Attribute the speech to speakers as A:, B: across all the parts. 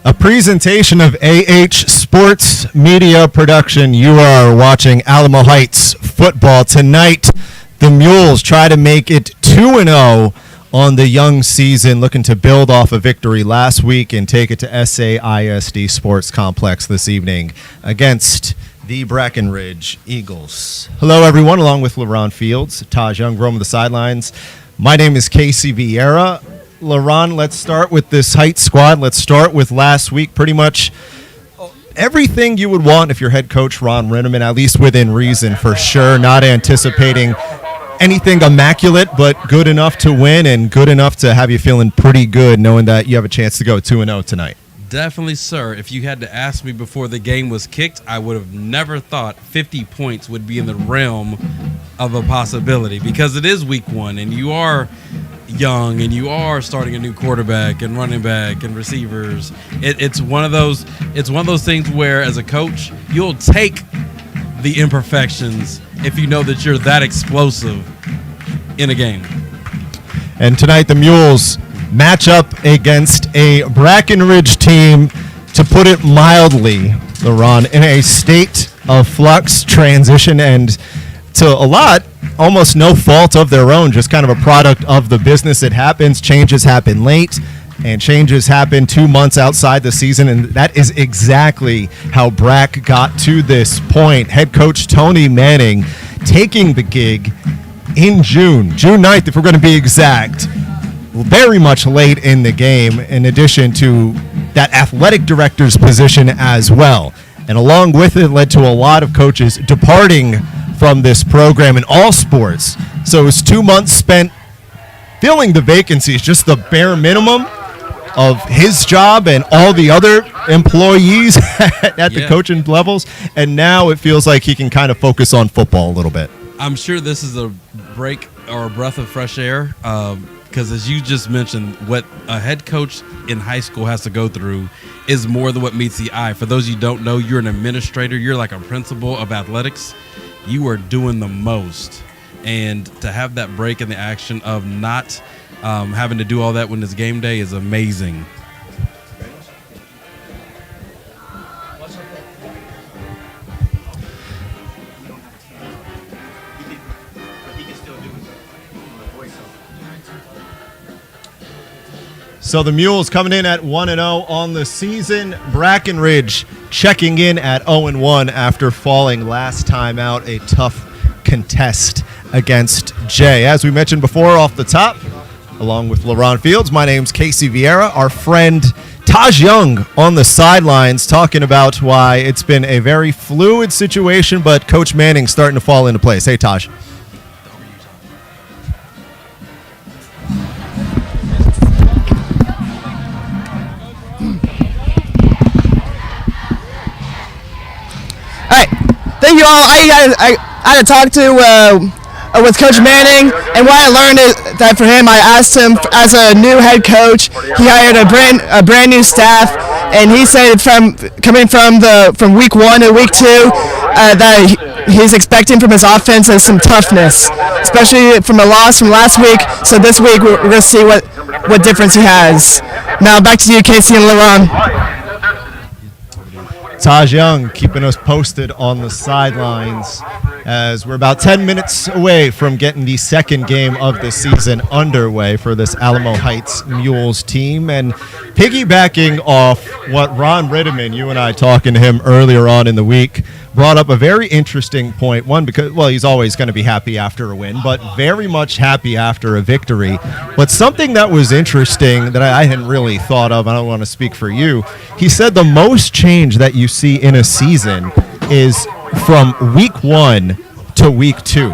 A: A presentation of Sports Media Production. You are watching Alamo Heights football tonight. The Mules try to make it 2-0 on the young season, looking to build off a victory last week and take it to SAISD Sports Complex this evening against the Brackenridge Eagles. Hello, everyone, along with LaRhon Fields, Taj Young, roaming the sidelines. My name is Casey Vieira. LaRhon, let's start with this Heights squad. Let's start with last week. Pretty much everything you would want if you're head coach Ron Rinneman, at least within reason, for sure. Not anticipating anything immaculate, but good enough to win and good enough to have you feeling pretty good knowing that you have a chance to go 2-0 tonight.
B: Definitely, sir. If you had to ask me before the game was kicked, I would have never thought 50 points would be in the realm of a possibility, because it is week one and you are young and you are starting a new quarterback and running back and receivers. It's one of those things where, as a coach, you'll take the imperfections if you know that you're that explosive in a game.
A: And tonight the Mules match up against a Brackenridge team, to put it mildly, LaRhon, in a state of flux, transition, and to a lot, almost no fault of their own, just kind of a product of the business. It happens. Changes happen late, and changes happen 2 months outside the season, and that is exactly how Brack got to this point. Head coach Tony Manning taking the gig in June 9th, if we're going to be exact, very much late in the game, in addition to that athletic director's position as well. And along with it led to a lot of coaches departing from this program in all sports. So it was 2 months spent filling the vacancies, just the bare minimum of his job and all the other employees at the coaching levels. And now it feels like he can kind of focus on football a little bit.
B: I'm sure this is a break or a breath of fresh air, because as you just mentioned, what a head coach in high school has to go through is more than what meets the eye. For those you don't know, you're an administrator. You're like a principal of athletics. You are doing the most. And to have that break in the action of not having to do all that when it's game day is amazing.
A: So the Mules coming in at 1-0 on the season. Brackenridge checking in at 0-1 after falling last time out, a tough contest against Jay. As we mentioned before off the top, along with LaRhon Fields, my name's Casey Vieira. Our friend Taj Young on the sidelines talking about why it's been a very fluid situation, but Coach Manning's starting to fall into place. Hey, Taj.
C: Thank you all. I had to talk to with Coach Manning, and what I learned is that for him, I asked him, as a new head coach, he hired a brand new staff, and he said from week 1 to week 2 that he's expecting from his offense is some toughness, especially from a loss from last week. So this week we're going to see what difference he has. Now back to you, Casey and LaRhon.
A: Taj Young keeping us posted on the sidelines as we're about 10 minutes away from getting the second game of the season underway for this Alamo Heights Mules team. And piggybacking off what Ron Rinneman, you and I talking to him earlier on in the week, brought up a very interesting point. One, because, well, he's always going to be happy after a win, but very much happy after a victory. But something that was interesting that I hadn't really thought of, I don't want to speak for you, he said the most change that you see in a season is from week 1 to week 2.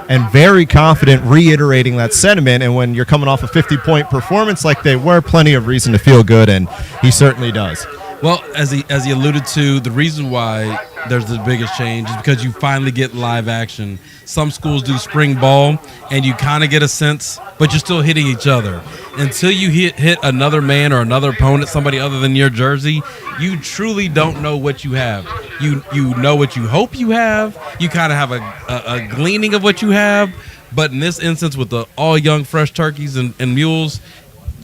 A: And very confident reiterating that sentiment. And when you're coming off a 50-point performance like they were, plenty of reason to feel good, and he certainly does.
B: Well, as he alluded to, the reason why there's the biggest change is because you finally get live action. Some schools do spring ball, and you kind of get a sense, but you're still hitting each other. Until you hit another man or another opponent, somebody other than your jersey, you truly don't know what you have. You know what you hope you have. You kind of have a gleaning of what you have. But in this instance, with the all young, fresh turkeys and mules,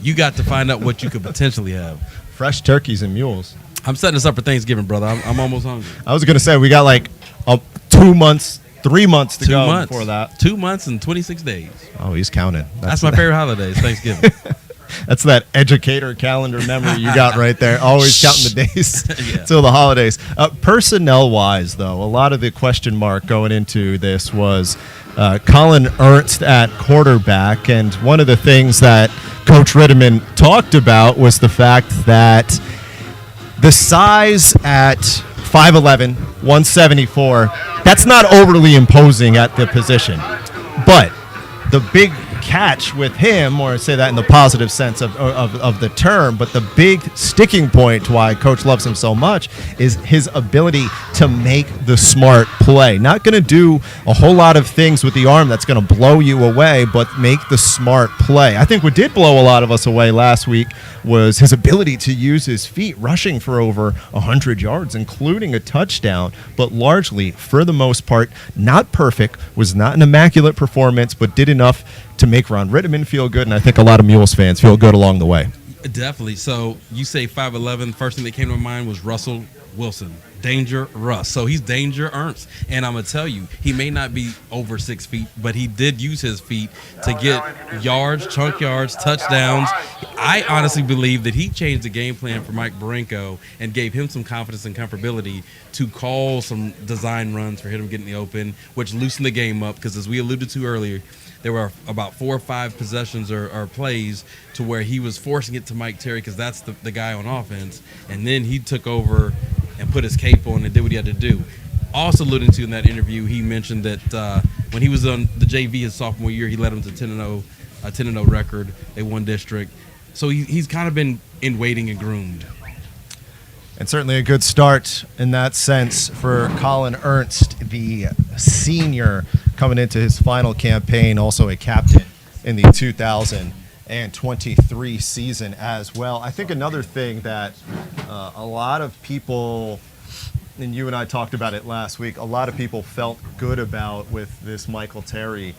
B: you got to find out what you could potentially have.
A: Fresh turkeys and mules.
B: I'm setting us up for Thanksgiving, brother. I'm almost hungry.
A: I was going to say, we got like 2 months, 3 months to
B: 2
A: go
B: months.
A: before that.
B: 2 months and 26 days.
A: Oh, he's counting.
B: That's my favorite holiday, is Thanksgiving.
A: That's that educator calendar memory you got right there. Always counting the days
B: Yeah.
A: till the holidays. Personnel-wise, though, a lot of the question mark going into this was Colin Ernst at quarterback. And one of the things that Coach Ritterman talked about was the fact that the size at 5'11", 174, that's not overly imposing at the position. But the big catch with him, or say that in the positive sense of the term, but the big sticking point to why Coach loves him so much is his ability to make the smart play. Not going to do a whole lot of things with the arm that's going to blow you away, but make the smart play. I think what did blow a lot of us away last week was his ability to use his feet, rushing for over 100 yards, including a touchdown, but largely, for the most part, not perfect, was not an immaculate performance, but did enough to make Ron Ritterman feel good, and I think a lot of Mules fans feel good along the way.
B: Definitely. So you say 5'11", first thing that came to my mind was Russell Wilson. Danger Russ. So he's Danger Ernst. And I'm going to tell you, he may not be over 6 feet, but he did use his feet to get yards, chunk yards, touchdowns. I honestly believe that he changed the game plan for Mike Barinko and gave him some confidence and comfortability to call some design runs for him to get in the open, which loosened the game up because, as we alluded to earlier, there were about 4 or 5 possessions or plays to where he was forcing it to Mike Terry because that's the guy on offense. And then he took over and put his cape on and did what he had to do. Also alluding to in that interview, he mentioned that when he was on the JV his sophomore year, he led them to 10-0, a 10-0 record. They won district. So he's kind of been in waiting and groomed.
A: And certainly a good start in that sense for Colin Ernst, the senior, coming into his final campaign, also a captain in the 2023 season as well. I think another thing that a lot of people, and you and I talked about it last week, a lot of people felt good about with this Michael Terry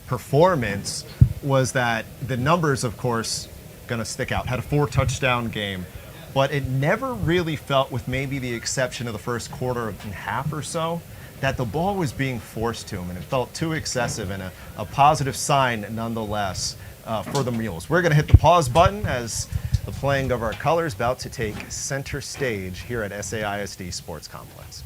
A: performance was that the numbers, of course, going to stick out. Had a 4-touchdown game. But it never really felt, with maybe the exception of the first quarter and half or so, that the ball was being forced to him, and it felt too excessive, and a positive sign nonetheless for the Mules. We're going to hit the pause button as the playing of our colors about to take center stage here at SAISD Sports Complex.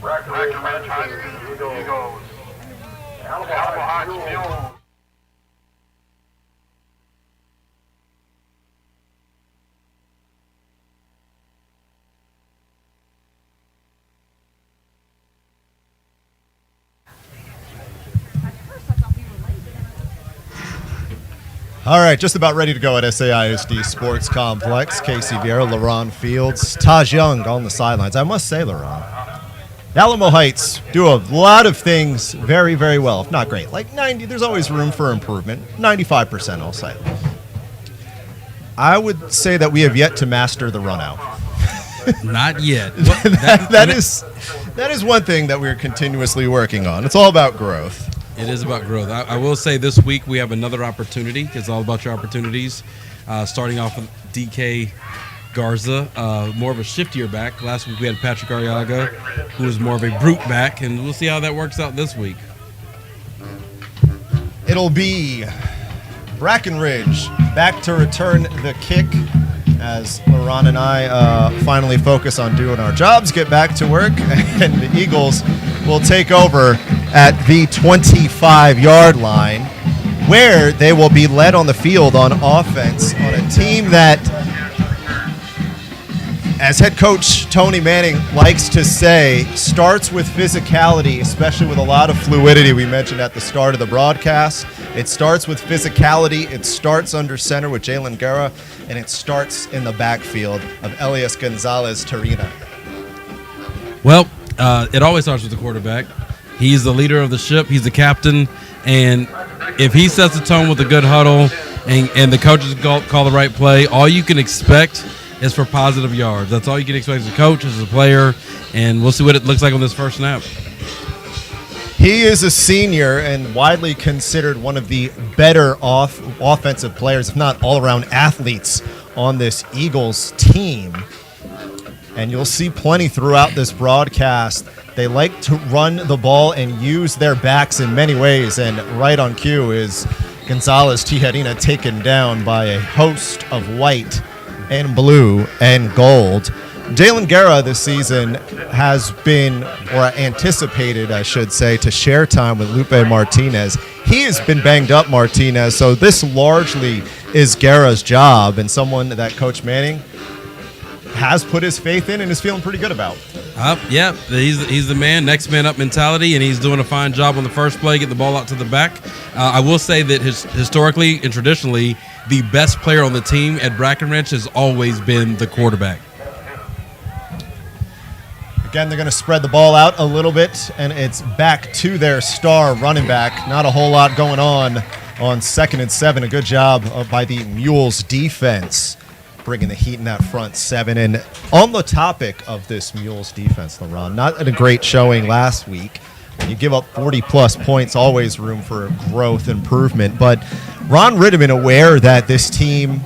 D: Breckenridge High School Eagles. Alamo High Mules.
A: All right, just about ready to go at SAISD Sports Complex. Casey Vieira, LARHON Fields, Taj Young on the sidelines. I must say, LARHON, Alamo Heights do a lot of things very, very well, if not great. Like 90, there's always room for improvement. 95%, I'll say. I would say that we have yet to master the run out.
B: Not yet.
A: That is one thing that we're continuously working on. It's all about growth.
B: It is about growth. I will say this week we have another opportunity. It's all about your opportunities. Starting off with DK Garza, more of a shiftier back. Last week we had Patrick Arriaga, who was more of a brute back, and we'll see how that works out this week.
A: It'll be Breckenridge back to return the kick as LARHON and I finally focus on doing our jobs, get back to work, and the Eagles will take over at the 25-yard line, where they will be led on the field on offense on a team that, as head coach Tony Manning likes to say, starts with physicality, especially with a lot of fluidity we mentioned at the start of the broadcast. It starts with physicality. It starts under center with Jalen Guerra, and it starts in the backfield of Elias Gonzalez-Tarina.
B: Well, it always starts with the quarterback. He's the leader of the ship. He's the captain. And if he sets the tone with a good huddle and the coaches call the right play, all you can expect is for positive yards. That's all you can expect as a coach, as a player. And we'll see what it looks like on this first snap.
A: He is a senior and widely considered one of the better offensive players, if not all-around athletes, on this Eagles team. And you'll see plenty throughout this broadcast. They like to run the ball and use their backs in many ways. And right on cue is Gonzalez-Tijerina taken down by a host of white and blue and gold. Jalen Guerra this season has been, or anticipated, I should say, to share time with Lupe Martinez. He has been banged up, Martinez, so this largely is Guerra's job and someone that Coach Manning has put his faith in and is feeling pretty good about.
B: Yeah, he's the man, next man up mentality, and he's doing a fine job on the first play, get the ball out to the back. I will say that historically and traditionally, the best player on the team at Breckenridge has always been the quarterback.
A: Again, they're going to spread the ball out a little bit, and it's back to their star running back. Not a whole lot going on 2nd and 7. A good job by the Mules defense, bringing the heat in that front seven. And on the topic of this Mules defense, LARHON, not a great showing last week. When you give up 40-plus points, always room for growth, improvement. But Ron Ritterman aware that this team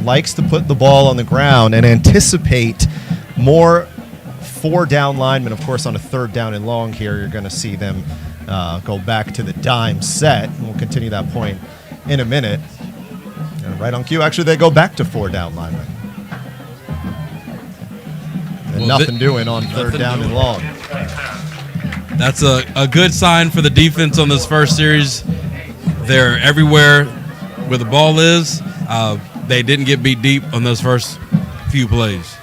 A: likes to put the ball on the ground and anticipate more 4-down linemen. Of course, on a 3rd down and long here, you're going to see them go back to the dime set. And we'll continue that point in a minute. And right on cue, actually, they go back to 4-down linemen. And nothing doing on 3rd down and long.
B: That's a good sign for the defense on this first series. They're everywhere where the ball is. They didn't get beat deep on those first few plays.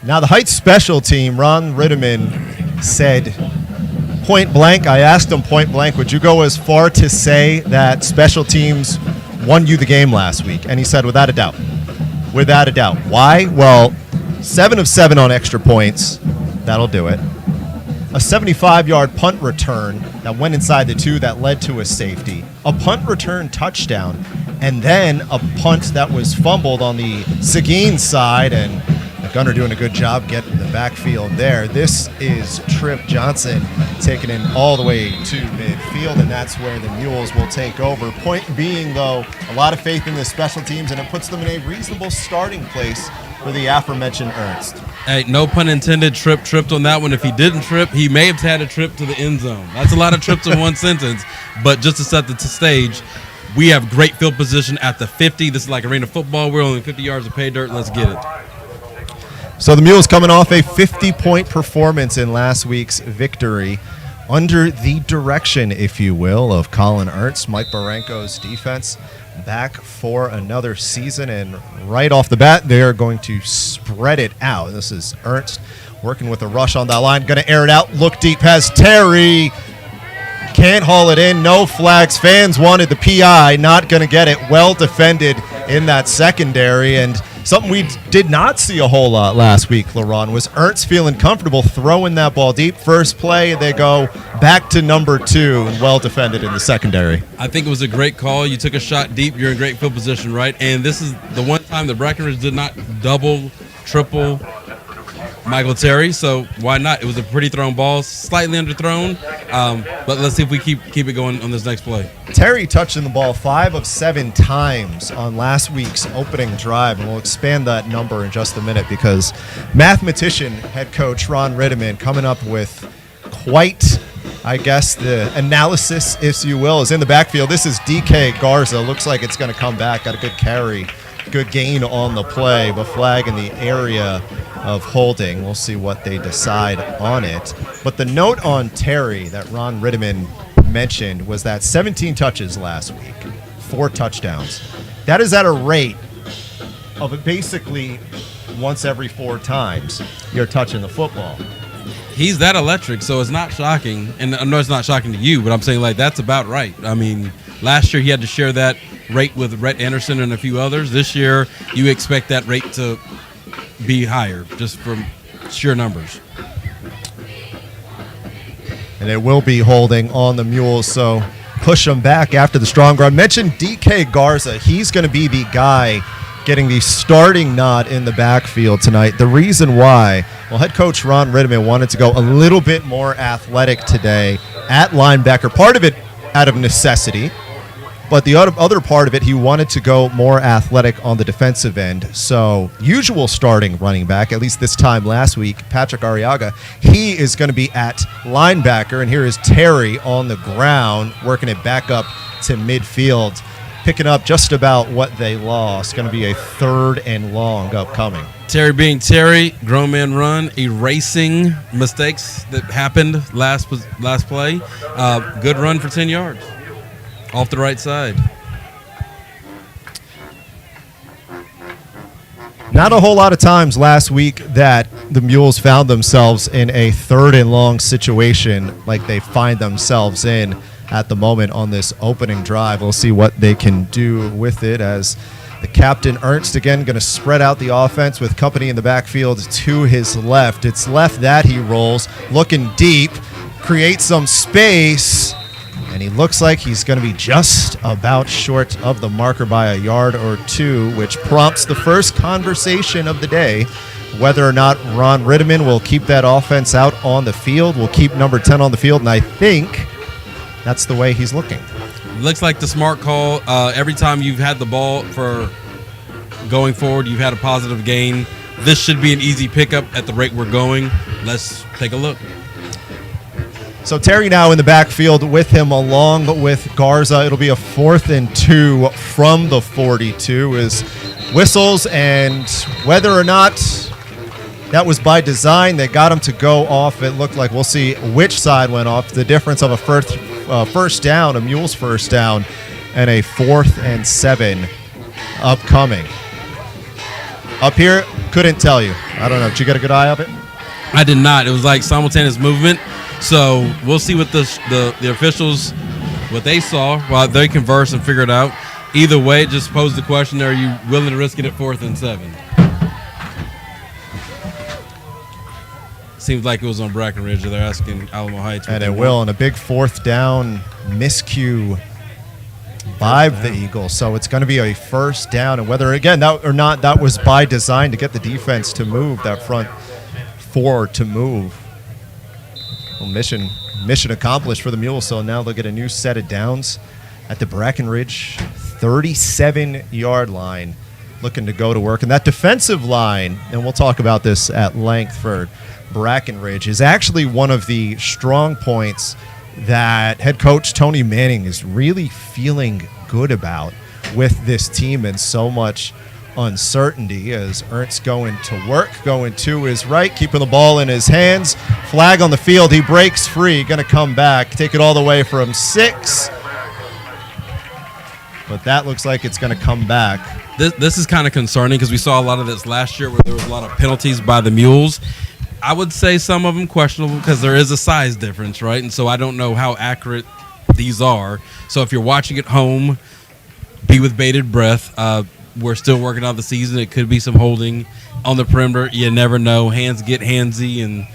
A: Now the Heights special team, Ron Ritterman said point blank, I asked him point blank, would you go as far to say that special teams won you the game last week? And he said, without a doubt. Without a doubt. Why? Well, 7 of 7 on extra points. That'll do it. A 75-yard punt return that went inside the 2 that led to a safety. A punt return touchdown. And then a punt that was fumbled on the Seguin side, and Gunner doing a good job getting the backfield there. This is Trip Johnson taking it all the way to midfield, and that's where the Mules will take over. Point being, though, a lot of faith in the special teams, and it puts them in a reasonable starting place for the aforementioned Ernst.
B: Hey, no pun intended, tripped on that one. If he didn't trip, he may have had a trip to the end zone. That's a lot of trips in one sentence, but just to set the stage, we have great field position at the 50. This is like arena football. We're only 50 yards of pay dirt. Let's get it.
A: So the Mules coming off a 50-point performance in last week's victory under the direction, if you will, of Colin Ernst, Mike Baranko's defense, back for another season. And right off the bat, they're going to spread it out. This is Ernst working with a rush on that line. Going to air it out. Look deep. Has Terry. Can't haul it in. No flags. Fans wanted the PI. Not going to get it. Well defended in that secondary. And something we did not see a whole lot last week, LaRon, was Ernst feeling comfortable throwing that ball deep. First play, they go back to number 2 and well defended in the secondary.
B: I think it was a great call. You took a shot deep. You're in great field position, right? And this is the one time the Breckenridge did not double, triple Michael Terry, so why not? It was a pretty thrown ball, slightly underthrown, but let's see if we keep it going on this next play.
A: Terry touching the ball 5 of 7 times on last week's opening drive, and we'll expand that number in just a minute because mathematician head coach Ron Rittiman coming up with quite, I guess, the analysis, if you will, is in the backfield. This is DK Garza. Looks like it's going to come back. Got a good carry, good gain on the play, but flag in the area of holding. We'll see what they decide on it. But the note on Terry that Ron Rittiman mentioned was that 17 touches last week, 4 touchdowns. That is at a rate of basically once every 4 times you're touching the football.
B: He's that electric, so it's not shocking. And I know it's not shocking to you, but I'm saying, like, that's about right. I mean, last year he had to share that rate with Rhett Anderson and a few others. This year you expect that rate to be higher just from sheer numbers.
A: And it will be holding on the Mules, so push them back after the strong ground. Mentioned DK Garza. He's going to be the guy getting the starting nod in the backfield tonight. The reason why, well, head coach Ron Rittiman wanted to go a little bit more athletic today at linebacker. Part of it out of necessity, but the other part of it, he wanted to go more athletic on the defensive end. So usual starting running back, at least this time last week, Patrick Arriaga, he is going to be at linebacker. And here is Terry on the ground, working it back up to midfield, picking up just about what they lost. Going to be a 3rd and long upcoming.
B: Terry being Terry, grown man run, erasing mistakes that happened last play. Good run for 10 yards. Off the right side.
A: Not a whole lot of times last week that the Mules found themselves in a 3rd and long situation like they find themselves in at the moment on this opening drive. We'll see what they can do with it as the captain, Ernst, again, going to spread out the offense with company in the backfield to his left. It's left that he rolls, looking deep, creates some space, and he looks like he's going to be just about short of the marker by a yard or 2, which prompts the first conversation of the day, whether or not Ron Rittiman will keep that offense out on the field, will keep number 10 on the field, and I think that's the way he's looking.
B: Looks like the smart call. Every time you've had the ball for going forward, you've had a positive gain. This should be an easy pickup at the rate we're going. Let's take a look.
A: So Terry now in the backfield with him along with Garza. It'll be a 4th and 2 from the 42 is whistles, and whether or not that was by design, they got him to go off. It looked like, we'll see which side went off. The difference of a first down, a Mules first down, and a 4th and 7 upcoming. Up here, couldn't tell you. I don't know. Did you get a good eye of it?
B: I did not. It was like simultaneous movement. So we'll see what the officials, what they saw while they converse and figure it out. Either way, just pose the question, are you willing to risk it at 4th and 7? Seems like it was on Brackenridge. They're asking Alamo Heights.
A: And it will, and a big 4th down miscue by the Eagles. So it's going to be a first down, and whether, again, that or not, that was by design to get the defense to move, that front 4 to move. Well, mission accomplished for the Mules. So now they'll get a new set of downs at the Brackenridge 37-yard line, looking to go to work. And that defensive line, and we'll talk about this at length for Brackenridge, is actually one of the strong points that head coach Tony Manning is really feeling good about with this team, and so much uncertainty as Ernst going to work, going to his right, keeping the ball in his hands. Flag on the field. He breaks free. Going to come back, take it all the way from 6. But that looks like it's going to come back.
B: This is kind of concerning because we saw a lot of this last year where there was a lot of penalties by the Mules. I would say some of them questionable because there is a size difference, right? And so I don't know how accurate these are. So if you're watching at home, be with bated breath. We're still working out the season. It could be some holding on the perimeter. You never know. Hands get handsy and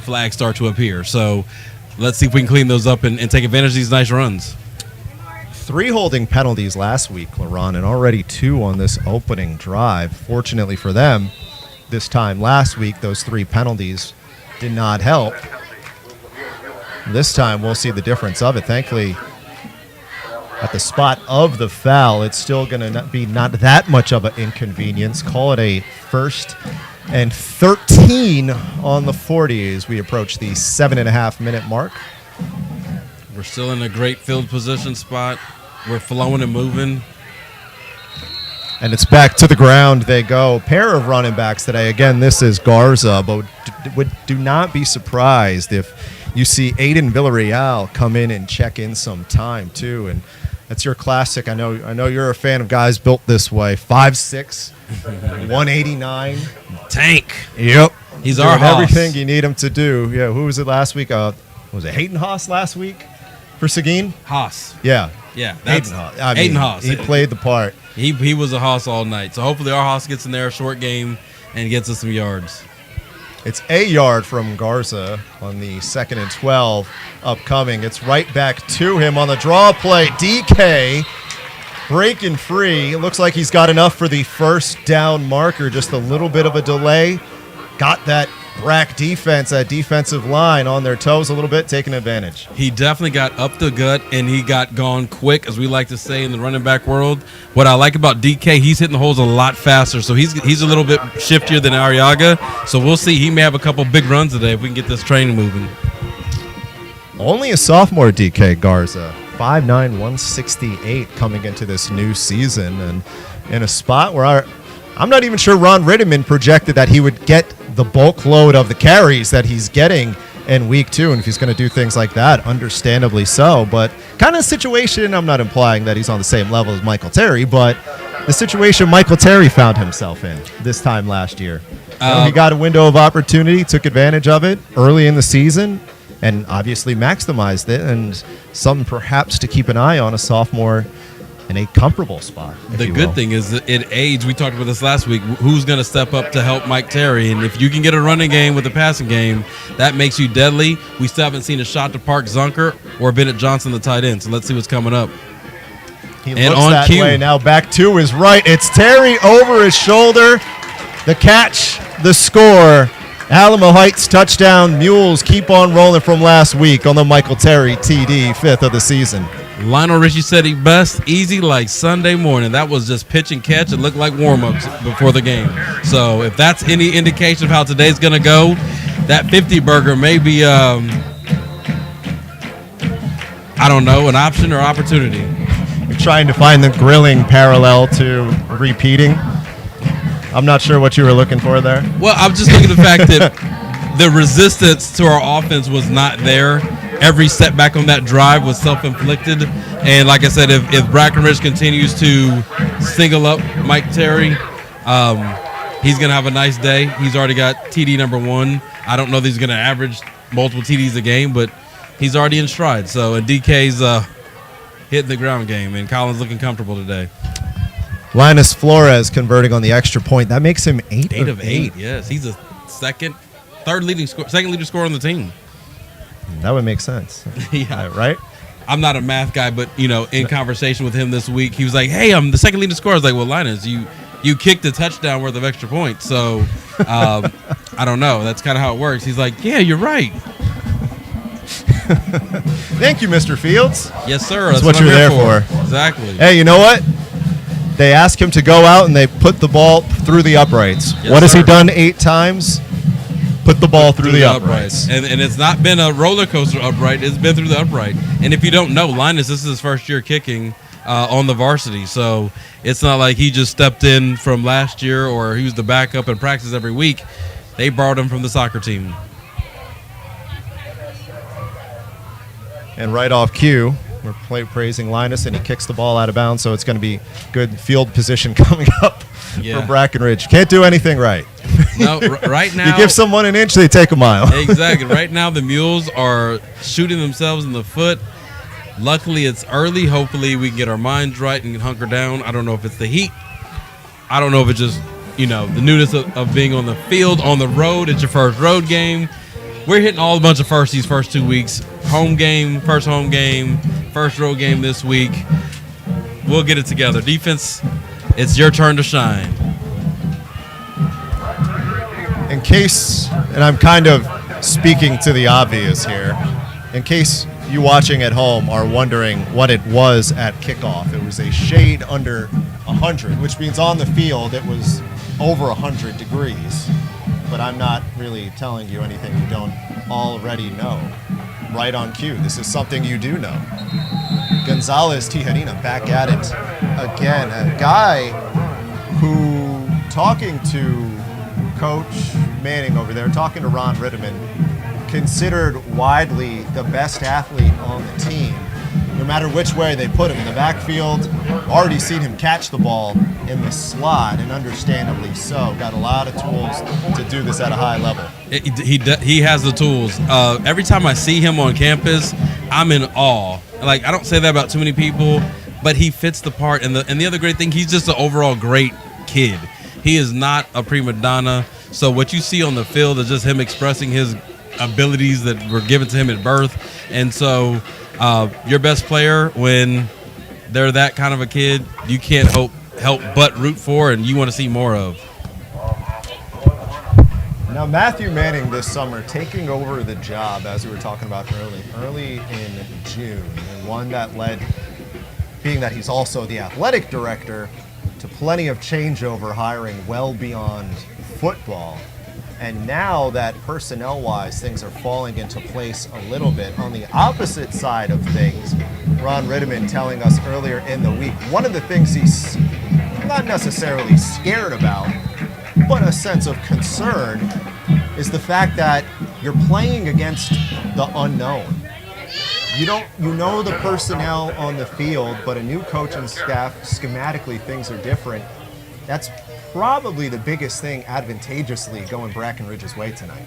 B: flags start to appear. So let's see if we can clean those up and take advantage of these nice runs.
A: 3 holding penalties last week, LaRhon, and already 2 on this opening drive. Fortunately for them, this time last week, those 3 penalties did not help. This time, we'll see the difference of it. Thankfully, at the spot of the foul, it's still going to be not that much of an inconvenience. Call it a 1st and 13 on the 40 as we approach the 7.5-minute mark.
B: We're still in a great field position spot. We're flowing and moving.
A: And it's back to the ground they go. Pair of running backs today. Again, this is Garza, but do not be surprised if you see Aiden Villarreal come in and check in some time too. And that's your classic. I know you're a fan of guys built this way. 5'6", 189.
B: Tank.
A: Yep.
B: He's
A: doing
B: our Haas.
A: everything you need him to do. Yeah, who was it last week? Was it Hayden Haas last week for Seguin?
B: Haas.
A: Yeah.
B: Yeah. That's
A: Hayden Haas.
B: Hayden Haas.
A: He played the part.
B: He was a Haas all night. So hopefully our Haas gets in there, short game, and gets us some yards.
A: It's a yard from Garza on the 2nd and 12 upcoming. It's right back to him on the draw play. DK breaking free. It looks like he's got enough for the first down marker. Just a little bit of a delay. Got that Brack defense, that defensive line on their toes a little bit, taking advantage.
B: He definitely got up the gut, and he got gone quick, as we like to say in the running back world. What I like about DK, he's hitting the holes a lot faster, so he's a little bit shiftier than Arriaga. So we'll see. He may have a couple big runs today if we can get this train moving.
A: Only a sophomore, DK Garza. 5'9", 168 coming into this new season, and in a spot where I'm not even sure Ron Rittiman projected that he would get the bulk load of the carries that he's getting in week 2. And if he's going to do things like that, understandably so. But kind of situation, I'm not implying that he's on the same level as Michael Terry, but the situation Michael Terry found himself in this time last year. He got a window of opportunity, took advantage of it early in the season, and obviously maximized it. And something perhaps to keep an eye on, a sophomore in a comfortable spot.
B: The good thing is that it aids. We talked about this last week. Who's going to step up to help Mike Terry? And if you can get a running game with a passing game, that makes you deadly. We still haven't seen a shot to Park Zunker or Bennett Johnson, the tight end. So let's see what's coming up.
A: He looks that way now. Back to his right. It's Terry over his shoulder. The catch, the score. Alamo Heights touchdown. Mules keep on rolling from last week on the Michael Terry TD, 5th of the season.
B: Lionel Richie said he best easy like Sunday morning. That was just pitch and catch. It looked like warm-ups before the game. So if that's any indication of how today's going to go, that 50 burger may be, I don't know, an option or opportunity.
A: You're trying to find the grilling parallel to repeating. I'm not sure what you were looking for there.
B: Well, I'm just looking at the fact that the resistance to our offense was not there. Every setback on that drive was self-inflicted. And like I said, if Brackenridge continues to single up Mike Terry, he's going to have a nice day. He's already got TD number 1. I don't know that he's going to average multiple TDs a game, but he's already in stride. So, and DK's hitting the ground game, and Colin's looking comfortable today.
A: Linus Flores converting on the extra point. That makes him 8 of 8.
B: Yes, he's a second leading scorer on the team.
A: That would make sense.
B: Yeah.
A: Right?
B: I'm not a math guy, but, in conversation with him this week, he was like, hey, I'm the second leading scorer. I was like, well, Linus, you kicked a touchdown worth of extra points. So, I don't know. That's kind of how it works. He's like, yeah, you're right.
A: Thank you, Mr. Fields.
B: Yes, sir.
A: That's what you're there for.
B: Exactly.
A: Hey, you know what? They ask him to go out, and they put the ball through the uprights.
B: Yes,
A: what has
B: sir.
A: he done 8 times? Put the ball through the uprights.
B: And it's not been a roller coaster upright. It's been through the upright. And if you don't know, Linus, this is his first year kicking. on the varsity. So it's not like he just stepped in from last year or he was the backup in practice every week. They borrowed him from the soccer team.
A: And right off cue, we're praising Linus, and he kicks the ball out of bounds, so it's going to be good field position coming up for Brackenridge. Can't do anything right.
B: No, right now.
A: You give someone an inch, they take a mile.
B: Exactly. Right now, the Mules are shooting themselves in the foot. Luckily, it's early. Hopefully, we can get our minds right and hunker down. I don't know if it's the heat. I don't know if it's just, the newness of being on the field, on the road. It's your first road game. We're hitting all a bunch of firsts these first 2 weeks. Home game, first road game this week. We'll get it together. Defense, it's your turn to shine.
A: In case, and I'm kind of speaking to the obvious here, in case you watching at home are wondering what it was at kickoff, it was a shade under 100, which means on the field it was over 100 degrees. But I'm not really telling you anything you don't already know. Right on cue. This is something you do know. Gonzalez Tijerina back at it again. A guy who, talking to Coach Manning over there, talking to Ron Ritterman, considered widely the best athlete on the team. No matter which way they put him in the backfield, already seen him catch the ball in the slot, and understandably so. Got a lot of tools to do this at a high level.
B: He has the tools. Every time I see him on campus, I'm in awe. Like, I don't say that about too many people, but he fits the part. And the other great thing, he's just an overall great kid. He is not a prima donna. So what you see on the field is just him expressing his abilities that were given to him at birth. And so your best player, when they're that kind of a kid, you can't help but root for, and you want to see more of.
A: Now, Matthew Manning this summer taking over the job, as we were talking about early in June, and one that led, being that he's also the athletic director, to plenty of changeover hiring well beyond football. And now that personnel-wise things are falling into place a little bit, on the opposite side of things, Ron Ritterman telling us earlier in the week, one of the things he's not necessarily scared about, but a sense of concern, is the fact that you're playing against the unknown. You know the personnel on the field, but a new coaching staff, schematically things are different. That's probably the biggest thing advantageously going Brackenridge's way tonight.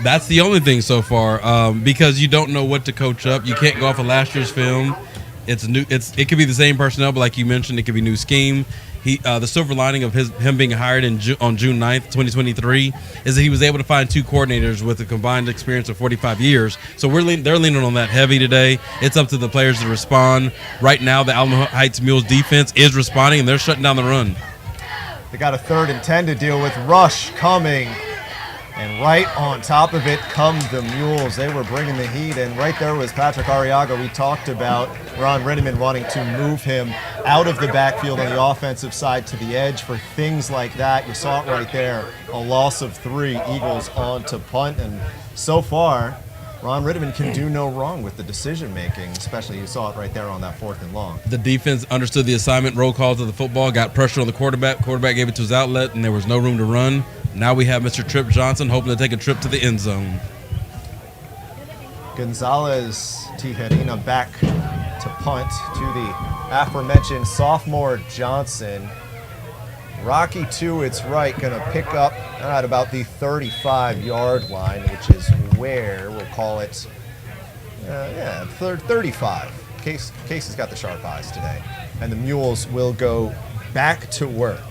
B: That's the only thing so far, because you don't know what to coach up. You can't go off of last year's film. It's new. It could be the same personnel, but like you mentioned, it could be new scheme. The silver lining of him being hired on June 9th, 2023, is that he was able to find two coordinators with a combined experience of 45 years. So they're leaning on that heavy today. It's up to the players to respond. Right now, the Alamo Heights Mules defense is responding, and they're shutting down the run.
A: They got a 3rd and 10 to deal with. Rush coming. And right on top of it come the Mules. They were bringing the heat, and right there was Patrick Arriaga. We talked about Ron Ritterman wanting to move him out of the backfield on the offensive side to the edge for things like that. You saw it right there, a loss of 3, Eagles on to punt, and so far, Ron Ritterman can do no wrong with the decision-making, especially you saw it right there on that 4th and long.
B: The defense understood the assignment, roll call to the football, got pressure on the quarterback. Quarterback gave it to his outlet, and there was no room to run. Now we have Mr. Trip Johnson hoping to take a trip to the end zone.
A: Gonzalez Tijerina back to punt to the aforementioned sophomore Johnson. Rocky to its right, going to pick up at about the 35-yard line, which is where we'll call it, 35. Case has got the sharp eyes today. And the Mules will go back to work.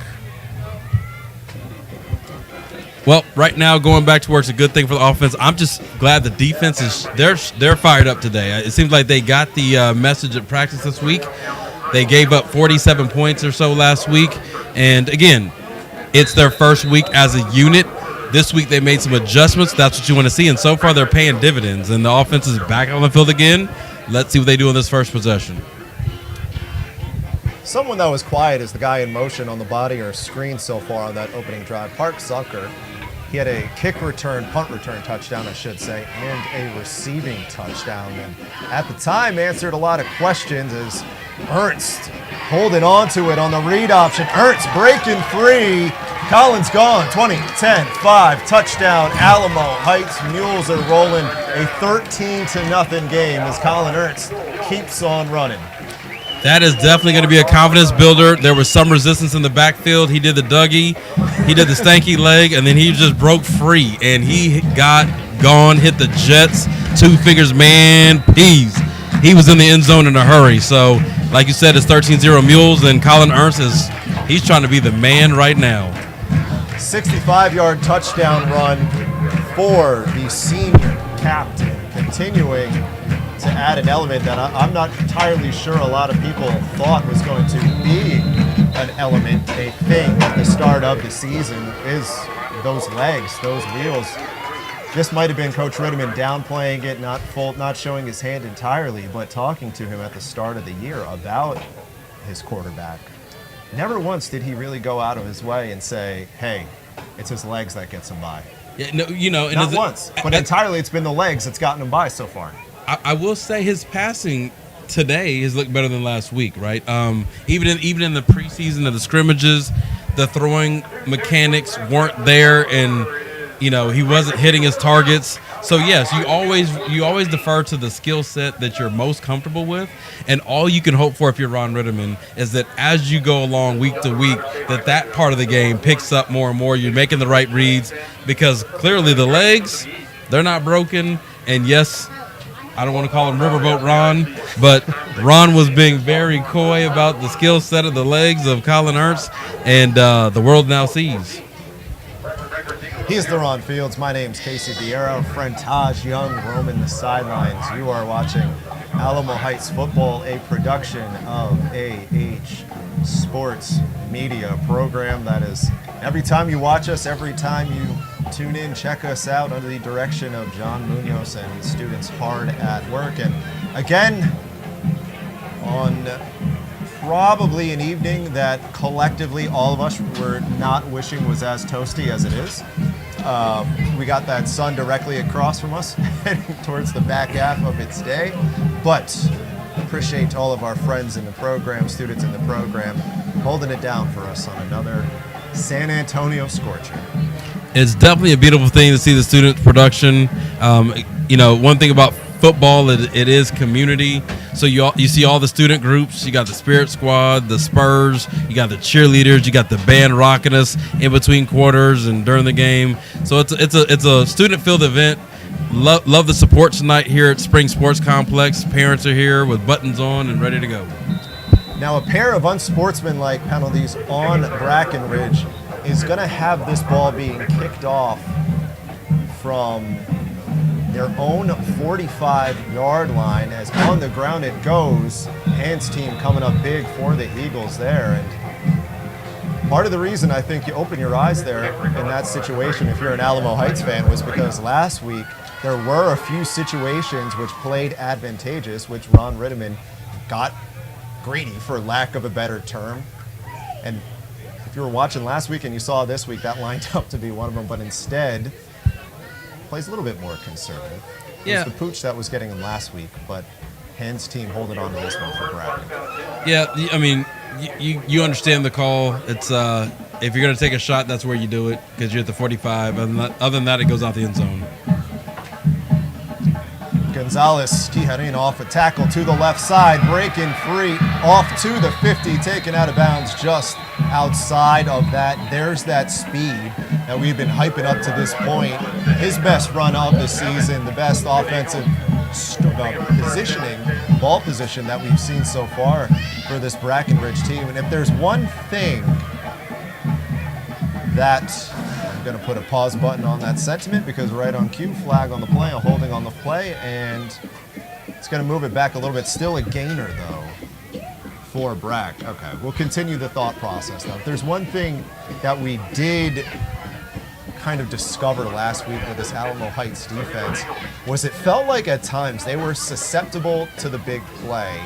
B: Well, right now, going back to work is a good thing for the offense. I'm just glad the defense is they're fired up today. It seems like they got the message at practice this week. They gave up 47 points or so last week. And, again, it's their first week as a unit. This week they made some adjustments. That's what you want to see. And so far they're paying dividends. And the offense is back on the field again. Let's see what they do in this first possession.
A: Someone that was quiet is the guy in motion on the body or screen so far on that opening drive, Park Zucker. He had a kick return, punt return touchdown, I should say, and a receiving touchdown. And at the time answered a lot of questions as Ernst holding on to it on the read option. Ernst breaking free. Collins gone. 20, 10, 5. Touchdown. Alamo Heights Mules are rolling a 13-0 game as Colin Ernst keeps on running.
B: That is definitely going to be a confidence builder. There was some resistance in the backfield. He did the Dougie, he did the stanky leg, and then he just broke free. And he got gone, hit the Jets, 2 fingers, man, peas. He was in the end zone in a hurry. So, like you said, it's 13-0 Mules, and Colin Ernst he's trying to be the man right now.
A: 65-yard touchdown run for the senior captain, continuing to add an element that I'm not entirely sure a lot of people thought was going to be an element, a thing at the start of the season, is those legs, those wheels. This might have been Coach Ritteman downplaying it, not showing his hand entirely, but talking to him at the start of the year about his quarterback. Never once did he really go out of his way and say, hey, it's his legs that gets him by.
B: Yeah, no, you know,
A: Not once, but entirely it's been the legs that's gotten him by so far.
B: I will say his passing today has looked better than last week, right? Even in the preseason of the scrimmages, the throwing mechanics weren't there, and you know he wasn't hitting his targets. So yes, you always defer to the skill set that you're most comfortable with, and all you can hope for if you're Ron Ritteman is that as you go along week to week, that part of the game picks up more and more. You're making the right reads because clearly the legs, they're not broken, and yes, I don't want to call him Riverboat Ron, but Ron was being very coy about the skill set of the legs of Colin Ernst, and the world now sees.
A: He's the Ron Fields. My name's Casey Vieira. Friend Taj Young roaming the sidelines. You are watching Alamo Heights Football, a production of AH Sports Media program. That is, every time you watch us, every time you tune in, check us out under the direction of John Munoz and students hard at work. And again, on probably an evening that collectively all of us were not wishing was as toasty as it is. We got that sun directly across from us, heading towards the back half of its day. But appreciate all of our friends in the program, students in the program, holding it down for us on another San Antonio scorcher.
B: It's definitely a beautiful thing to see the student production. You know, one thing about football, it is community. So you see all the student groups. You got the Spirit Squad, the Spurs. You got the cheerleaders. You got the band rocking us in between quarters and during the game. So it's a student-filled event. Love the support tonight here at Spring Sports Complex. Parents are here with buttons on and ready to go.
A: Now, a pair of unsportsmanlike penalties on Brackenridge is going to have this ball being kicked off from their own 45-yard line. As on the ground it goes. Hans team coming up big for the Eagles there. And part of the reason I think you open your eyes there in that situation, if you're an Alamo Heights fan, was because last week there were a few situations which played advantageous, which Ron Ritteman got greedy, for lack of a better term. And if you were watching last week and you saw this week, that lined up to be one of them, but instead plays a little bit more conservative. It was the pooch that was getting him last week, but Hans team holding on to this one for Brad.
B: Yeah, I mean, you understand the call. It's if you're going to take a shot, that's where you do it because you're at the 45. Other than that, it goes out the end zone.
A: Gonzalez Tijerina off a tackle to the left side, breaking free, off to the 50, taken out of bounds just outside of that. There's that speed that we've been hyping up to this point. His best run of the season, the best offensive positioning, ball position that we've seen so far for this Brackenridge team. And if there's one thing that, I'm going to put a pause button on that sentiment because right on cue, flag on the play, a holding on the play, and it's going to move it back a little bit. Still a gainer, though, for Brack. Okay, we'll continue the thought process now. If there's one thing that we did kind of discover last week with this Alamo Heights defense was it felt like at times they were susceptible to the big play.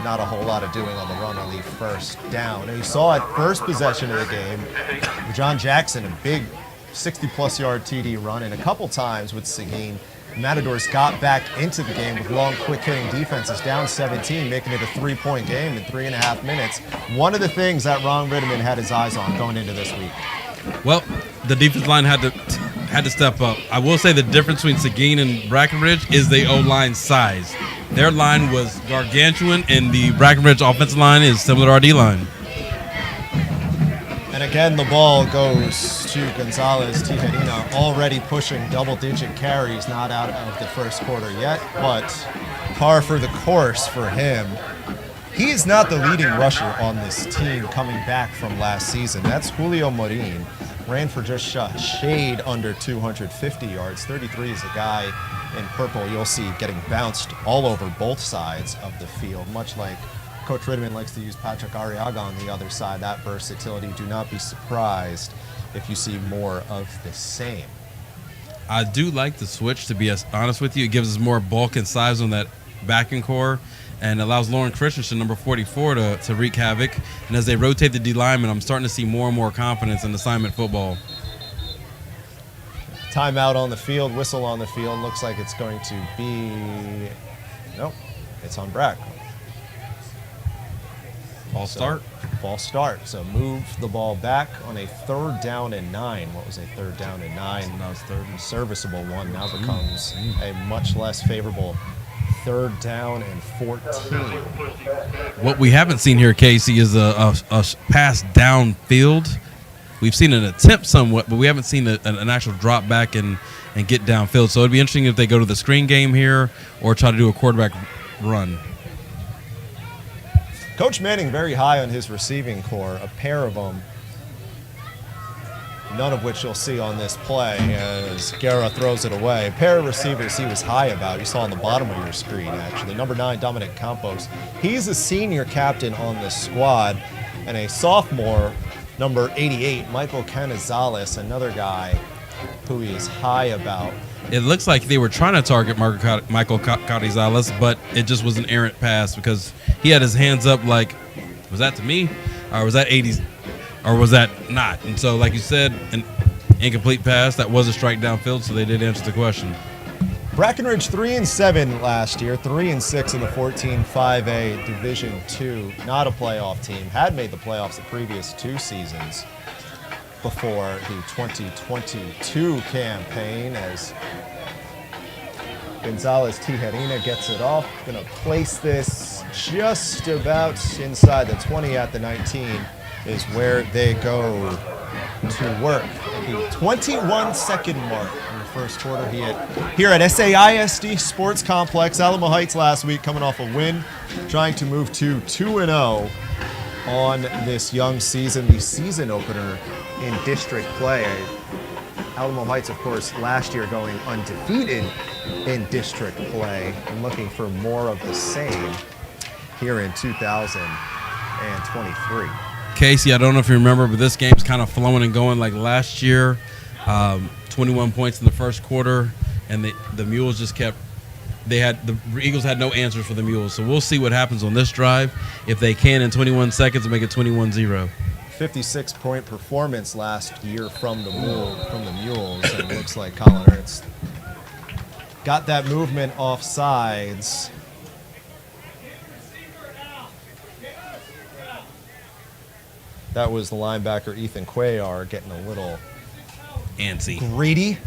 A: Not a whole lot of doing on the run on the first down. And you saw it first possession of the game, John Jackson, a big 60-plus yard TD run, and a couple times with Seguin Matadors got back into the game with long, quick-hitting defenses, down 17, making it a 3-point game in 3.5 minutes. One of the things that Ron Ritterman had his eyes on going into this week.
B: Well, the defense line had to step up. I will say the difference between Seguin and Brackenridge is the O-line size. Their line was gargantuan, and the Brackenridge offensive line is similar to our D-line.
A: And again, the ball goes to Gonzalez Tijerina, already pushing double-digit carries, not out of the first quarter yet, but par for the course for him. He is not the leading rusher on this team coming back from last season. That's Julio Morin. Ran for just a shade under 250 yards. 33 is a guy in purple you'll see getting bounced all over both sides of the field, much like Coach Ritterman likes to use Patrick Arriaga on the other side. That versatility. Do not be surprised if you see more of the same.
B: I do like the switch, to be honest with you. It gives us more bulk and size on that backing core and allows Lauren Christensen, number 44, to wreak havoc. And as they rotate the D linemen, I'm starting to see more and more confidence in assignment football.
A: Timeout on the field, whistle on the field. Looks like it's going to be, nope, it's on Brack.
B: False start.
A: False start. So move the ball back on a 3rd down and 9. What was a 3rd down and 9?
B: Now it's 3rd.
A: A serviceable one now becomes a much less favorable 3rd down and 14.
B: What we haven't seen here, Casey, is a pass downfield. We've seen an attempt somewhat, but we haven't seen an actual drop back and get downfield. So it'd be interesting if they go to the screen game here or try to do a quarterback run.
A: Coach Manning very high on his receiving core, a pair of them, none of which you'll see on this play as Guerra throws it away. A pair of receivers he was high about, you saw on the bottom of your screen actually. Number 9, Dominic Campos. He's a senior captain on this squad, and a sophomore, number 88, Michael Canizales, another guy who he is high about.
B: It looks like they were trying to target Michael Carrizales, but it just was an errant pass because he had his hands up like, was that to me? Or was that 80s? Or was that not? And so, like you said, an incomplete pass. That was a strike downfield, so they did answer the question.
A: Brackenridge 3-7 last year, 3-6 in the 14-5A Division II. Not a playoff team. Had made the playoffs the previous 2 seasons before the 2022 campaign as Gonzalez Tijerina gets it off. Going to place this just about inside the 20 at the 19 is where they go to work. At the 21-second mark in the first quarter here at SAISD Sports Complex, Alamo Heights last week, coming off a win, trying to move to 2-0 on this young season, the season opener in district play. Alamo Heights, of course, last year going undefeated in district play and looking for more of the same here in 2023.
B: Casey, I don't know if you remember, but this game's kind of flowing and going like last year. 21 points in the first quarter, and the Mules just kept. The Eagles had no answers for the Mules, so we'll see what happens on this drive if they can in 21 seconds make it 21-0.
A: 56-point performance last year from the Mules, and it looks like Colin Ernst got that movement off sides. That was the linebacker Ethan Cuellar getting a little
B: antsy,
A: greedy.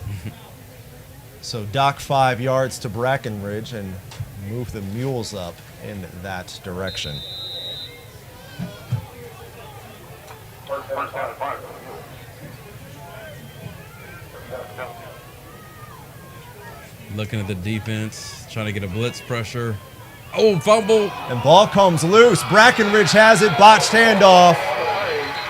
A: So dock 5 yards to Brackenridge and move the Mules up in that direction.
B: Looking at the defense, trying to get a blitz pressure. Oh, fumble.
A: And ball comes loose. Brackenridge has it, botched handoff.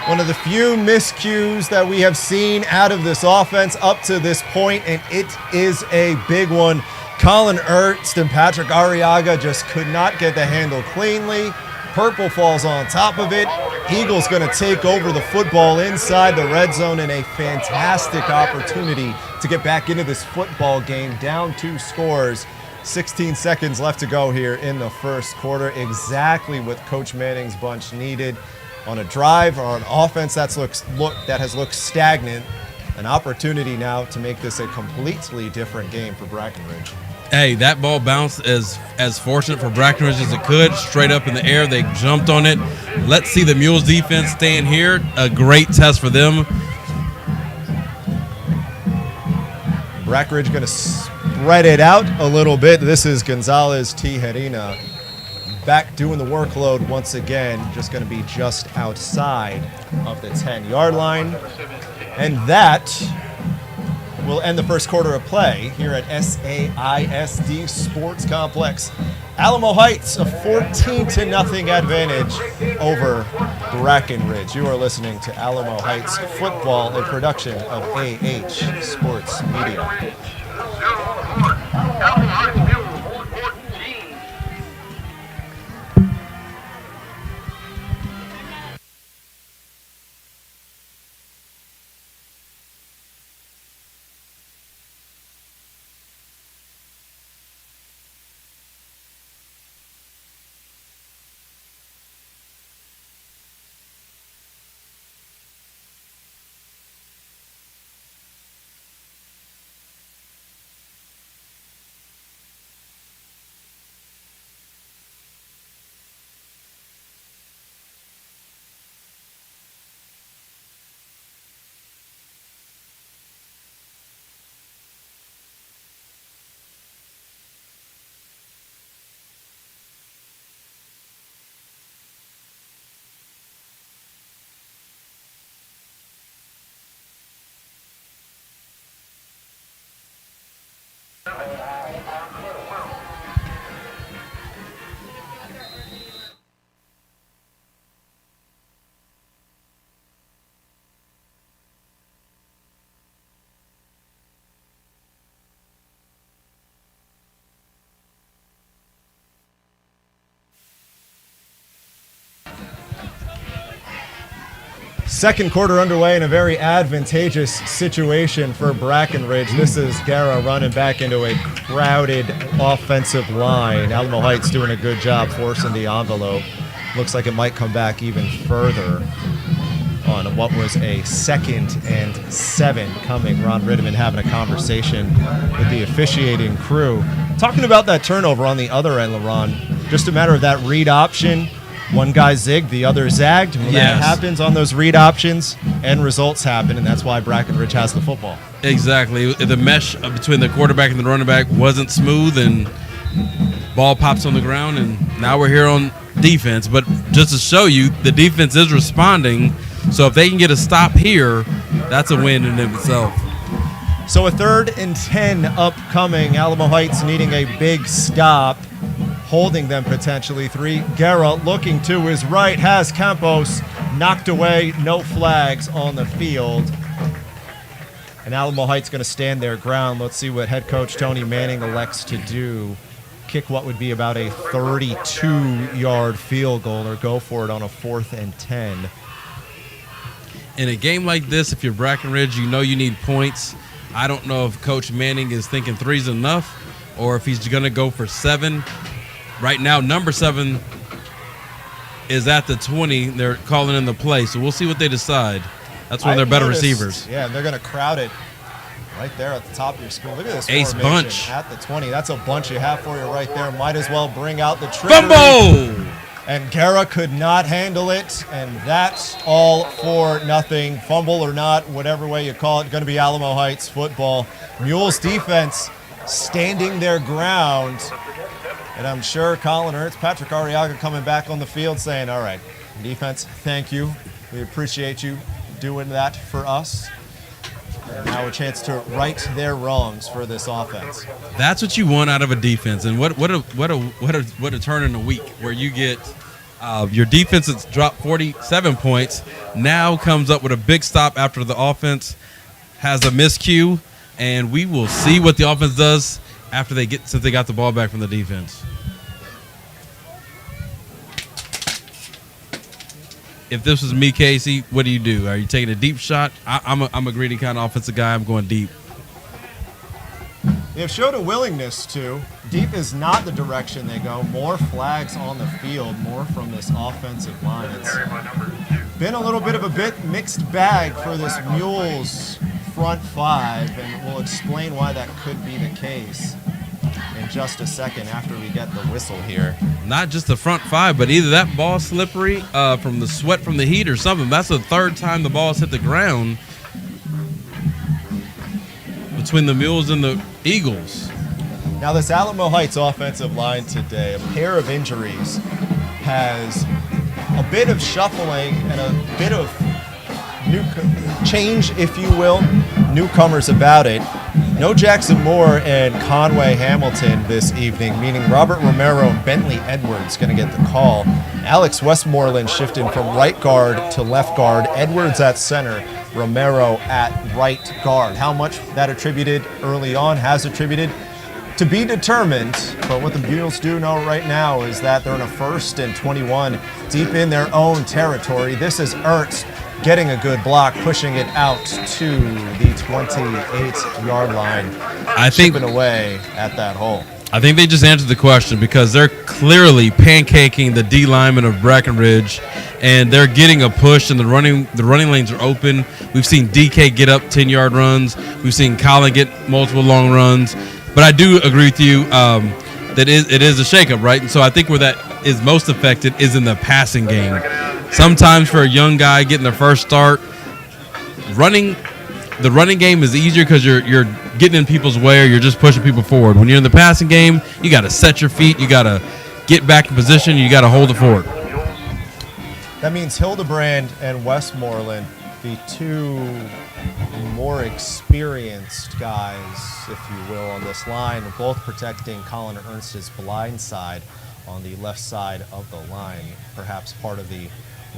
A: One of the few miscues that we have seen out of this offense up to this point, and it is a big one. Colin Ernst and Patrick Arriaga just could not get the handle cleanly. Purple falls on top of it. Eagles going to take over the football inside the red zone, and a fantastic opportunity to get back into this football game. Down 2 scores. 16 seconds left to go here in the first quarter. Exactly what Coach Manning's bunch needed on a drive or an offense that has looked stagnant an opportunity now to make this a completely different game for Brackenridge.
B: Hey, that ball bounced as fortunate for Brackenridge as it could. Straight up in the air, they jumped on it. Let's see the Mules defense stand here. A great test for them.
A: Brackenridge going to spread it out a little bit. This is Gonzalez Tijerina back doing the workload once again. Just going to be just outside of the 10-yard line. And that will end the first quarter of play here at SAISD Sports Complex. Alamo Heights, a 14-0 advantage over Brackenridge. You are listening to Alamo Heights Football, a production of AH Sports Media.
D: Alamo Heights Mules 14.
A: Second quarter underway in a very advantageous situation for Brackenridge. This is Guerra running back into a crowded offensive line. Alamo Heights doing a good job forcing the envelope. Looks like it might come back even further on what was a 2nd and 7 coming. Ron Ritteman having a conversation with the officiating crew. Talking about that turnover on the other end, LaRon. Just a matter of that read option. One guy zigged, the other zagged. When that happens on those read options, end results happen, and that's why Brackenridge has the football.
B: Exactly. The mesh between the quarterback and the running back wasn't smooth, and ball pops on the ground, and now we're here on defense. But just to show you, the defense is responding, so if they can get a stop here, that's a win in itself.
A: So a 3rd and 10 upcoming. Alamo Heights needing a big stop, holding them potentially 3. Guerra looking to his right, has Campos knocked away, no flags on the field. And Alamo Heights going to stand their ground. Let's see what head coach Tony Manning elects to do. Kick what would be about a 32-yard field goal, or go for it on a 4th and 10.
B: In a game like this, if you're Brackenridge, you know you need points. I don't know if Coach Manning is thinking 3's enough, or if he's going to go for 7. Right now, number 7 is at the 20. They're calling in the play, so we'll see what they decide. That's one of their better receivers.
A: Yeah, they're going to crowd it right there at the top of your screen. Look at this
B: ace
A: formation
B: bunch
A: at the 20. That's a bunch you have for you right there. Might as well bring out the trigger.
B: Fumble!
A: And Guerra could not handle it, and that's all for nothing. Fumble or not, whatever way you call it, going to be Alamo Heights football. Mules defense standing their ground. And I'm sure Colin Ertz, Patrick Arriaga coming back on the field saying, all right, defense, thank you. We appreciate you doing that for us. And now a chance to right their wrongs for this offense.
B: That's what you want out of a defense. And what a turn in a week where you get your defense that's dropped 47 points, now comes up with a big stop after the offense has a miscue. And we will see what the offense does after since they got the ball back from the defense. If this was me, Casey, what do? Are you taking a deep shot? I'm a greedy kind of offensive guy. I'm going deep.
A: They have showed a willingness to. Deep is not the direction they go. More flags on the field, more from this offensive line. It's been a little bit of a mixed bag for this Mules front five, and we'll explain why that could be the case in just a second after we get the whistle here.
B: Not just the front five, but either that ball slippery from the sweat from the heat or something. That's the third time the ball's hit the ground between the Mules and the Eagles.
A: Now this Alamo Heights offensive line today, a pair of injuries, has a bit of shuffling and a bit of new change, if you will, newcomers about it. No Jackson Moore and Conway Hamilton this evening, meaning Robert Romero and Bentley Edwards going to get the call. Alex Westmoreland shifting from right guard to left guard. Edwards at center, Romero at right guard. How much that attributed early on has attributed to be determined, but what the Mules do know right now is that they're in a 1st and 21 deep in their own territory. This is Ernst getting a good block, pushing it out to the 28-yard line.
B: I think
A: chipping away at that hole.
B: I think they just answered the question because they're clearly pancaking the D linemen of Breckenridge, and they're getting a push, and the running lanes are open. We've seen DK get up 10-yard runs. We've seen Colin get multiple long runs. But I do agree with you that it is a shakeup, right? And so I think where that is most affected is in the passing game. Sometimes for a young guy getting their first start, the running game is easier because you're getting in people's way or you're just pushing people forward. When you're in the passing game, you got to set your feet, you got to get back in position, you got to hold it forward.
A: That means Hildebrand and Westmoreland, the two more experienced guys, if you will, on this line, are both protecting Colin Ernst's blind side on the left side of the line. Perhaps part of the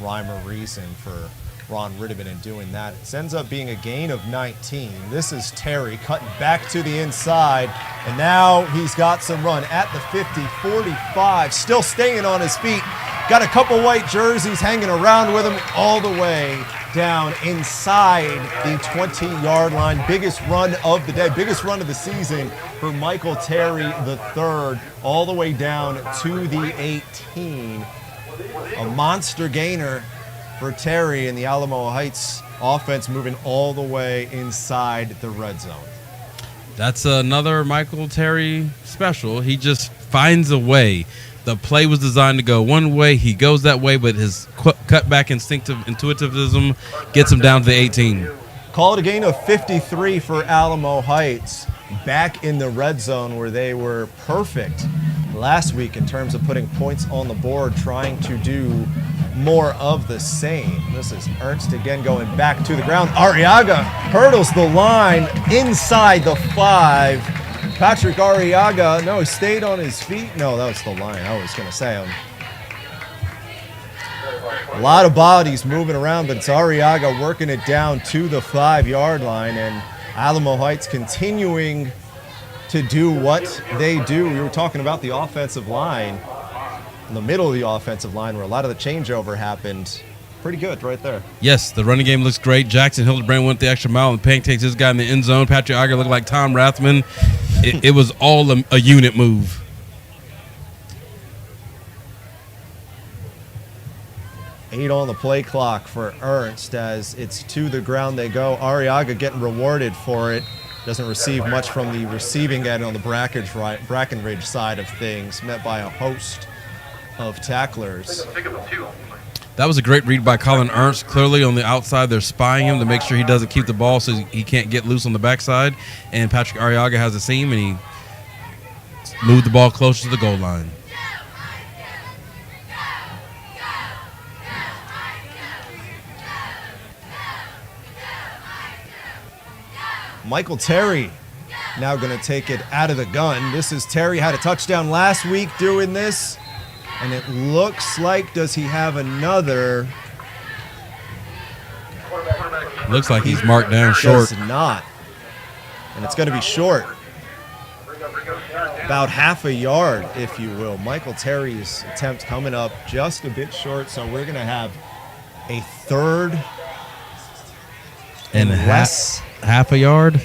A: rhyme or reason for Ron Rittiman in doing that. It ends up being a gain of 19. This is Terry cutting back to the inside, and now he's got some run at the 50, 45, still staying on his feet. Got a couple white jerseys hanging around with him all the way down inside the 20-yard line. Biggest run of the day, biggest run of the season for Michael Terry III, all the way down to the 18. A monster gainer for Terry and the Alamo Heights offense, moving all the way inside the red zone.
B: That's another Michael Terry special. He just finds a way. The play was designed to go one way. He goes that way, but his cutback intuitivism gets him down to the 18.
A: Call it a gain of 53 for Alamo Heights. Back in the red zone where they were perfect last week in terms of putting points on the board, trying to do more of the same. This is Ernst again going back to the ground. Arriaga hurdles the line inside the 5. Patrick Arriaga, no, he stayed on his feet. No, that was the line. I was going to say him. A lot of bodies moving around, but it's Arriaga working it down to the 5-yard line, and Alamo Heights continuing to do what they do. We were talking about the offensive line, in the middle of the offensive line where a lot of the changeover happened. Pretty good right there.
B: Yes, the running game looks great. Jackson Hildebrand went the extra mile and pancakes his guy in the end zone. Patrick Iger looked like Tom Rathman. It was all a unit move.
A: Eight on the play clock for Ernst as it's to the ground they go. Arriaga getting rewarded for it. Doesn't receive much from the receiving end on the Brackenridge side of things, met by a host of tacklers.
B: That was a great read by Colin Ernst. Clearly on the outside, they're spying him to make sure he doesn't keep the ball so he can't get loose on the backside. And Patrick Arriaga has a seam, and he moved the ball closer to the goal line.
A: Michael Terry now going to take it out of the gun. This is Terry, had a touchdown last week doing this. And it looks like, does he have another?
B: Looks like he's marked down short.
A: Does not. And it's going to be short. About half a yard, if you will. Michael Terry's attempt coming up just a bit short, so we're going to have a third
B: and
A: less.
B: Half a yard?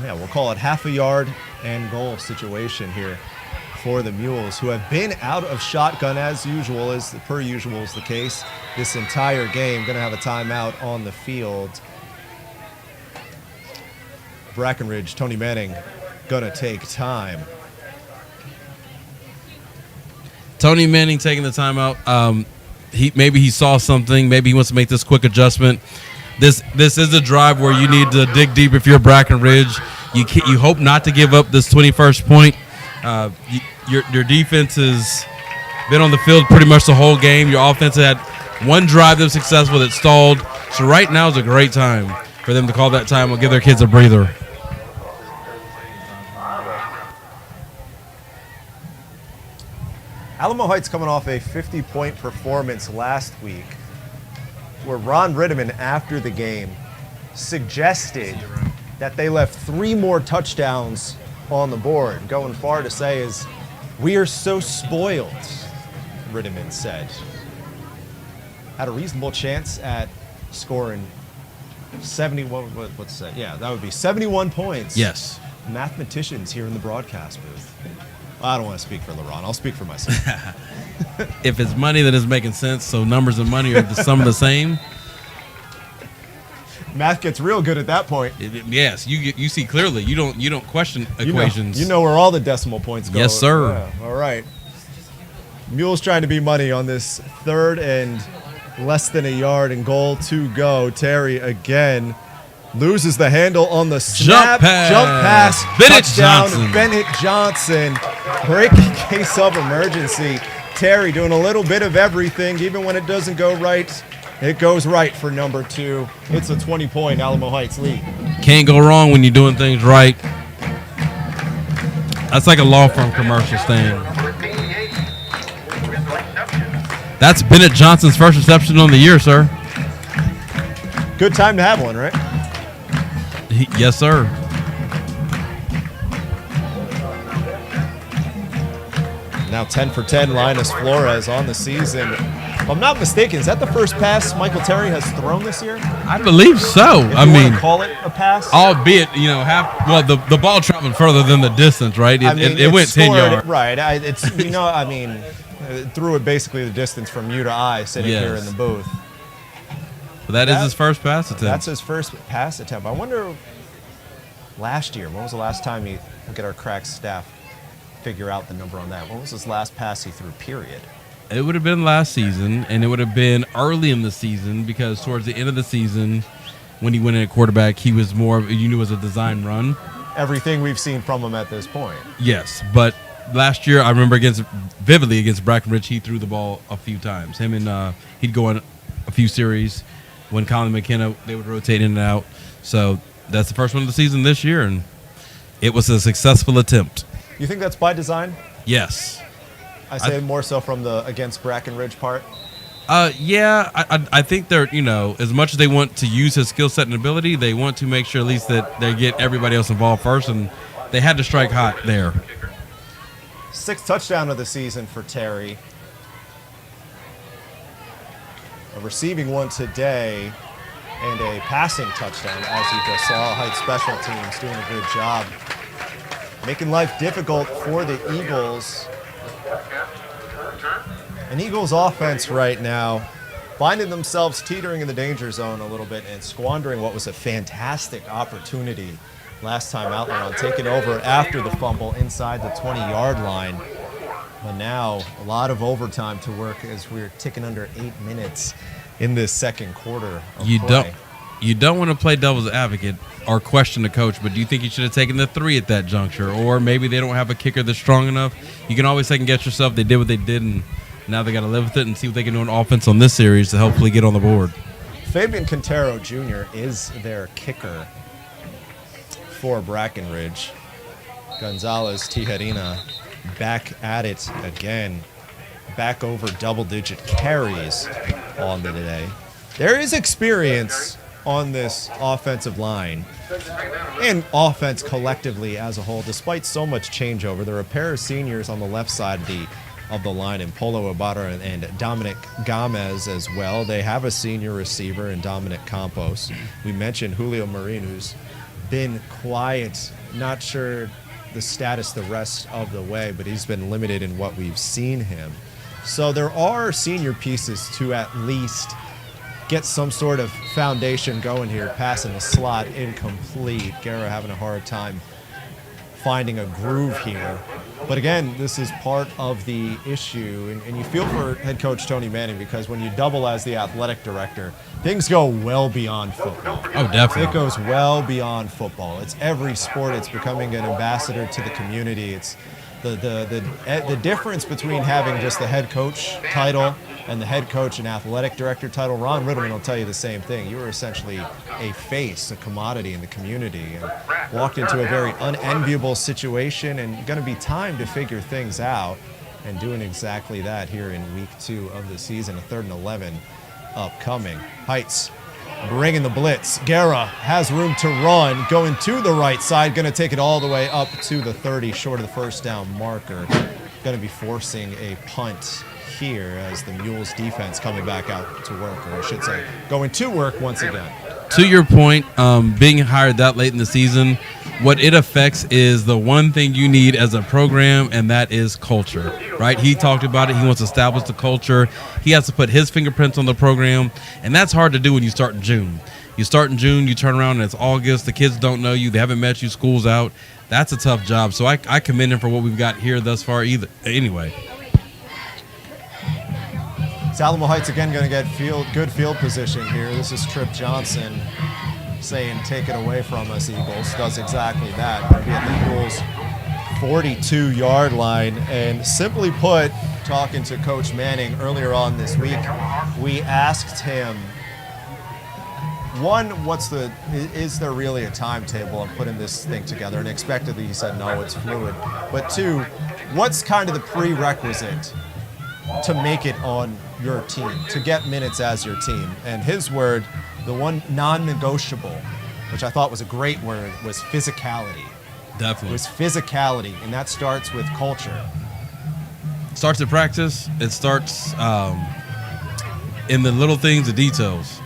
A: Yeah, we'll call it half a yard and goal situation here for the Mules, who have been out of shotgun as usual, per usual is the case this entire game. Going to have a timeout on the field. Brackenridge, Tony Manning, going to take time.
B: Tony Manning taking the timeout. Maybe he saw something. Maybe he wants to make this quick adjustment. This is a drive where you need to dig deep if you're Brackenridge. You hope not to give up this 21st point. Your defense has been on the field pretty much the whole game. Your offense had one drive that was successful that stalled. So right now is a great time for them to call that time and give their kids a breather.
A: Alamo Heights coming off a 50-point performance last week, where Ron Ritteman, after the game, suggested that they left 3 more touchdowns on the board. Going far to say is, we are so spoiled, Ritteman said. Had a reasonable chance at scoring 71, what's that? Yeah, that would be 71 points.
B: Yes.
A: Mathematicians here in the broadcast booth. I don't want to speak for LaRon. I'll speak for myself.
B: If it's money, then it's making sense. So numbers and money are some of the same.
A: Math gets real good at that point.
B: Yes, you see clearly. You don't question equations.
A: You know where all the decimal points go.
B: Yes, sir.
A: Yeah, all right. Mules trying to be money on this 3rd and less than a yard and goal to go. Terry again loses the handle on the snap. Jump pass.
B: Bennett
A: Touchdown.
B: Johnson.
A: Bennett Johnson. Breaking case of emergency. Terry doing a little bit of everything. Even when it doesn't go right, it goes right for number 2. It's a 20-point Alamo Heights lead.
B: Can't go wrong when you're doing things right. That's like a law firm commercial thing. That's Bennett Johnson's first reception on the year, sir.
A: Good time to have one, right?
B: Yes, sir.
A: Now 10 for 10, Linus Flores on the season. If I'm not mistaken, is that the first pass Michael Terry has thrown this year?
B: I believe so.
A: If you want to call it a pass?
B: Albeit, the ball traveled further than the distance, right? It went 10 yards.
A: Right. It threw it basically the distance from you to I sitting here in the booth.
B: But that is his first pass attempt.
A: That's his first pass attempt. I wonder, last year, when was the last time we'll get our crack staff figure out the number on that? When was his last pass he threw, period?
B: It would have been last season, and it would have been early in the season because towards the end of the season, when he went in at quarterback, he was more, you knew it was a design run.
A: Everything we've seen from him at this point.
B: Yes, but last year, I remember vividly against Brackenridge, he threw the ball a few times. Him and he'd go on a few series. When Colin McKenna, they would rotate in and out. So that's the first one of the season this year, and it was a successful attempt.
A: You think that's by design?
B: Yes.
A: I say more so from the against Brackenridge part.
B: Yeah, I think they're, as much as they want to use his skill set and ability, they want to make sure at least that they get everybody else involved first, and they had to strike hot there.
A: 6th touchdown of the season for Terry. A receiving one today and a passing touchdown, as you just saw. Heights special teams doing a good job. Making life difficult for the Eagles. An Eagles offense right now finding themselves teetering in the danger zone a little bit and squandering what was a fantastic opportunity last time out there on taking over after the fumble inside the 20-yard line. But now a lot of overtime to work as we're ticking under 8 minutes in this second quarter of play.
B: You don't want to play devil's advocate or question the coach, but do you think you should have taken the 3 at that juncture? Or maybe they don't have a kicker that's strong enough. You can always second guess yourself. They did what they did, and now they got to live with it and see what they can do on offense on this series to hopefully get on the board.
A: Fabian Quintero Jr. is their kicker for Brackenridge. Gonzalez Tijerina back at it again. Back over double-digit carries on the day. There is experience on this offensive line and offense collectively as a whole, despite so much changeover. There are a pair of seniors on the left side of the line in Polo Ibarra and Dominic Gomez as well. They have a senior receiver in Dominic Campos. We mentioned Julio Marin, who's been quiet, not sure the status the rest of the way, but he's been limited in what we've seen him. So there are senior pieces to at least get some sort of foundation going here. Passing the slot incomplete. Guerra having a hard time finding a groove here. But again, this is part of the issue, and you feel for head coach Tony Manning, because when you double as the athletic director, things go well beyond football.
B: Oh, definitely.
A: It goes well beyond football. It's every sport. It's becoming an ambassador to the community. It's the difference between having just the head coach title and the head coach and athletic director title. Ron Ritterman will tell you the same thing. You were essentially a face, a commodity in the community, and walked into a very unenviable situation, and going to be time to figure things out, and doing exactly that here in week 2 of the season. A 3rd and 11 upcoming. Heights bringing the blitz. Guerra has room to run, going to the right side, going to take it all the way up to the 30, short of the first down marker. Going to be forcing a punt here as the Mules defense coming back out to work, or I should say going to work once again.
B: To your point, being hired that late in the season, what it affects is the one thing you need as a program, and that is culture, right? He talked about it. He wants to establish the culture. He has to put his fingerprints on the program, and that's hard to do when you start in June. You start in June, you turn around, and it's August. The kids don't know you. They haven't met you. School's out. That's a tough job. So I commend him for what we've got here thus far anyway.
A: Alamo Heights again going to get good field position here. This is Trip Johnson saying, take it away from us, Eagles. Does exactly that. Going to be at the Eagles' 42-yard line. And simply put, talking to Coach Manning earlier on this week, we asked him, one, is there really a timetable on putting this thing together? And expectedly he said, no, it's fluid. But two, what's kind of the prerequisite to make it on your team, to get minutes as your team? And his word, the one non-negotiable, which I thought was a great word, was physicality.
B: Definitely.
A: It was physicality, and that starts with culture.
B: It starts at practice. It starts in the little things, the details.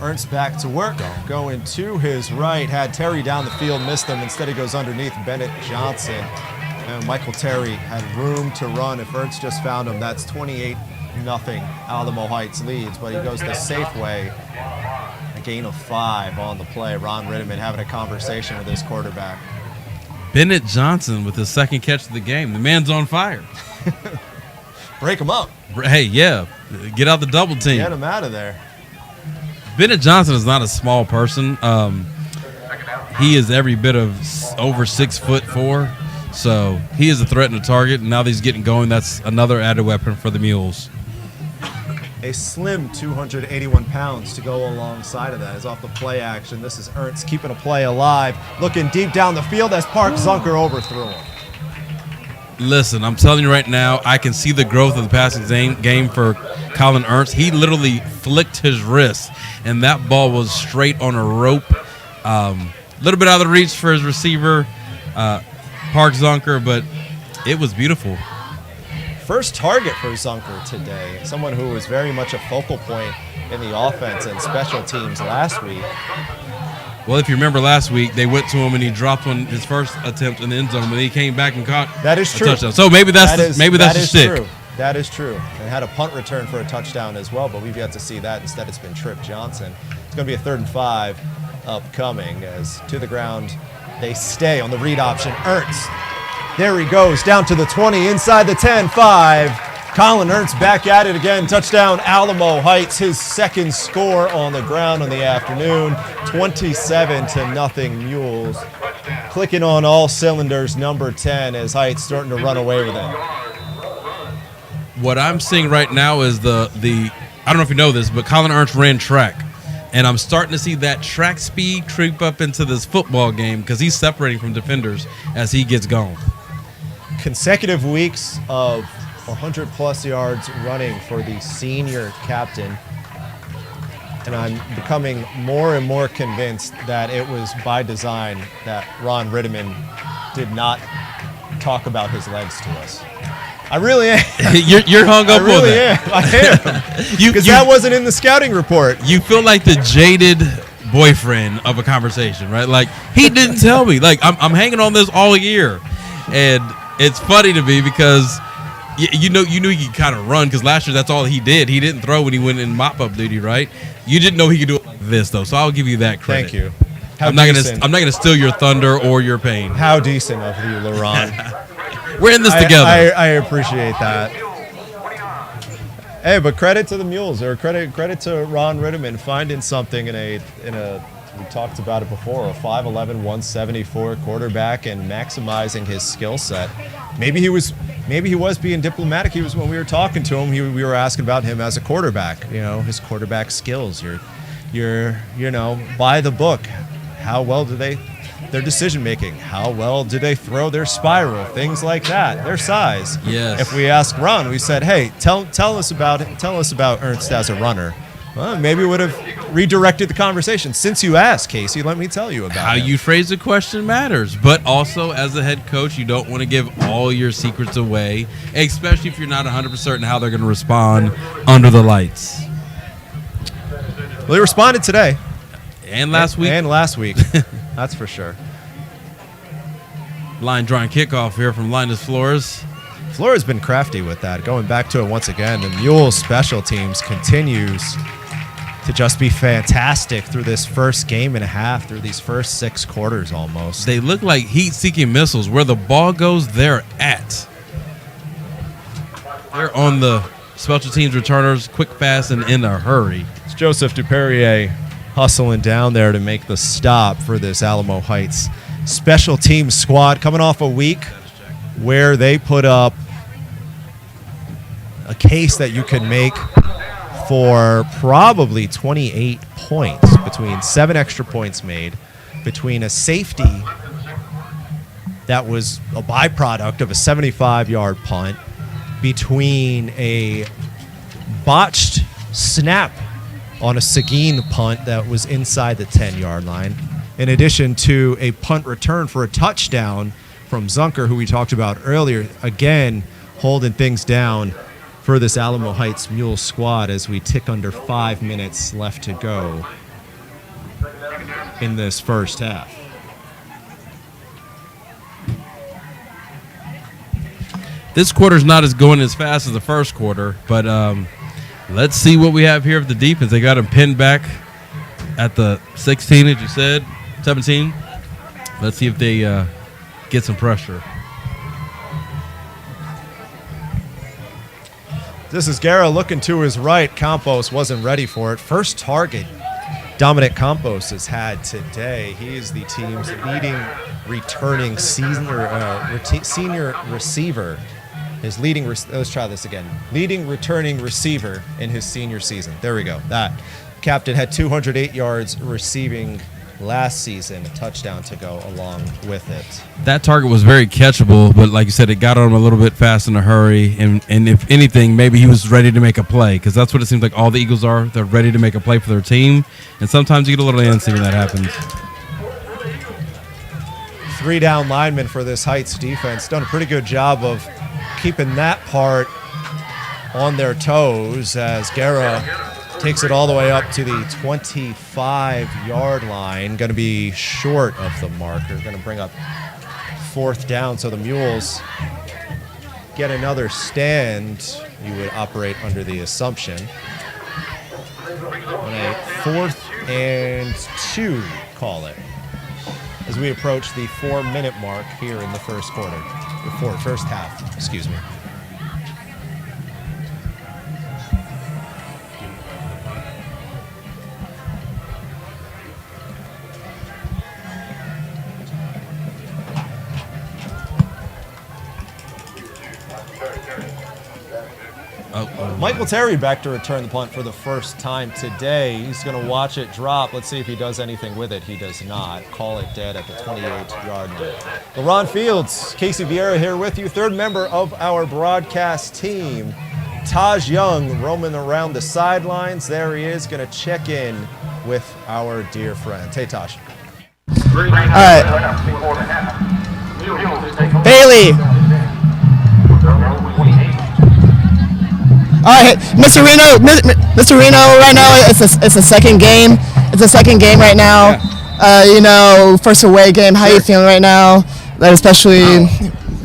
A: Ernst back to work, going to his right, had Terry down the field, missed him. Instead he goes underneath Bennett Johnson. And Michael Terry had room to run. If Ernst just found him, that's 28-0 Alamo Heights leads, but he goes the safe way. A gain of 5 on the play. Ron Ritterman having a conversation with his quarterback.
B: Bennett Johnson with his second catch of the game. The man's on fire.
A: Break him up.
B: Hey, yeah. Get out the double team.
A: Get him out of there.
B: Bennett Johnson is not a small person. He is every bit of over 6'4". So he is a threat and a target, and now that he's getting going, that's another added weapon for the Mules.
A: A slim 281 pounds to go alongside of that is off the play action. This is Ernst keeping a play alive, looking deep down the field as Park Zunker overthrew him.
B: Listen, I'm telling you right now, I can see the growth of the passing game for Colin Ernst. He literally flicked his wrist, and that ball was straight on a rope. A little bit out of the reach for his receiver, Park Zunker, but it was beautiful.
A: First target for Zunker today, someone who was very much a focal point in the offense and special teams last week.
B: Well, if you remember last week, they went to him and he dropped on his first attempt in the end zone, but he came back and caught
A: that is true.
B: A touchdown. So maybe that's the stick.
A: True. That is true. And had a punt return for a touchdown as well, but we've yet to see that. Instead, it's been Trip Johnson. It's going to be a 3rd and 5 upcoming as to the ground they stay on the read option. Ernst, there he goes, down to the 20, inside the 10, 5. Colin Ernst back at it again. Touchdown, Alamo Heights, his second score on the ground on the afternoon. 27-0 Mules. Clicking on all cylinders, number 10, as Heights starting to run away with it.
B: What I'm seeing right now is the I don't know if you know this, but Colin Ernst ran track. And I'm starting to see that track speed creep up into this football game because he's separating from defenders as he gets going.
A: Consecutive weeks of 100-plus yards running for the senior captain. And I'm becoming more and more convinced that it was by design that Ron Ritterman did not talk about his legs to us. I really am.
B: You're hung up on that.
A: I am. Because that wasn't in the scouting report.
B: You feel like the jaded boyfriend of a conversation, right? Like, he didn't tell me. Like, I'm hanging on this all year. And it's funny to me because you knew he could kind of run, because last year that's all he did. He didn't throw when he went in mop-up duty, right? You didn't know he could do it like this, though, so I'll give you that credit.
A: Thank you.
B: I'm not gonna steal your thunder or your pain.
A: How decent of you, LARHON.
B: We're in this together.
A: I appreciate that. Hey, but credit to the Mules, or credit to Ron Ritterman finding something in a we talked about it before, a 5'11", 174 quarterback, and maximizing his skill set. Maybe he was being diplomatic. He was, when we were talking to him, we were asking about him as a quarterback. You know, his quarterback skills. You're by the book. How well do their decision making? How well do they throw their spiral? Things like that. Their size.
B: Yes.
A: If we asked Ron, we said, "Hey, tell us about Ernst as a runner." Well, maybe we would have redirected the conversation. Since you asked, Casey, let me tell you about
B: how
A: him.
B: you phrase the question matters. But also, as a head coach, you don't want to give all your secrets away, especially if you're not 100% certain how they're going to respond under the lights.
A: Well, he responded today.
B: And last week.
A: And last week. That's for sure.
B: Line drawing kickoff here from Linus Flores.
A: Flores been crafty with that. Going back to it once again, the Mules special teams continues to just be fantastic through this first game and a half, through these first 6 quarters almost.
B: They look like heat-seeking missiles. Where the ball goes, they're at. They're on the special teams returners, quick, fast, and in a hurry.
A: It's Joseph Duperrier hustling down there to make the stop for this Alamo Heights special teams squad, coming off a week where they put up a case that you can make for probably 28 points, between 7 extra points made, between a safety that was a byproduct of a 75-yard punt, between a botched snap on a Seguin punt that was inside the 10-yard line, in addition to a punt return for a touchdown from Zunker, who we talked about earlier, again holding things down for this Alamo Heights Mules squad as we tick under 5 minutes left to go in this first half.
B: This quarter's not as going as fast as the first quarter, but let's see what we have here of the defense. They got him pinned back at the 16, as you said, 17. Let's see if they get some pressure.
A: This is Guerra looking to his right. Campos wasn't ready for it. First target Dominic Campos has had today. He is the team's leading returning senior receiver. His leading, let's try this again. Leading returning receiver in his senior season. There we go. That captain had 208 yards receiving last season, a touchdown to go along with it.
B: That target was very catchable, but like you said, it got on him a little bit fast in a hurry. And if anything, maybe he was ready to make a play, because that's what it seems like all the Eagles are. They're ready to make a play for their team. And sometimes you get a little antsy when that happens.
A: 3 down linemen for this Heights defense. Done a pretty good job of keeping that part on their toes as Guerra takes it all the way up to the 25-yard line. Going to be short of the marker. Going to bring up 4th down. So the Mules get another stand, you would operate under the assumption. On a 4th and 2, call it, as we approach the 4-minute mark here in the first quarter. First half, excuse me. Michael Terry back to return the punt for the first time today. He's going to watch it drop. Let's see if he does anything with it. He does not. Call it dead at the 28-yard line. LaRon Fields, Casey Vieira here with you. 3rd member of our broadcast team. Taj Young roaming around the sidelines. There he is, going to check in with our dear friend. Hey, Taj.
C: All right. Bailey. All right, Mr. Reno. Mr. Reno, right now it's a second game. It's a second game right now. First away game. How are you feeling right now? Especially.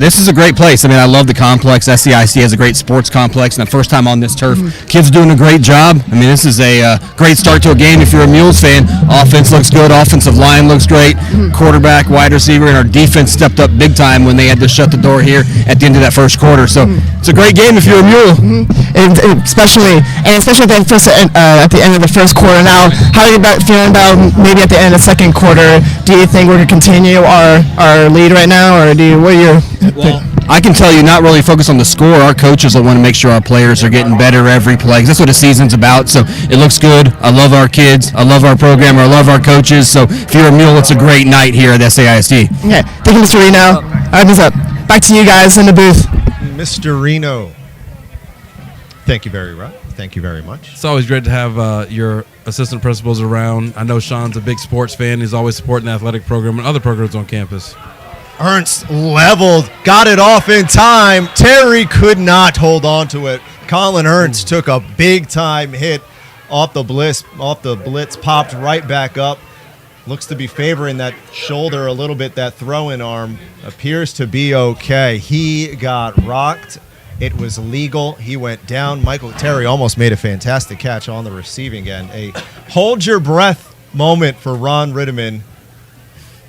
E: This is a great place. I mean, I love the complex. SAISD has a great sports complex, and the first time on this turf, kids doing a great job. I mean, this is a great start to a game if you're a Mules fan. Offense looks good. Offensive line looks great. Quarterback, wide receiver, and our defense stepped up big time when they had to shut the door here at the end of that first quarter. So it's a great game if you're a Mule.
C: And especially at the end of the first quarter. Now, how are you feeling about maybe at the end of the second quarter? Do you think we're going to continue our lead right now, or what are your...
E: Well, I can tell you, not really focus on the score. Our coaches will want to make sure our players are getting better every play. 'Cause that's what the season's about. So it looks good. I love our kids. I love our program. I love our coaches. So if you're a Mule, it's a great night here at SAISD.
C: Okay, thank you, Mr. Reno. All right, what's up? Back to you guys in the booth.
A: Mr. Reno. Thank you very much.
B: It's always great to have your assistant principals around. I know Sean's a big sports fan. He's always supporting the athletic program and other programs on campus.
A: Ernst leveled, got it off in time. Terry could not hold on to it. Colin Ernst took a big-time hit off the blitz, popped right back up. Looks to be favoring that shoulder a little bit. That throw-in arm appears to be okay. He got rocked. It was legal. He went down. Michael Terry almost made a fantastic catch on the receiving end. A hold-your-breath moment for Ron Ritteman,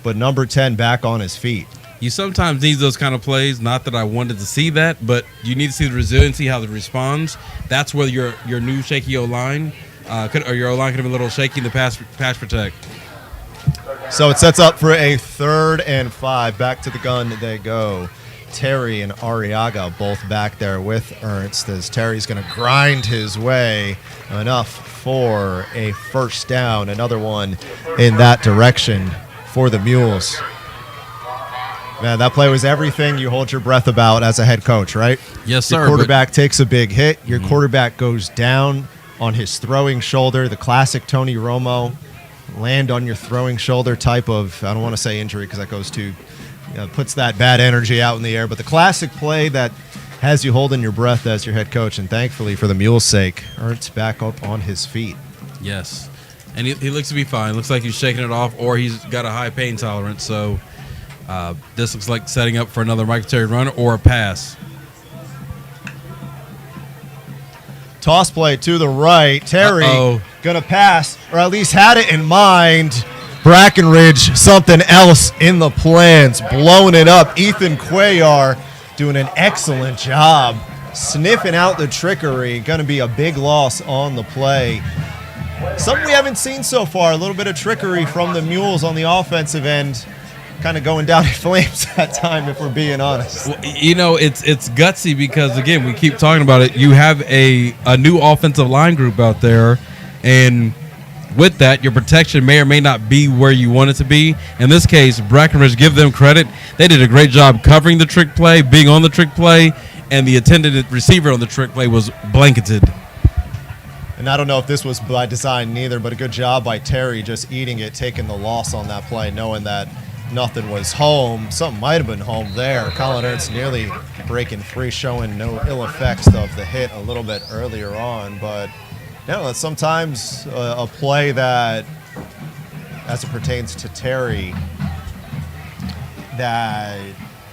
A: but number 10 back on his feet.
B: You sometimes need those kind of plays. Not that I wanted to see that, but you need to see the resiliency, how it responds. That's where your new shaky O-line, or your O-line could have been a little shaky in the pass protect.
A: So it sets up for a 3rd and 5. Back to the gun they go. Terry and Arriaga both back there with Ernst as Terry's going to grind his way enough for a first down. Another one in that direction for the Mules. Man, that play was everything you hold your breath about as a head coach, right?
B: Yes, sir.
A: Your quarterback takes a big hit. Your quarterback goes down on his throwing shoulder. The classic Tony Romo, land on your throwing shoulder type of, I don't want to say injury because that goes to, puts that bad energy out in the air. But the classic play that has you holding your breath as your head coach. And thankfully, for the Mules' sake, Ernst back up on his feet.
B: Yes. And he looks to be fine. Looks like he's shaking it off, or he's got a high pain tolerance. So this looks like setting up for another Michael Terry run or a pass.
A: Toss play to the right. Terry going to pass, or at least had it in mind. Brackenridge, something else in the plans, blowing it up. Ethan Cuellar doing an excellent job sniffing out the trickery. Going to be a big loss on the play. Something we haven't seen so far, a little bit of trickery from the Mules on the offensive end. Kind of going down in flames that time, if we're being honest.
B: Well, it's gutsy because, again, we keep talking about it. You have a new offensive line group out there, and with that, your protection may or may not be where you want it to be. In this case, Brackenridge, give them credit. They did a great job covering the trick play, being on the trick play, and the intended receiver on the trick play was blanketed.
A: And I don't know if this was by design neither, but a good job by Terry just eating it, taking the loss on that play, knowing that nothing was home. Something might have been home there. Colin Ernst nearly breaking free, showing no ill effects of the hit a little bit earlier on. But that's sometimes a play that, as it pertains to Terry, that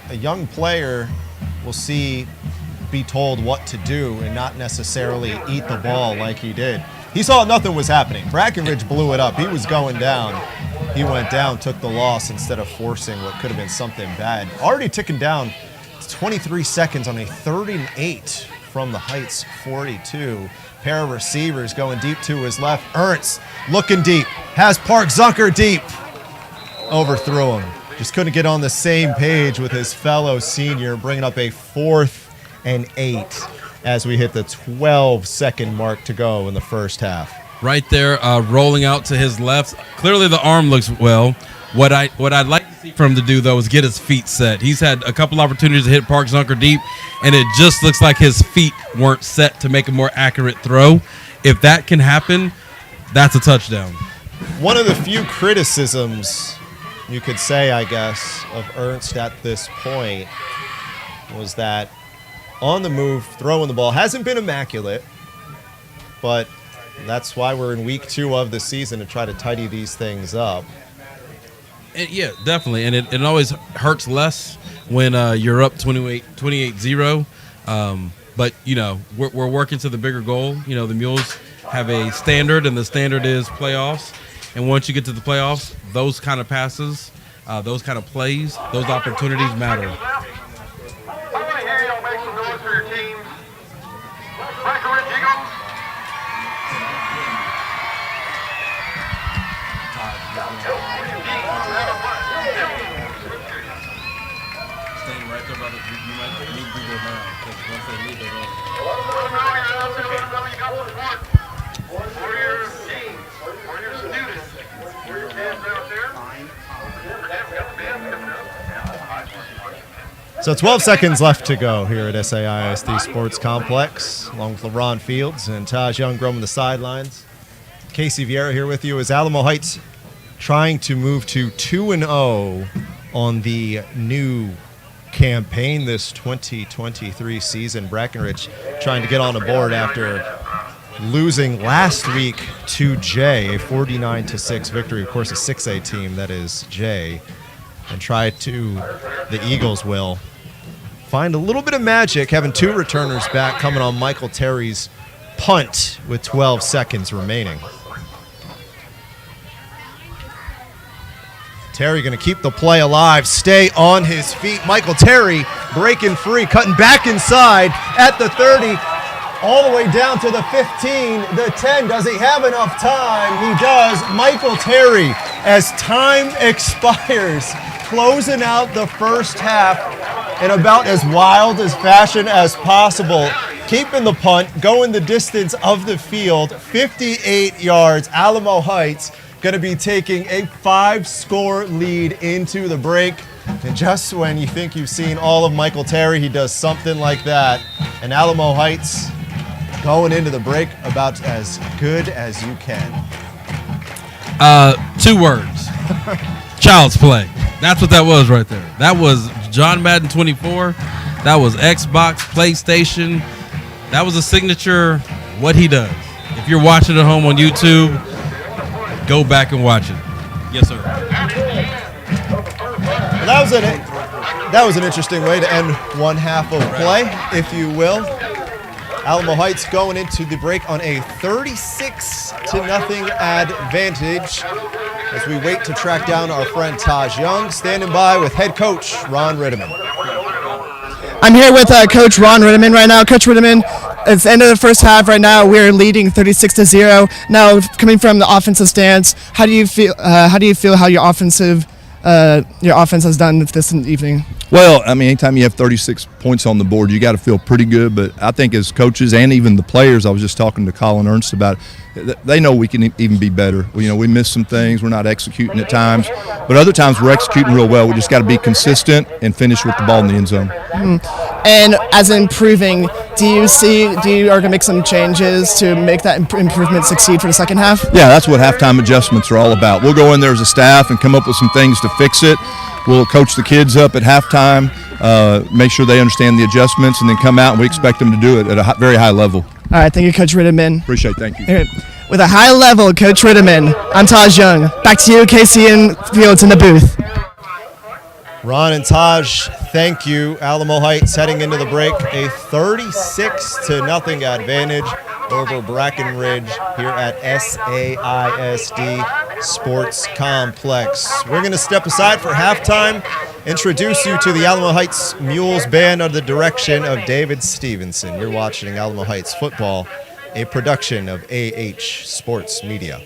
A: a young player will be told what to do and not necessarily eat the ball like he did. He saw nothing was happening. Brackenridge blew it up. He was going down. He went down, took the loss instead of forcing what could have been something bad. Already ticking down 23 seconds on a 3rd and 8 from the Heights 42. Pair of receivers going deep to his left. Ernst looking deep. Has Park Zucker deep. Overthrew him. Just couldn't get on the same page with his fellow senior, bringing up a 4th and 8 as we hit the 12-second mark to go in the first half.
B: Right there, rolling out to his left. Clearly the arm looks well. What I'd like to see for him to do, though, is get his feet set. He's had a couple opportunities to hit Park Zucker deep, and it just looks like his feet weren't set to make a more accurate throw. If that can happen, that's a touchdown.
A: One of the few criticisms you could say, I guess, of Ernst at this point was that on the move, throwing the ball hasn't been immaculate. but that's why we're in week 2 of the season, to try to tidy these things up.
B: Yeah, definitely. And it always hurts less when you're up 28-0. But, you know, we're working to the bigger goal. You know, the Mules have a standard, and the standard is playoffs. And once you get to the playoffs, those kind of passes, those kind of plays, those opportunities matter.
D: I want to hear y'all make some noise for your teams. Breckenridge Eagles.
B: Staying right there, brother. You might need to be there now, because once they leave, they're over.
D: For your teams, for your students, for your kids out there.
A: So 12 seconds left to go here at SAISD Sports Complex, along with LaRon Fields and Taj Young roaming the sidelines. Casey Vieira here with you as Alamo Heights trying to move to 2-0 on the new campaign this 2023 season. Breckenridge trying to get on the board after losing last week to Jay, a 49-6 victory. Of course, a 6A team that is Jay, and the Eagles will find a little bit of magic, having 2 returners back, coming on Michael Terry's punt with 12 seconds remaining. Terry going to keep the play alive, stay on his feet. Michael Terry breaking free, cutting back inside at the 30, all the way down to the 15, the 10. Does he have enough time? He does. Michael Terry, as time expires, closing out the first half in about as wild as fashion as possible. Keeping the punt, going the distance of the field, 58 yards. Alamo Heights going to be taking a 5-score lead into the break. And just when you think you've seen all of Michael Terry, he does something like that. And Alamo Heights going into the break about as good as you can.
B: 2 words. Child's play. That's what that was right there. That was John Madden 24. That was Xbox, PlayStation. That was a signature, what he does. If you're watching at home on YouTube, go back and watch it. Yes, sir.
A: That was an interesting way to end one half of play, if you will. Alamo Heights going into the break on a 36-0 advantage as we wait to track down our friend Taj Young, standing by with head coach Ron Rittiman.
C: I'm here with Coach Ron Rittiman right now. Coach Rittiman, it's the end of the first half right now. We're leading 36-0. Now, coming from the offensive stance, how do you feel how your offense has done this evening?
F: Well, I mean, anytime you have 36 points on the board, you got to feel pretty good. But I think as coaches and even the players, I was just talking to Colin Ernst about it, they know we can even be better. We miss some things. We're not executing at times. But other times we're executing real well. We just got to be consistent and finish with the ball in the end zone.
C: Mm-hmm. And as improving, are you going to make some changes to make that improvement succeed for the second half?
F: Yeah, that's what halftime adjustments are all about. We'll go in there as a staff and come up with some things to fix it. We'll coach the kids up at halftime, make sure they understand the adjustments, and then come out, and we expect them to do it at a very high level.
C: All right, thank you, Coach Rittiman.
F: Appreciate it. Thank you.
C: With a high level, Coach Rittiman, I'm Taj Young. Back to you, Casey and Fields in the booth.
A: Ron and Taj, thank you. Alamo Heights heading into the break, a 36-0 advantage over Breckenridge here at SAISD Sports Complex. We're going to step aside for halftime, introduce you to the Alamo Heights Mules Band under the direction of David Stevenson. You're watching Alamo Heights Football, a production of AH Sports Media.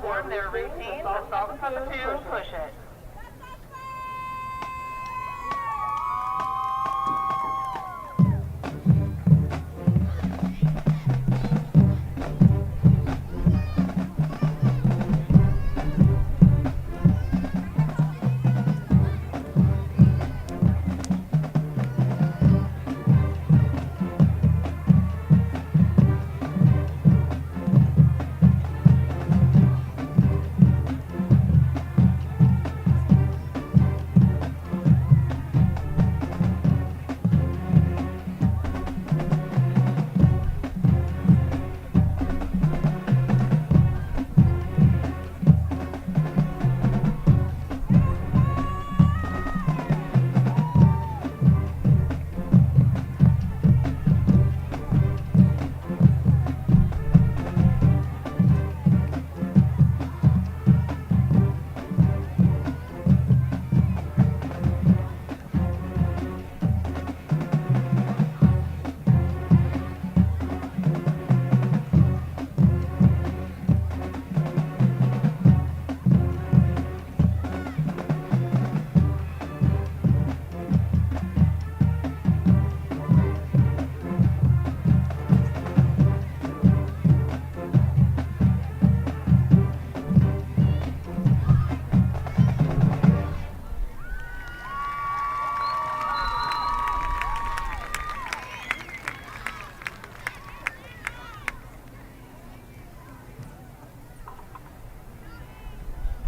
G: perform their routine, the solve substitute, push it.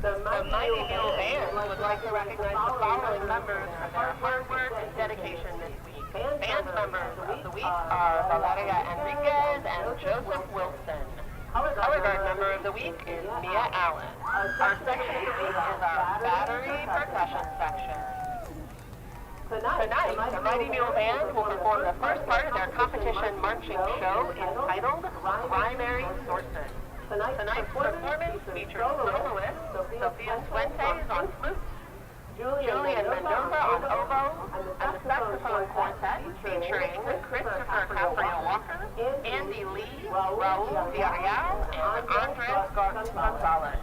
G: The Mighty Mule Band would like to recognize the following members for their hard work and dedication this week. Band members of the week are Valeria Enriquez and Joseph Wilson. Color Guard member of the week is Mia Allen. Our section of the week is our Battery Percussion section. Tonight, the Mighty Mule Band will perform the first part of their competition marching show entitled Primary Sources. Tonight's performance features soloist Sophia Fuentes on flute, Julian Mendoza on oboe, and the saxophone quartet featuring Christopher Castro-Walker, Andy Lee, Raul Villarreal, and Andres Gonzalez.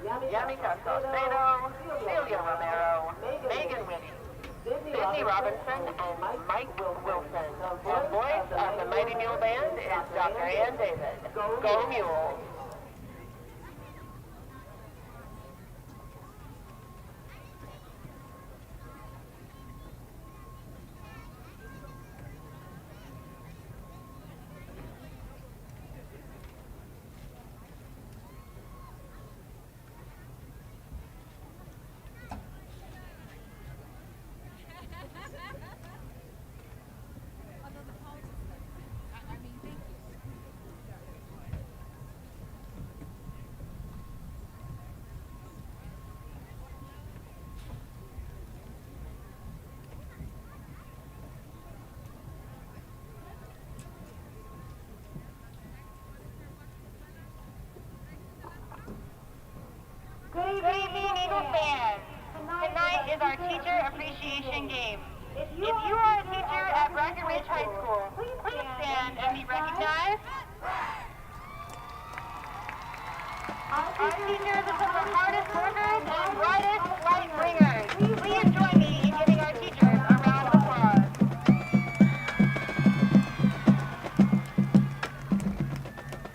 G: Yamika Saucedo, Celia Romero, Megan Whitty, Sydney Robinson, and Mike Wilson. The voice of the Mighty Mule Band is Dr. Ann David. Go Mules! Good evening, Eagle fans. Tonight is our teacher appreciation game. If you are a teacher at Breckenridge High School, please stand and be recognized. Our teachers are some of the hardest workers and brightest light bringers. Please join me in giving our teachers a round of applause.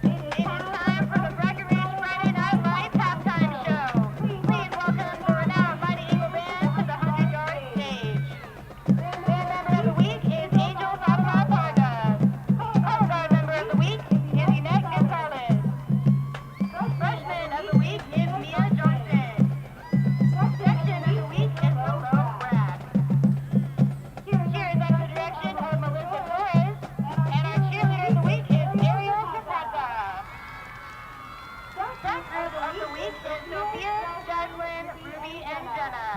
G: It is time for the Breckenridge Friday Night Lights halftime show. Please welcome the renowned Mighty Eagle Band to the 100-yard stage. Band member of the week is Angels of California. Color guard member of the week is Annette Gonzalez. Freshman of the week is Mia Johnson. Section of the week is Lolo Brad. Here is under the direction of Melissa Torres, and our cheerleader of the week is Ariel Zapata. Staff group of the week is Sophia, Jasmine, Ruby, and Jenna.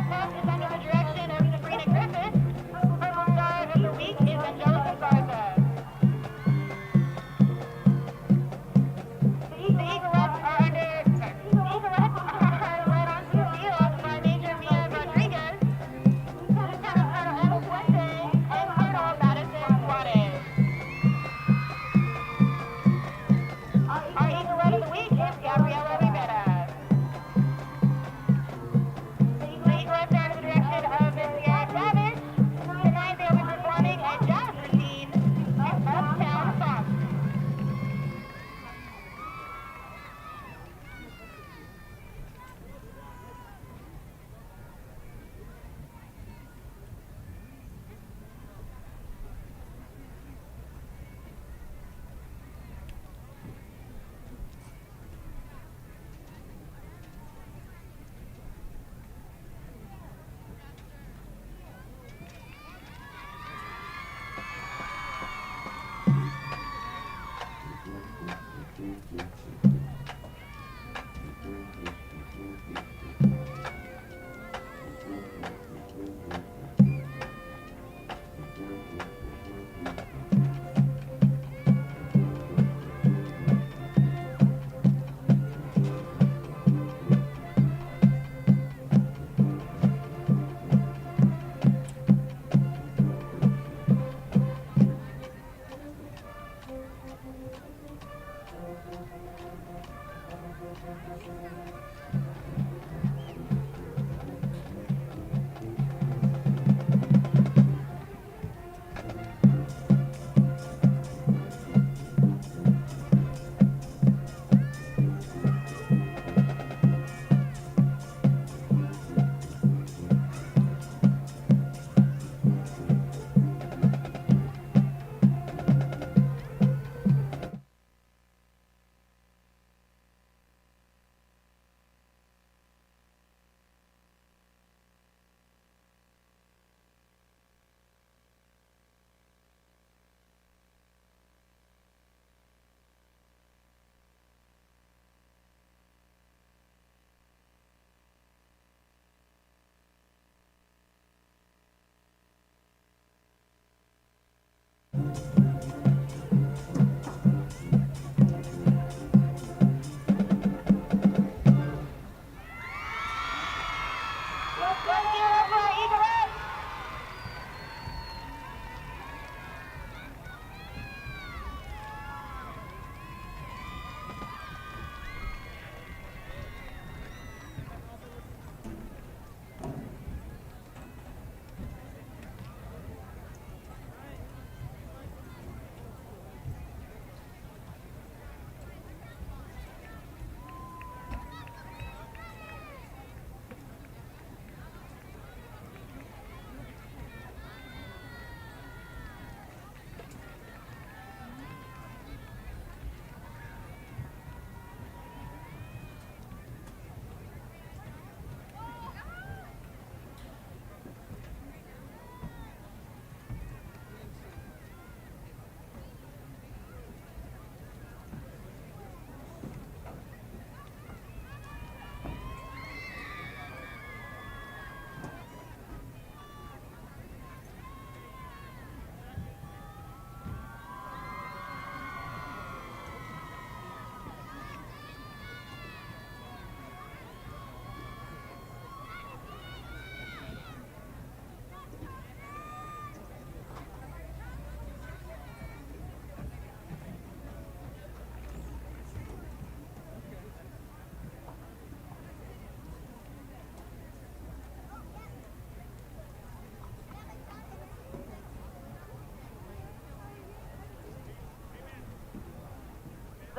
G: Staff is under the direction of Sabrina Griffith. Purple star of the week is Angelica Garza. The Eaglettes are led on the field by Major Mia Rodriguez, Lieutenant Colonel Emma Fuente, and Colonel Madison Suarez. Our Eagleette of the week is Gabriela Rivera. The Eaglettes are under the direction of Miss Sierra Savage. Tonight they will be performing a jazz routine and Uptown Funk.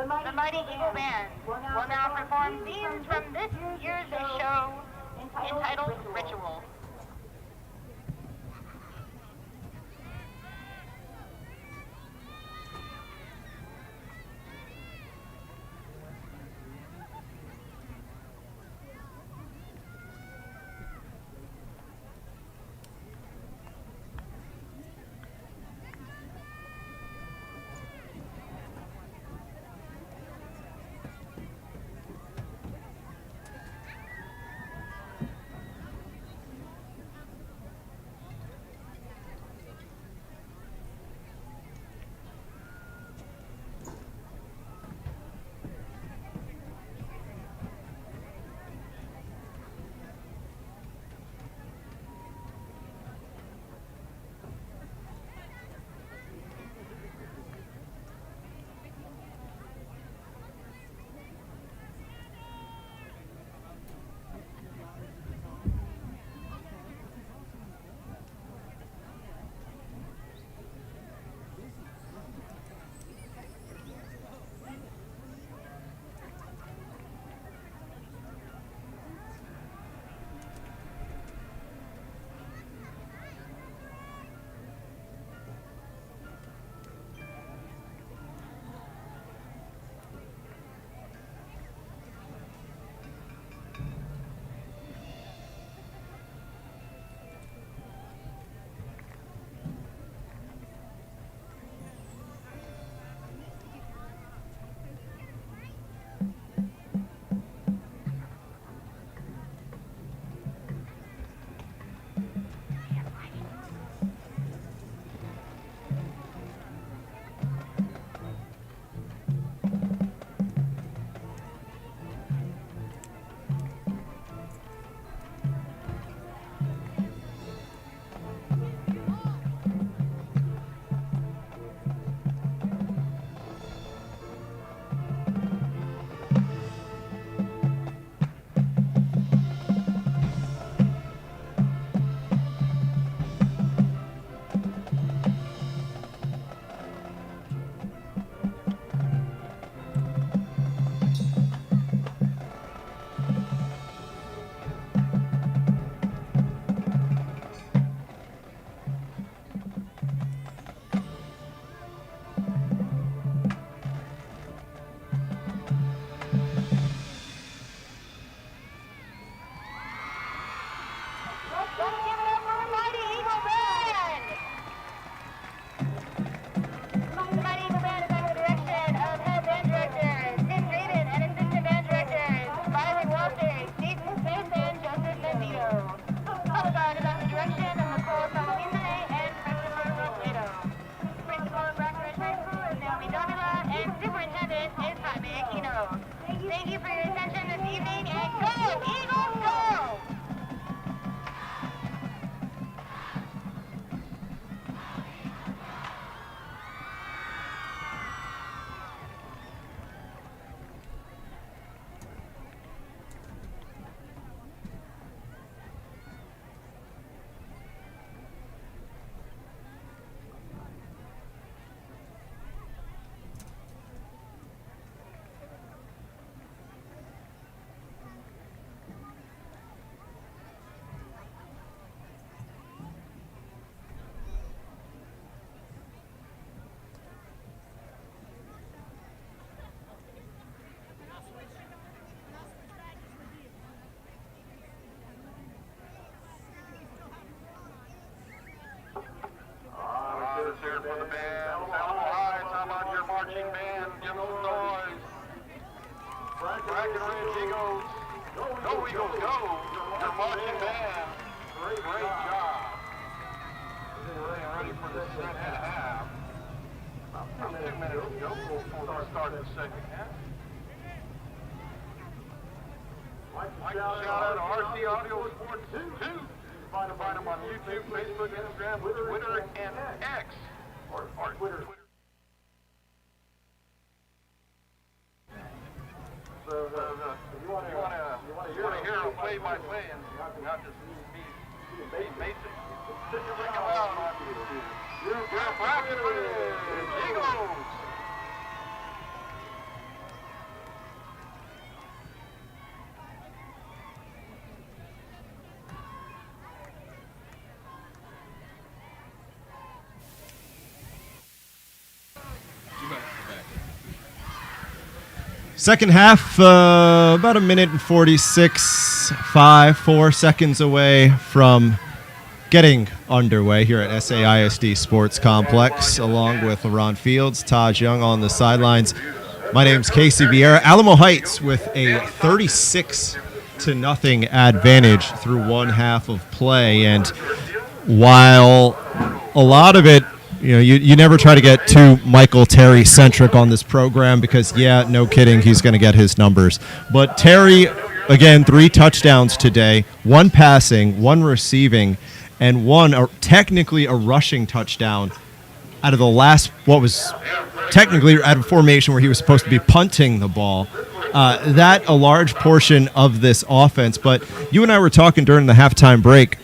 G: The Mighty Eagle Band will now perform themes from this year's show entitled Ritual. Thank you for your attention this evening, and go, Eagles, go!
D: Let's hear it for the band. Alamo High, how about your marching band? Give them some noise. Brackenridge Eagles. Go Eagles, go. Your marching band. Great job. Getting ready for the second half. About 2 minutes to go before we start the second half. Like to shout out to RC Audio Sports 2. Find them on YouTube, Facebook, Instagram, Twitter, and X. Or Twitter. So if you want to hear a play-by-play and not just be basic, check them out on YouTube. Your Brackenridge Eagles.
A: Second half, about a minute and 46, 4 seconds away from getting underway here at SAISD Sports Complex, along with LaRon Fields, Taj Young on the sidelines. My name's Casey Vieira. Alamo Heights with a 36-0 advantage through one half of play, and while a lot of it, you never try to get too Michael Terry centric on this program because, yeah, no kidding, he's going to get his numbers. But Terry, again, 3 touchdowns today, 1 passing, 1 receiving, and 1 technically a rushing touchdown out of the last, what was technically out of formation where he was supposed to be punting the ball. That a large portion of this offense. But you and I were talking during the halftime break.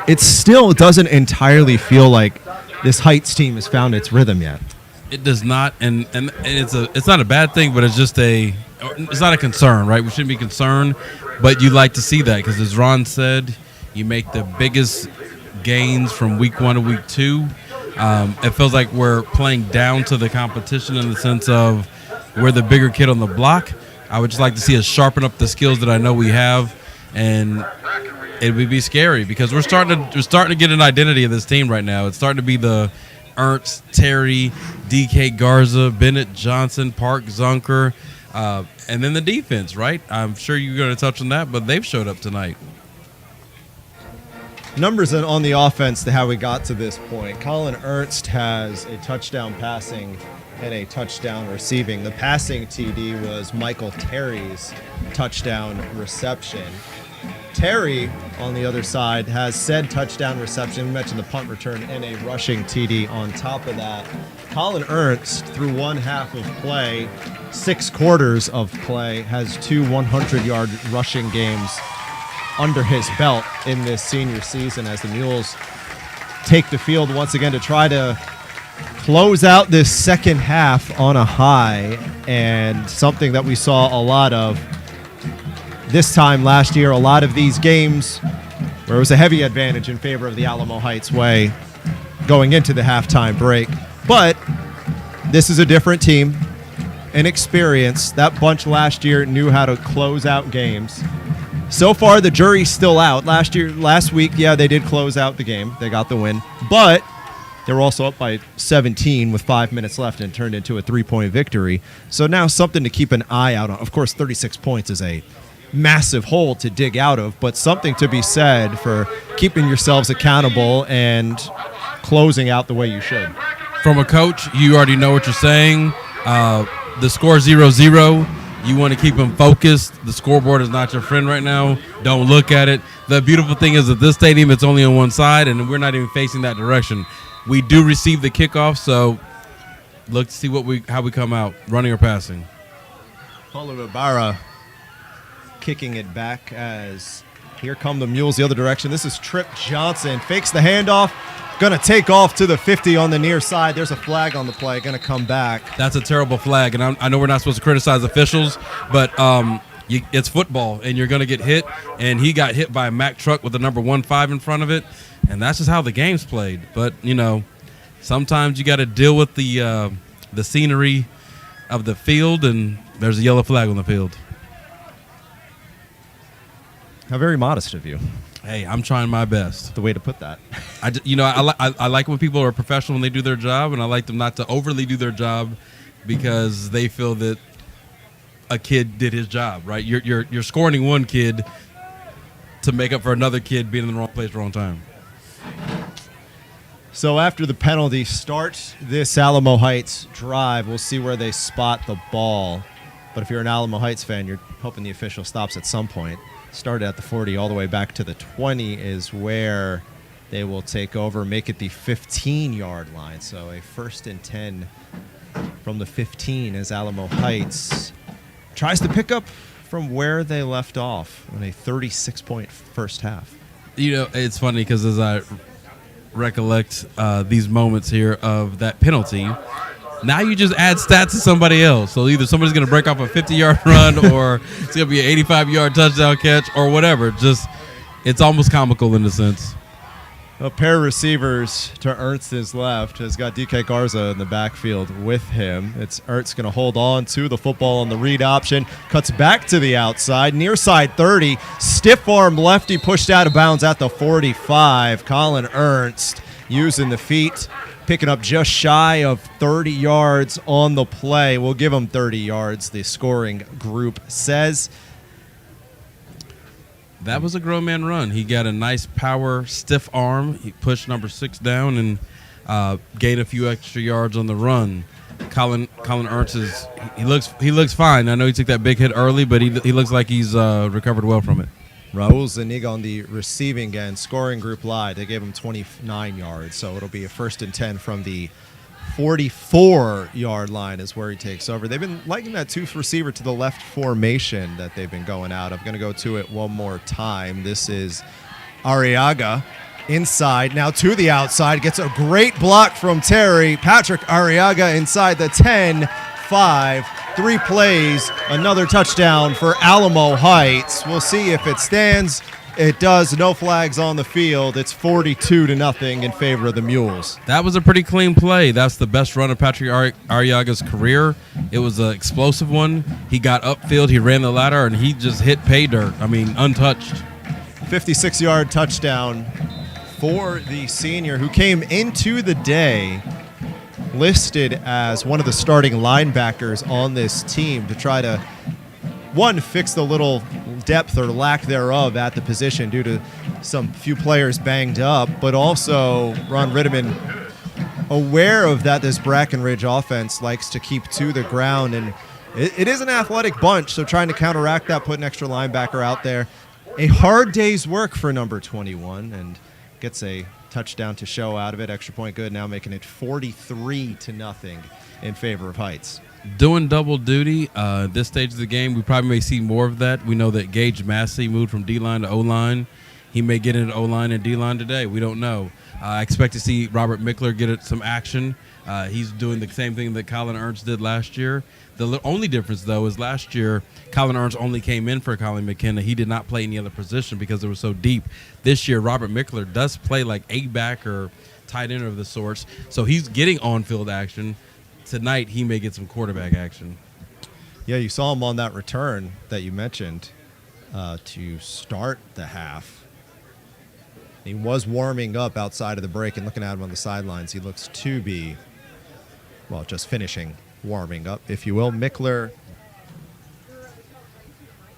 A: It still doesn't entirely feel like this Heights team has found its rhythm yet.
B: It does not, and it's not a bad thing, but it's not a concern, right? We shouldn't be concerned, but you like to see that because, as Ron said, you make the biggest gains from week 1 to week 2. It feels like we're playing down to the competition in the sense of we're the bigger kid on the block. I would just like to see us sharpen up the skills that I know we have, and it would be scary because we're starting to get an identity of this team right now. It's starting to be the Ernst, Terry, DK Garza, Bennett, Johnson, Park, Zunker, and then the defense, right? I'm sure you're going to touch on that, but they've showed up tonight.
A: Numbers on the offense to how we got to this point. Colin Ernst has a touchdown passing and a touchdown receiving. The passing TD was Michael Terry's touchdown reception. Terry, on the other side, has said touchdown reception. We mentioned the punt return and a rushing TD on top of that. Colin Ernst, through one half of play, 6 quarters of play, has 2 100-yard rushing games under his belt in this senior season as the Mules take the field once again to try to close out this second half on a high, and something that we saw a lot of this time last year. A lot of these games where it was a heavy advantage in favor of the Alamo Heights way going into the halftime break. But this is a different team, inexperienced. That bunch last year knew how to close out games. So far, the jury's still out. Last week, yeah, they did close out the game. They got the win. But they were also up by 17 with 5 minutes left and turned into a 3-point victory. So now something to keep an eye out on. Of course, 36 points is a massive hole to dig out of, but something to be said for keeping yourselves accountable and closing out the way you should.
B: From a coach, you already know what you're saying. The score 0-0. You want to keep them focused. The scoreboard is not your friend right now. Don't look at it. The beautiful thing is that this stadium, it's only on one side, and we're not even facing that direction. We do receive the kickoff, so look to see how we come out, running or passing.
A: Paulo Ibarra kicking it back as here come the Mules the other direction. This is Trip Johnson. Fakes the handoff. Going to take off to the 50 on the near side. There's a flag on the play. Going to come back.
B: That's a terrible flag, and I know we're not supposed to criticize officials, but it's football, and you're going to get hit, and he got hit by a Mack truck with the number 15 in front of it, and that's just how the game's played. But, sometimes you got to deal with the scenery of the field, and there's a yellow flag on the field.
A: How very modest of you.
B: Hey, I'm trying my best.
A: The way to put that.
B: I like when people are professional when they do their job, and I like them not to overly do their job because they feel that a kid did his job, right? You're scorning one kid to make up for another kid being in the wrong place at the wrong time.
A: So after the penalty, start this Alamo Heights drive. We'll see where they spot the ball. But if you're an Alamo Heights fan, you're hoping the official stops at some point. Started at the 40 all the way back to the 20 is where they will take over, make it the 15-yard line. So a 1st and 10 from the 15 as Alamo Heights tries to pick up from where they left off in a 36-point first half.
B: It's funny because as I recollect these moments here of that penalty, now you just add stats to somebody else. So either somebody's going to break off a 50-yard run or it's going to be an 85-yard touchdown catch or whatever. It's almost comical in a sense.
A: A pair of receivers to Ernst's left has got DK Garza in the backfield with him. It's Ernst going to hold on to the football on the read option. Cuts back to the outside, near side 30. Stiff arm lefty pushed out of bounds at the 45. Colin Ernst using the feet, picking up just shy of 30 yards on the play. We'll give him 30 yards, the scoring group says.
B: That was a grown man run. He got a nice power, stiff arm. He pushed number 6 down and gained a few extra yards on the run. Colin Ernst he looks fine. I know he took that big hit early, but he looks like he's recovered well from it.
A: Raul Zuniga on the receiving end, scoring group lied. They gave him 29 yards, so it'll be a 1st and 10 from the 44-yard line is where he takes over. They've been liking that 2 receiver to the left formation that they've been going out. I'm going to go to it one more time. This is Arriaga inside, now to the outside. Gets a great block from Terry. Patrick Arriaga inside the 10, 5, 3 plays, another touchdown for Alamo Heights. We'll see if it stands. It does. No flags on the field. It's 42-0 in favor of the Mules.
B: That was a pretty clean play. That's the best run of Patrick Arriaga's career. It was an explosive one. He got upfield, he ran the ladder, and he just hit pay dirt. I mean, untouched.
A: 56-yard touchdown for the senior who came into the day listed as one of the starting linebackers on this team to try to, one, fix the little depth or lack thereof at the position due to some few players banged up, but also Ron Ritteman aware of that this Brackenridge offense likes to keep to the ground, and it is an athletic bunch, so trying to counteract that, put an extra linebacker out there. A hard day's work for number 21, and gets a touchdown to show out of it. Extra point good, now making it 43-0 in favor of Heights.
B: Doing double duty this stage of the game, we probably may see more of that. We know that Gage Massey moved from D-line to O-line. He may get into O-line and D-line today. We don't know. I expect to see Robert Mickler get some action. He's doing the same thing that Colin Ernst did last year. The only difference, though, is last year Colin Ernst only came in for Colin McKenna. He did not play any other position because it was so deep. This year, Robert Mickler does play like A-back or tight end of the sorts, so he's getting on-field action. Tonight, he may get some quarterback action.
A: Yeah, you saw him on that return that you mentioned to start the half. He was warming up outside of the break, and looking at him on the sidelines, he looks to be, well, just finishing warming up, if you will. Mickler,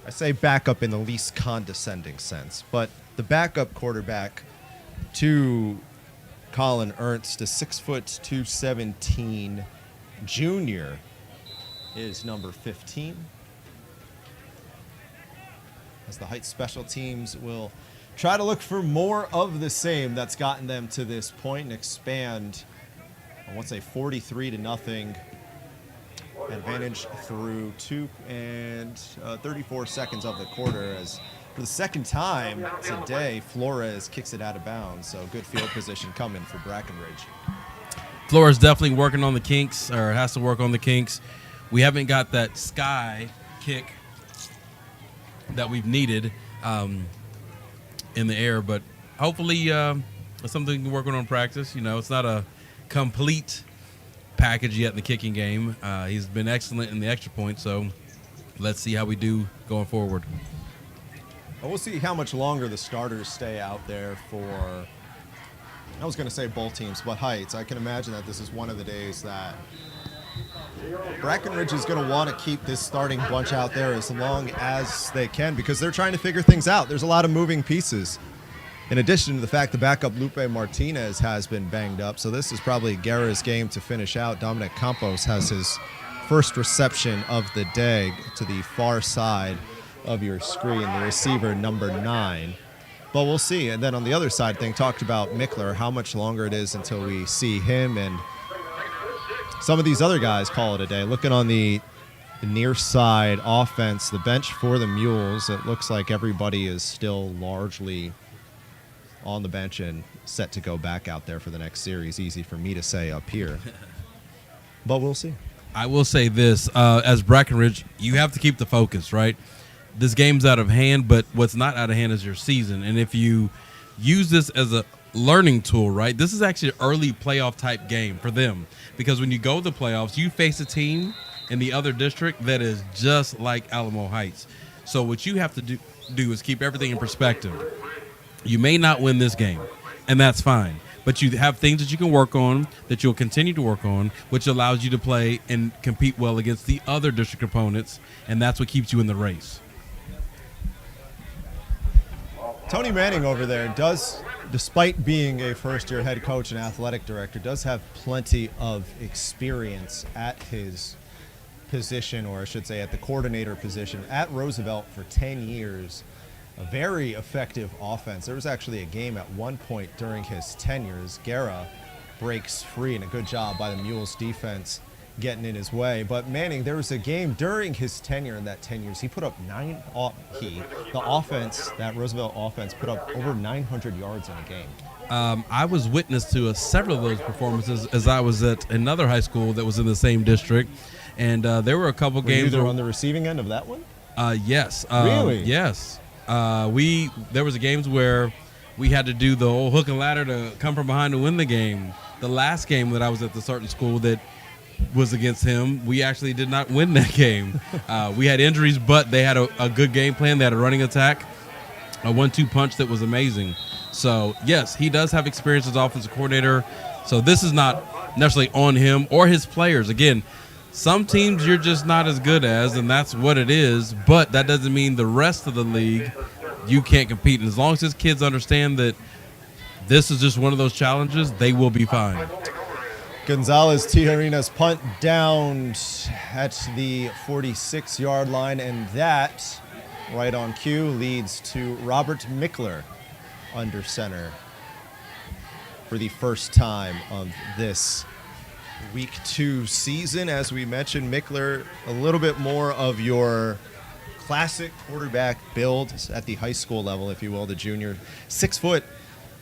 A: I say backup in the least condescending sense, but the backup quarterback to Colin Ernst, a 6'2", 217 junior, is number 15. As the Heights special teams will try to look for more of the same that's gotten them to this point and expand, I want to say 43-0 advantage through 2 and 34 seconds of the quarter, as for the second time today, Flores kicks it out of bounds. So good field position coming for Brackenridge.
B: Flores definitely working on the kinks, or has to work on the kinks. We haven't got that sky kick that we've needed in the air, but hopefully it's something we can work on practice. You know, it's not a complete package yet in the kicking game. He's been excellent in the extra point, so let's see how we do going forward.
A: Well, we'll see how much longer the starters stay out there for, I was going to say both teams, but Heights. I can imagine that this is one of the days that Brackenridge is going to want to keep this starting bunch out there as long as they can, because they're trying to figure things out. There's a lot of moving pieces. In addition to the fact the backup Lupe Martinez has been banged up, so this is probably Guerra's game to finish out. Dominic Campos has his first reception of the day to the far side of your screen, the receiver number 9. But we'll see. And then on the other side thing, talked about Mickler, how much longer it is until we see him and some of these other guys call it a day. Looking on the near side offense, the bench for the Mules, it looks like everybody is still largely on the bench and set to go back out there for the next series. Easy for me to say up here, but we'll see.
B: I will say this, as Brackenridge, you have to keep the focus, right? This game's out of hand, but what's not out of hand is your season. And if you use this as a learning tool, right? This is actually an early playoff type game for them because when you go to the playoffs, you face a team in the other district that is just like Alamo Heights. So what you have to do is keep everything in perspective. You may not win this game, and that's fine. But you have things that you can work on, that you'll continue to work on, which allows you to play and compete well against the other district opponents, and that's what keeps you in the race.
A: Tony Manning over there does, despite being a first-year head coach and athletic director, does have plenty of experience at his position, or I should say at the coordinator position at Roosevelt for 10 years. A very effective offense. There was actually a game at one point during his tenure as GAVIN breaks free, and a good job by the Mules defense getting in his way. But Manning, there was a game during his tenure in that 10 years. He put up the offense, that Roosevelt offense, put up over 900 yards in a game.
B: I was witness to several of those performances as I was at another high school that was in the same district, and there were a couple games.
A: You were on the receiving end of that one?
B: Yes.
A: Really?
B: Yes. There was games where we had to do the old hook and ladder to come from behind to win the game. The last game that I was at the certain school that was against him, we actually did not win that game. We had injuries, but they had a good game plan. They had a running attack, a 1-2 punch that was amazing. So, yes, he does have experience as offensive coordinator. So this is not necessarily on him or his players. Again, some teams you're just not as good as, and that's what it is, but that doesn't mean the rest of the league you can't compete. And as long as his kids understand that this is just one of those challenges, they will be fine.
A: Gonzalez Tijerina's punt down at the 46-yard line, and that, right on cue, leads to Robert Mickler under center for the first time of this Week 2 season. As we mentioned, Mickler, a little bit more of your classic quarterback build at the high school level, if you will, the junior. 6 foot,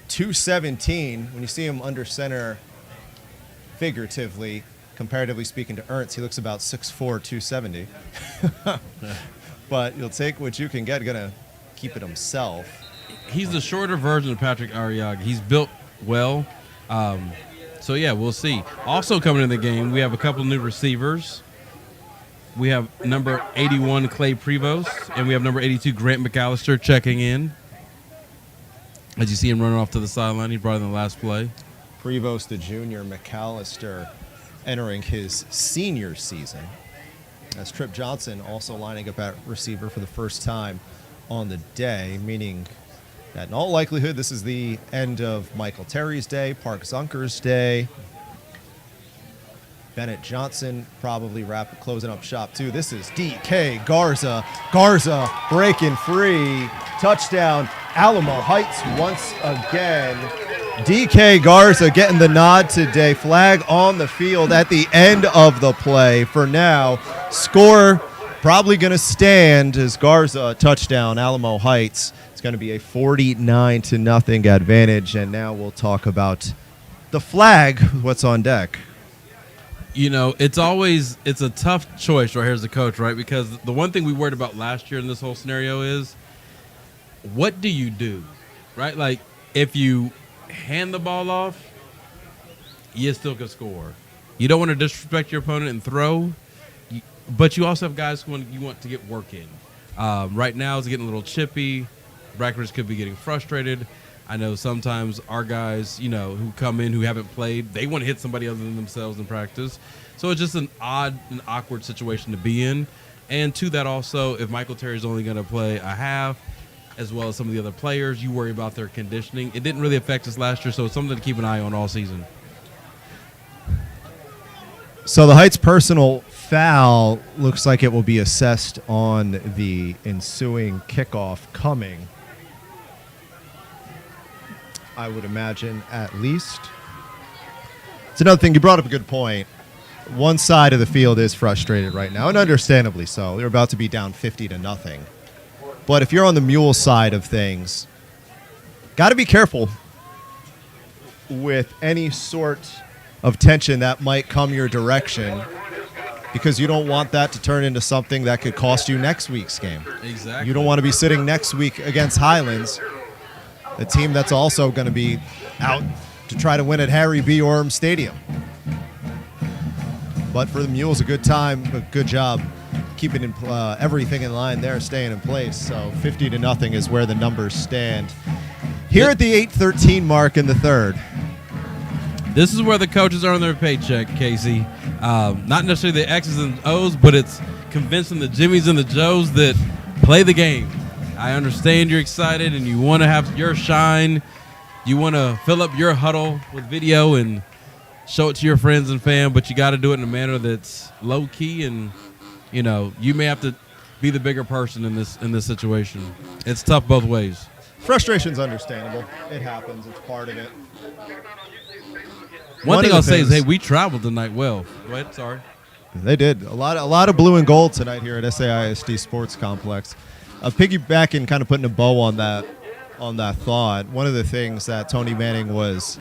A: 217. When you see him under center, figuratively, comparatively speaking to Ernst, he looks about 6'4", 270. But you'll take what you can get, gonna keep it himself.
B: He's the shorter version of Patrick Arriaga. He's built well. So, yeah, we'll see. Also coming in the game, we have a couple new receivers. We have number 81, Clay Prevost, and we have number 82, Grant McAllister, checking in. As you see him running off to the sideline, he brought in the last play.
A: Prevost, the junior, McAllister entering his senior season. As Trip Johnson also lining up at receiver for the first time on the day, meaning that in all likelihood, this is the end of Michael Terry's day, Park Zunker's day. Bennett Johnson probably closing up shop too. This is DK Garza. Garza breaking free. Touchdown, Alamo Heights once again. DK Garza getting the nod today. Flag on the field at the end of the play. For now, score probably going to stand as Garza touchdown, Alamo Heights. It's going to be a 49-0 advantage. And now we'll talk about the flag, what's on deck.
B: You know, it's a tough choice right here as a coach, right? Because the one thing we worried about last year in this whole scenario is, what do you do, right? Like, if you hand the ball off, you still can score. You don't want to disrespect your opponent and throw, but you also have guys who you want to get work in. Right now, it's getting a little chippy. Brackenridge could be getting frustrated. I know sometimes our guys, you know, who come in who haven't played, they want to hit somebody other than themselves in practice. So it's just an odd and awkward situation to be in. And to that also, if Michael Terry's only going to play a half, as well as some of the other players, you worry about their conditioning. It didn't really affect us last year, so it's something to keep an eye on all season.
A: So the Heights personal foul looks like it will be assessed on the ensuing kickoff coming. I would imagine, at least. It's another thing. You brought up a good point. One side of the field is frustrated right now, and understandably so. They're about to be down 50-0. But if you're on the Mule side of things, got to be careful with any sort of tension that might come your direction, because you don't want that to turn into something that could cost you next week's game.
B: Exactly.
A: You don't want to be sitting next week against Highlands, a team that's also going to be out to try to win at Harry B. Orm Stadium. But for the Mules, a good time, a good job keeping everything in line there, staying in place. So 50-0 is where the numbers stand. Here at the 8:13 mark in the third.
B: This is where the coaches earn their paycheck, Casey. Not necessarily the X's and O's, but it's convincing the Jimmies and the Joes that play the game. I understand you're excited and you want to have your shine. You want to fill up your huddle with video and show it to your friends and fam, but you got to do it in a manner that's low key, and you may have to be the bigger person in this situation. It's tough both ways.
A: Frustration's understandable. It happens. It's part of it.
B: One thing I'll say is, hey, we traveled tonight well. Go ahead, sorry.
A: They did. A lot of blue and gold tonight here at SAISD Sports Complex. Piggybacking, kind of putting a bow on that thought, one of the things that Tony Manning was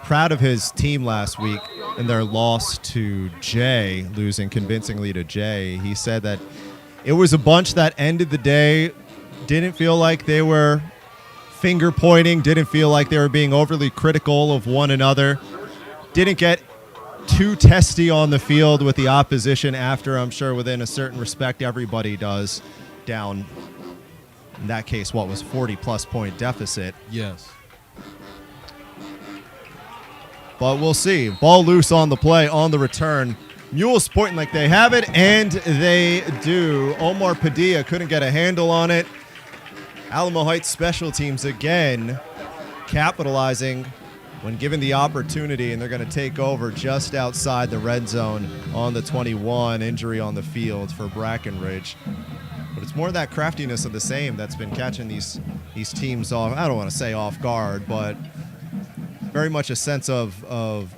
A: proud of his team last week in their loss to Jay, losing convincingly to Jay. He said that it was a bunch that ended the day, didn't feel like they were finger pointing, didn't feel like they were being overly critical of one another, didn't get too testy on the field with the opposition after, I'm sure within a certain respect everybody does, down, in that case, what was 40-plus point deficit.
B: Yes.
A: But we'll see. Ball loose on the play, on the return. Mules pointing like they have it, and they do. Omar Padilla couldn't get a handle on it. Alamo Heights special teams again capitalizing when given the opportunity, and they're going to take over just outside the red zone on the 21. Injury on the field for Brackenridge. But it's more of that craftiness of the same that's been catching these teams off, I don't want to say off guard, but very much a sense of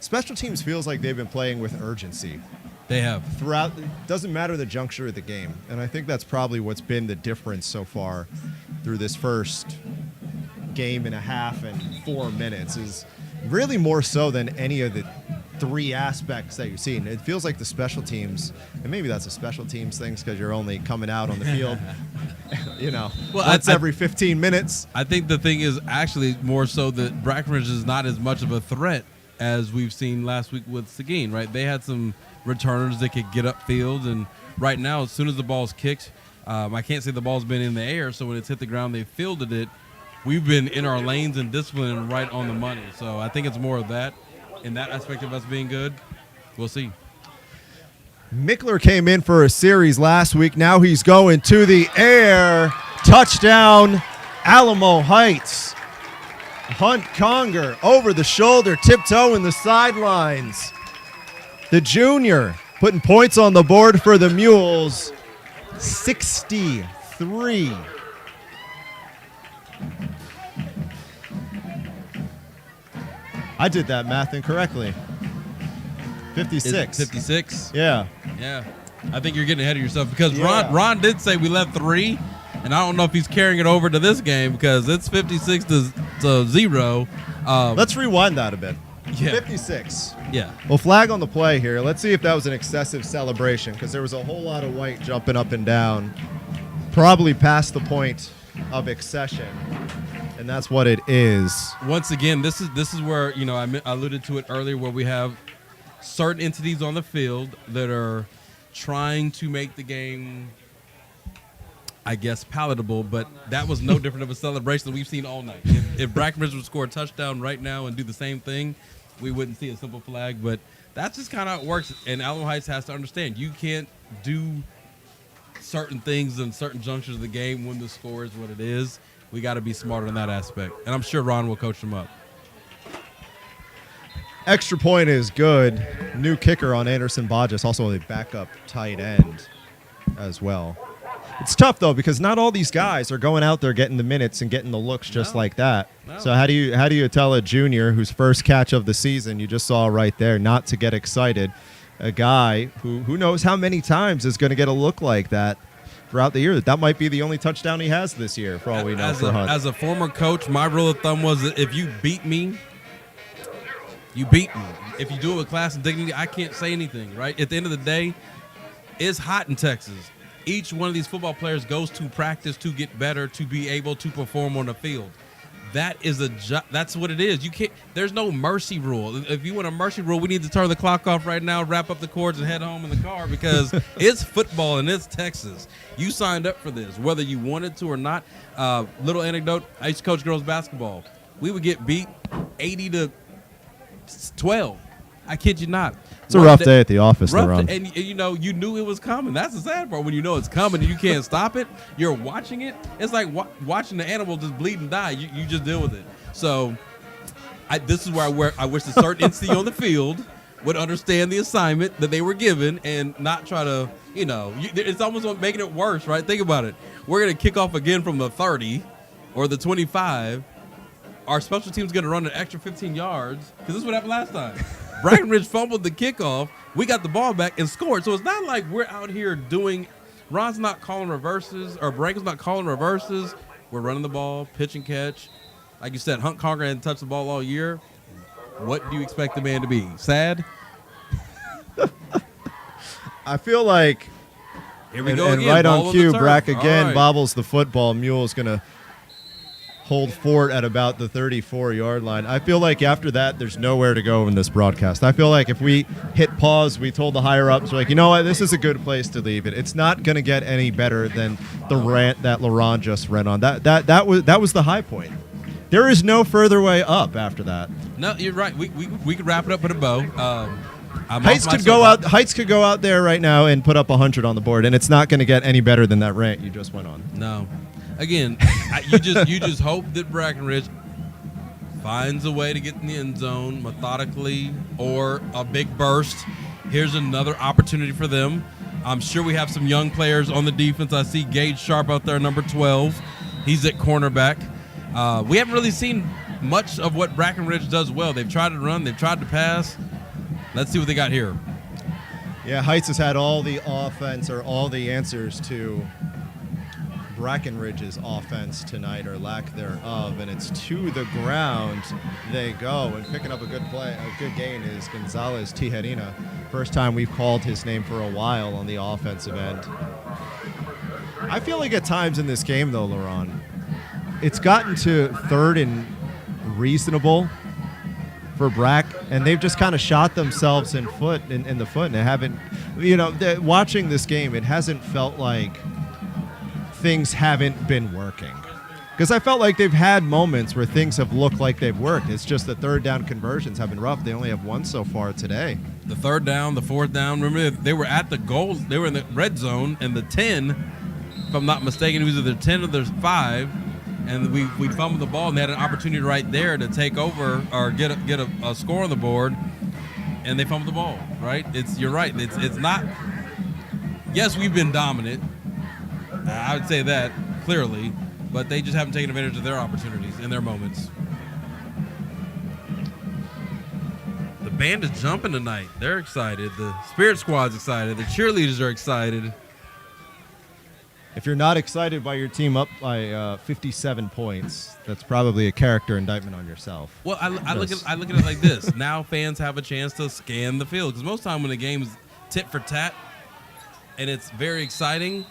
A: special teams feels like they've been playing with urgency.
B: They have.
A: Throughout, it doesn't matter the juncture of the game. And I think that's probably what's been the difference so far through this first game and a half and 4 minutes, is really more so than any of the three aspects that you've seen. It feels like the special teams, and maybe that's a special teams thing because you're only coming out on the field, once every 15 minutes.
B: I think the thing is actually more so that Brackenridge is not as much of a threat as we've seen last week with Seguin, right? They had some returners that could get upfield, and right now, as soon as the ball's kicked, I can't say the ball's been in the air, so when it's hit the ground, they fielded it. We've been in our lanes and discipline and right on the money. So I think it's more of that, in that aspect of us being good. We'll see.
A: Mickler came in for a series last week. Now he's going to the air. Touchdown, Alamo Heights. Hunt Conger over the shoulder, tiptoeing the sidelines. The junior putting points on the board for the Mules. 63. I did that math incorrectly. 56.
B: 56?
A: Yeah.
B: Yeah. I think you're getting ahead of yourself because Ron did say we left 3, and I don't know if he's carrying it over to this game because it's 56 to 0.
A: Let's rewind that a bit.
B: Yeah.
A: 56.
B: Yeah.
A: Well, flag on the play here. Let's see if that was an excessive celebration because there was a whole lot of white jumping up and down, probably past the point of accession, and that's what it is.
B: Once again, this is where I alluded to it earlier, where we have certain entities on the field that are trying to make the game, I guess, palatable, but that was no different of a celebration that we've seen all night. If Brackenridge would score a touchdown right now and do the same thing, we wouldn't see a simple flag, but that's just kind of how it works, and Alamo Heights has to understand you can't do certain things in certain junctures of the game when the score is what it is. We got to be smarter in that aspect, and I'm sure Ron will coach them up.
A: Extra point is good. New kicker on Anderson Bodges, also a backup tight end as well. It's tough, though, because not all these guys are going out there getting the minutes and getting the looks just like that.
B: No.
A: So how do you tell a junior whose first catch of the season you just saw right there not to get excited? A guy who knows how many times is going to get a look like that throughout the year. That might be the only touchdown he has this year, for all we know.
B: As a former coach, my rule of thumb was that if you beat me, you beat me. If you do it with class and dignity, I can't say anything, right? At the end of the day, it's hot in Texas. Each one of these football players goes to practice to get better, to be able to perform on the field. That's what it is. You can't. There's no mercy rule. If you want a mercy rule, we need to turn the clock off right now, wrap up the cords, and head home in the car because it's football and it's Texas. You signed up for this, whether you wanted to or not. Little anecdote: I used to coach girls basketball. We would get beat 80-12. I kid you not.
A: It's a rough day at the office, LaRon.
B: And you know, you knew it was coming. That's the sad part. When you know it's coming and you can't stop it, you're watching it. It's like watching the animal just bleed and die. You just deal with it. So this is where I wish the certain entity on the field would understand the assignment that they were given and not try to, it's almost making it worse, right? Think about it. We're going to kick off again from the 30 or the 25. Our special team's going to run an extra 15 yards because this is what happened last time. Breckenridge fumbled the kickoff. We got the ball back and scored. So it's not like we're out here doing – Ron's not calling reverses or Branko's not calling reverses. We're running the ball, pitch and catch. Like you said, Hunt Conger hadn't touched the ball all year. What do you expect the man to be? Sad?
A: I feel like –
B: Here we go
A: and
B: again.
A: right
B: Ball
A: on cue,
B: the turf.
A: Brack again
B: All right.
A: bobbles the football. Mule's going to hold fort at about the 34-yard line. I feel like after that, there's nowhere to go in this broadcast. I feel like if we hit pause, we told the higher-ups, we're like, you know what, this is a good place to leave it. It's not going to get any better than the rant that LaRon just ran on. That was the high point. There is no further way up after that.
B: No, you're right. We could wrap it up with a bow.
A: Heights could go out there right now and put up 100 on the board, and it's not going to get any better than that rant you just went on.
B: No. Again, you just hope that Breckenridge finds a way to get in the end zone methodically or a big burst. Here's another opportunity for them. I'm sure we have some young players on the defense. I see Gage Sharp out there, number 12. He's at cornerback. We haven't really seen much of what Breckenridge does well. They've tried to run. They've tried to pass. Let's see what they got here.
A: Yeah, Heights has had all the offense or all the answers to Breckenridge's offense tonight, or lack thereof, and it's to the ground they go. And picking up a good gain is Gonzalez Tijerina. First time we've called his name for a while on the offensive end. I feel like at times in this game, though, LaRon, it's gotten to third and reasonable for Brack, and they've just kind of shot themselves in the foot, and they haven't, watching this game, it hasn't felt like things haven't been working. Because I felt like they've had moments where things have looked like they've worked. It's just the third down conversions have been rough. They only have one so far today.
B: The third down, the fourth down. Remember, they were at the goal. They were in the red zone, and the 10, if I'm not mistaken, it was either 10 or there's 5. And we fumbled the ball, and they had an opportunity right there to take over or get a score on the board, and they fumbled the ball. Right? You're right. It's not. Yes, we've been dominant. I would say that clearly, but they just haven't taken advantage of their opportunities in their moments. The band is jumping tonight. They're excited. The Spirit Squad's excited. The cheerleaders are excited.
A: If you're not excited by your team up by 57 points, that's probably a character indictment on yourself.
B: Well, I look at it like this. Now fans have a chance to scan the field, because most time when the game is tit for tat and it's very exciting,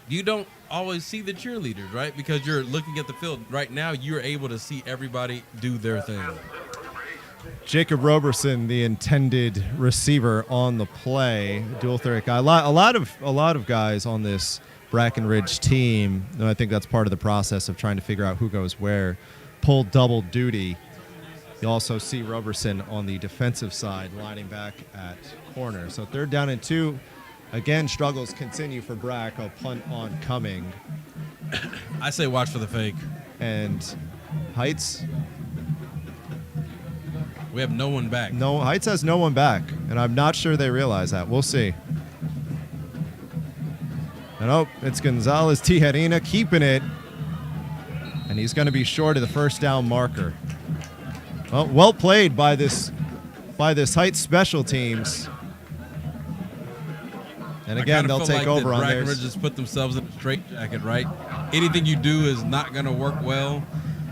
B: you don't always see the cheerleaders, right? Because you're looking at the field. Right now, you're able to see everybody do their thing.
A: Jacob Roberson, the intended receiver on the play, dual threat guy. A lot of guys on this Breckenridge team, and I think that's part of the process of trying to figure out who goes where, pull double duty. You also see Roberson on the defensive side lining back at corner. So third down and 2. Again, struggles continue for Brack. A punt on coming.
B: I say watch for the fake.
A: And Heights?
B: We have no one back.
A: No, Heights has no one back, and I'm not sure they realize that. We'll see. And it's Gonzalez Tijerina keeping it, and he's going to be short of the first down marker. Well played by this Heights special teams. And again, they'll take over on theirs.
B: Breckenridge just put themselves in a straitjacket, right? Anything you do is not going to work well.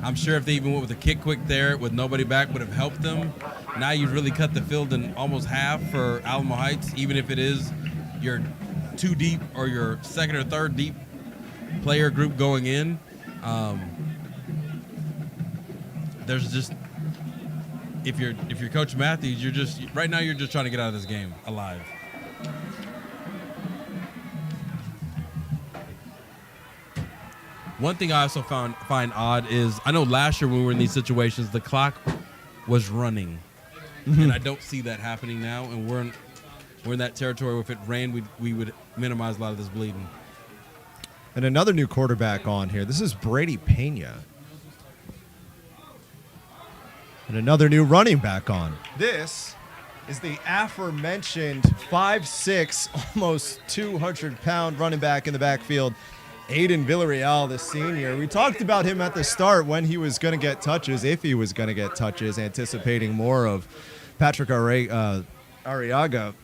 B: I'm sure if they even went with a kick quick there with nobody back would have helped them. Now you've really cut the field in almost half for Alamo Heights, even if it is your 2 deep or your second or third deep player group going in. there's just if you're Coach Matthews, you're just right now you're just trying to get out of this game alive. One thing I also find odd is I know last year when we were in these situations, the clock was running, and I don't see that happening now. And we're in that territory. If it ran, we would minimize a lot of this bleeding.
A: And another new quarterback on here. This is Brady Pena. And another new running back on. This is the aforementioned 5'6", almost 200-pound running back in the backfield, Aiden Villarreal, the senior. We talked about him at the start when he was going to get touches, if he was going to get touches, anticipating more of Patrick Arriaga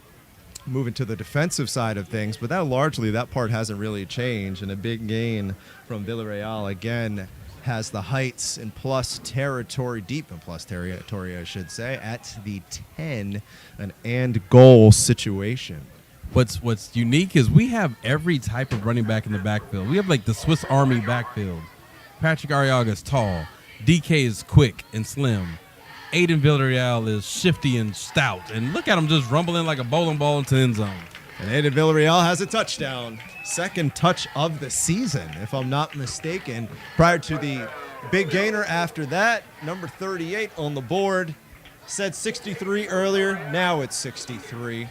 A: moving to the defensive side of things. But that part hasn't really changed. And a big gain from Villarreal, again, has the heights and plus territory, deep in plus territory, I should say, at the 10, an and goal situation.
B: What's unique is we have every type of running back in the backfield. We have like the Swiss Army backfield. Patrick Arriaga is tall. DK is quick and slim. Aiden Villarreal is shifty and stout. And look at him just rumbling like a bowling ball into the end zone.
A: And Aiden Villarreal has a touchdown. Second touch of the season, if I'm not mistaken. Prior to the big gainer after that, number 38 on the board. Said 63 earlier, now it's 63.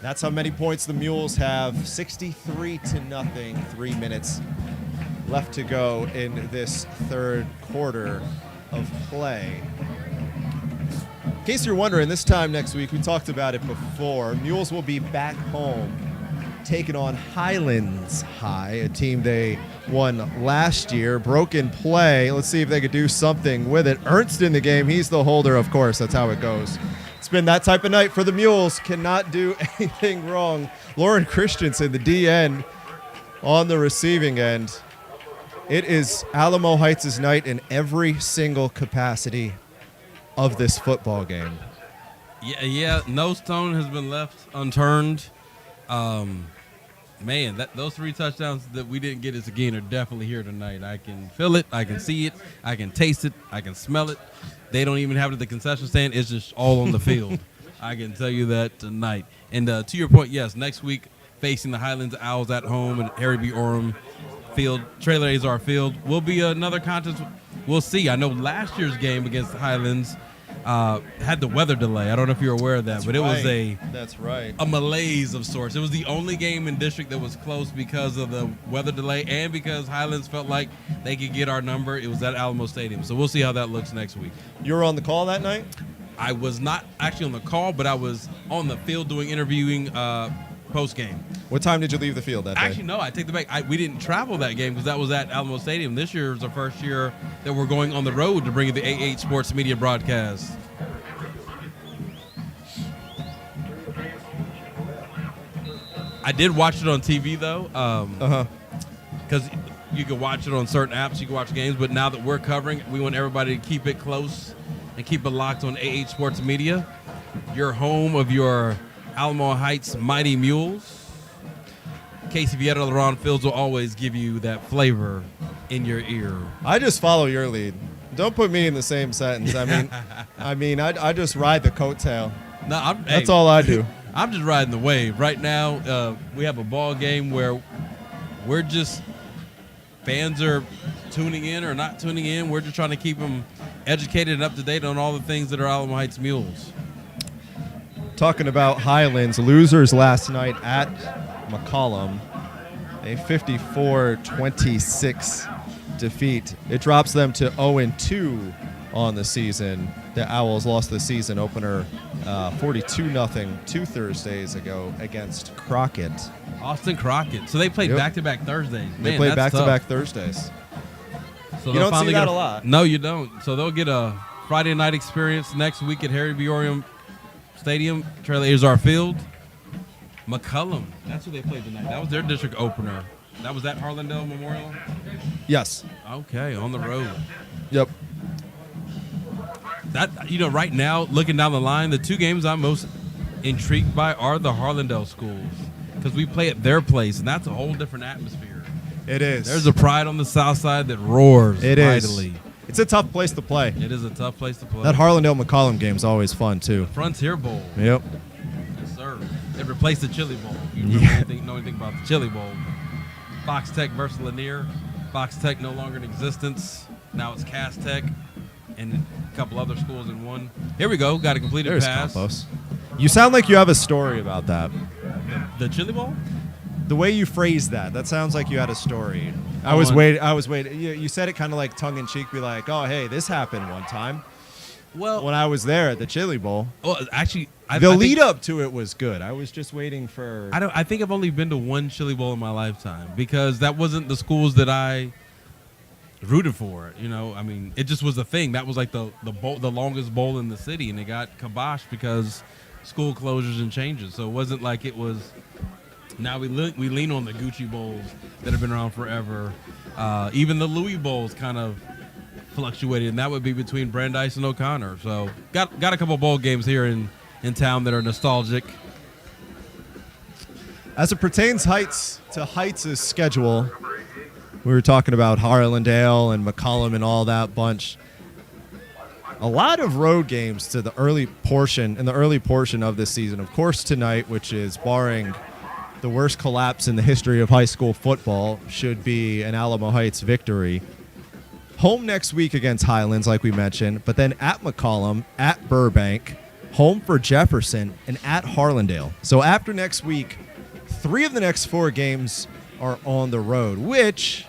A: That's how many points the Mules have. 63-0, 3 minutes left to go in this third quarter of play. In case you're wondering, this time next week, we talked about it before, Mules will be back home taking on Highlands High, a team they won last year. Broken play. Let's see if they could do something with it. Ernst in the game. He's the holder, of course. That's how it goes. It's been that type of night for the Mules. Cannot do anything wrong. Lauren Christensen, the DN, on the receiving end. It is Alamo Heights' night in every single capacity of this football game.
B: Yeah. No stone has been left unturned. Man, those 3 touchdowns that we didn't get as a gain are definitely here tonight. I can feel it. I can see it. I can taste it. I can smell it. They don't even have it at the concession stand. It's just all on the field. I can tell you that tonight. And to your point, yes, next week facing the Highlands Owls at home at Harry B. Orem Field, Trailer Azar Field, will be another contest. We'll see. I know last year's game against the Highlands had the weather delay. I don't know if you're aware of that, but it was a malaise of sorts. It was the only game in district that was close because of the weather delay and because Highlands felt like they could get our number. It was at Alamo Stadium, so we'll see how that looks next week.
A: You were on the call that night?
B: I was not actually on the call, but I was on the field doing interviewing post game.
A: What time did you leave the field that day?
B: Actually, no, I take the back. We didn't travel that game because that was at Alamo Stadium. This year is the first year that we're going on the road to bring you the A8 Sports Media broadcast. I did watch it on TV, though, because you can watch it on certain apps. You can watch games, but now that we're covering, we want everybody to keep it close and keep it locked on A8 Sports Media, your home of your Alamo Heights Mighty Mules. Casey Vietta, LaRhon Fields will always give you that flavor in your ear.
A: I just follow your lead. Don't put me in the same sentence. I just ride the coattail.
B: No,
A: that's all I do.
B: I'm just riding the wave. Right now, we have a ball game where we're just fans are tuning in or not tuning in. We're just trying to keep them educated and up to date on all the things that are Alamo Heights Mules.
A: Talking about Highlands, losers last night at McCollum, a 54-26 defeat. It drops them to 0-2 on the season. The Owls lost the season opener 42-0 2 Thursdays ago against Crockett.
B: Austin Crockett. So they played back-to-back Thursdays.
A: They played back-to-back Thursdays.
B: So
A: you don't see that a lot.
B: No, you don't. So they'll get a Friday night experience next week at Harry B. Orem Stadium, Trailer Azar Field. McCollum. That's who they played tonight. That was their district opener. That was at Harlandale Memorial?
A: Yes.
B: Okay, on the road.
A: Yep.
B: That, right now, looking down the line, the 2 games I'm most intrigued by are the Harlandale schools because we play at their place, and that's a whole different atmosphere.
A: It is.
B: There's a pride on the south side that roars mightily.
A: It's a tough place to play.
B: It is a tough place to play.
A: That Harlandale-McCollum game is always fun, too.
B: Frontier Bowl.
A: Yep.
B: Yes, sir. It replaced the Chili Bowl. You know anything about the Chili Bowl. Fox Tech versus Lanier. Fox Tech no longer in existence. Now it's Cass Tech and a couple other schools in one. Here we go. Got a completed
A: There's
B: pass.
A: Campos. You sound like you have a story about that.
B: The Chili Bowl?
A: The way you phrased that sounds like you had a story. I was waiting. You said it kind of like tongue in cheek, be like, "Oh, hey, this happened one time."
B: Well,
A: when I was there at the Chili Bowl.
B: Well, actually,
A: the lead up to it was good. I was just waiting for.
B: I think I've only been to one Chili Bowl in my lifetime because that wasn't the schools that I rooted for. You know, I mean, it just was a thing. That was like the longest bowl in the city, and it got kiboshed because school closures and changes. So it wasn't like it was. Now we lean on the Gucci Bowls that have been around forever. Even the Louis Bowls kind of fluctuated, and that would be between Brandeis and O'Connor. So got a couple bowl games here in town that are nostalgic.
A: As it pertains to Heights' schedule, we were talking about Harlandale and McCollum and all that bunch. A lot of road games to the early portion of this season. Of course, tonight, which is barring the worst collapse in the history of high school football, should be an Alamo Heights victory. Home next week against Highlands, like we mentioned, but then at McCollum, at Burbank, home for Jefferson, and at Harlandale. So after next week, 3 of the next 4 games are on the road, which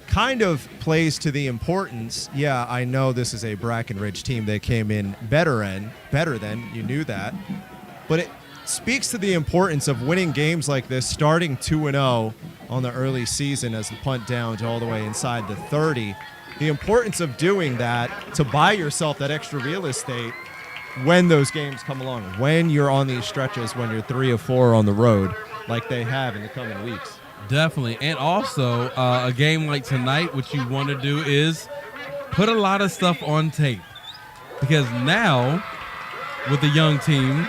A: kind of plays to the importance. Yeah, I know this is a Brackenridge team that came in better than, you knew that, but it speaks to the importance of winning games like this, starting 2-0 on the early season as the punt downs all the way inside the 30. The importance of doing that to buy yourself that extra real estate when those games come along, when you're on these stretches, when you're 3 of 4 on the road, like they have in the coming weeks.
B: Definitely. And also, a game like tonight, what you want to do is put a lot of stuff on tape. Because now, with the young team,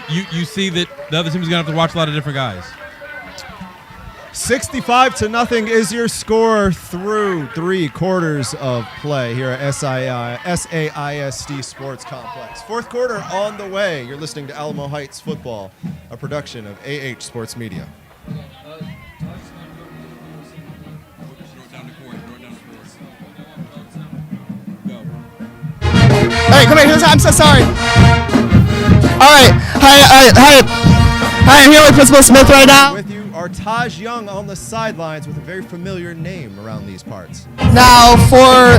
B: you see that the other team is going to have to watch a lot of different guys.
A: 65-0 is your score through 3 quarters of play here at SAISD Sports Complex. 4th quarter on the way. You're listening to Alamo Heights Football, a production of AH Sports Media.
C: Hey, come here. I'm so sorry. All right. Hi. I'm here with Principal Smith right now.
A: With you are Taj Young on the sidelines with a very familiar name around these parts.
C: Now, for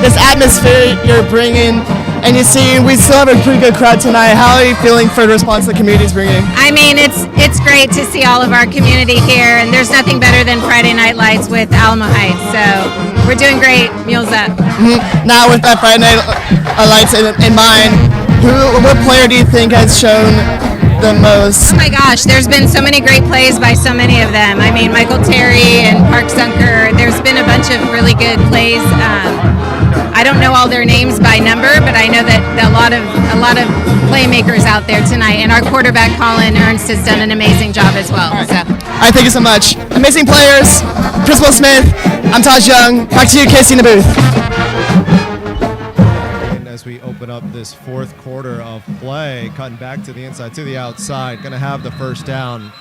C: this atmosphere you're bringing, and you see we still have a pretty good crowd tonight. How are you feeling for the response the community is bringing?
H: I mean, it's great to see all of our community here, and there's nothing better than Friday Night Lights with Alamo Heights. So we're doing great. Meals up.
C: Mm-hmm. Now, with that Friday Night Lights in mind, what player do you think has shown the most?
H: Oh my gosh, there's been so many great plays by so many of them. I mean, Michael Terry and Park Sunker. There's been a bunch of really good plays. I don't know all their names by number, but I know that a lot of playmakers out there tonight. And our quarterback Colin Ernst has done an amazing job as well.
C: All right. So, all right, thank you so much. Amazing players. Principal Smith. I'm Taj Young. Back to you, Casey, in the booth.
A: As we open up this 4th quarter of play, cutting back to the inside, to the outside, going to have the first down.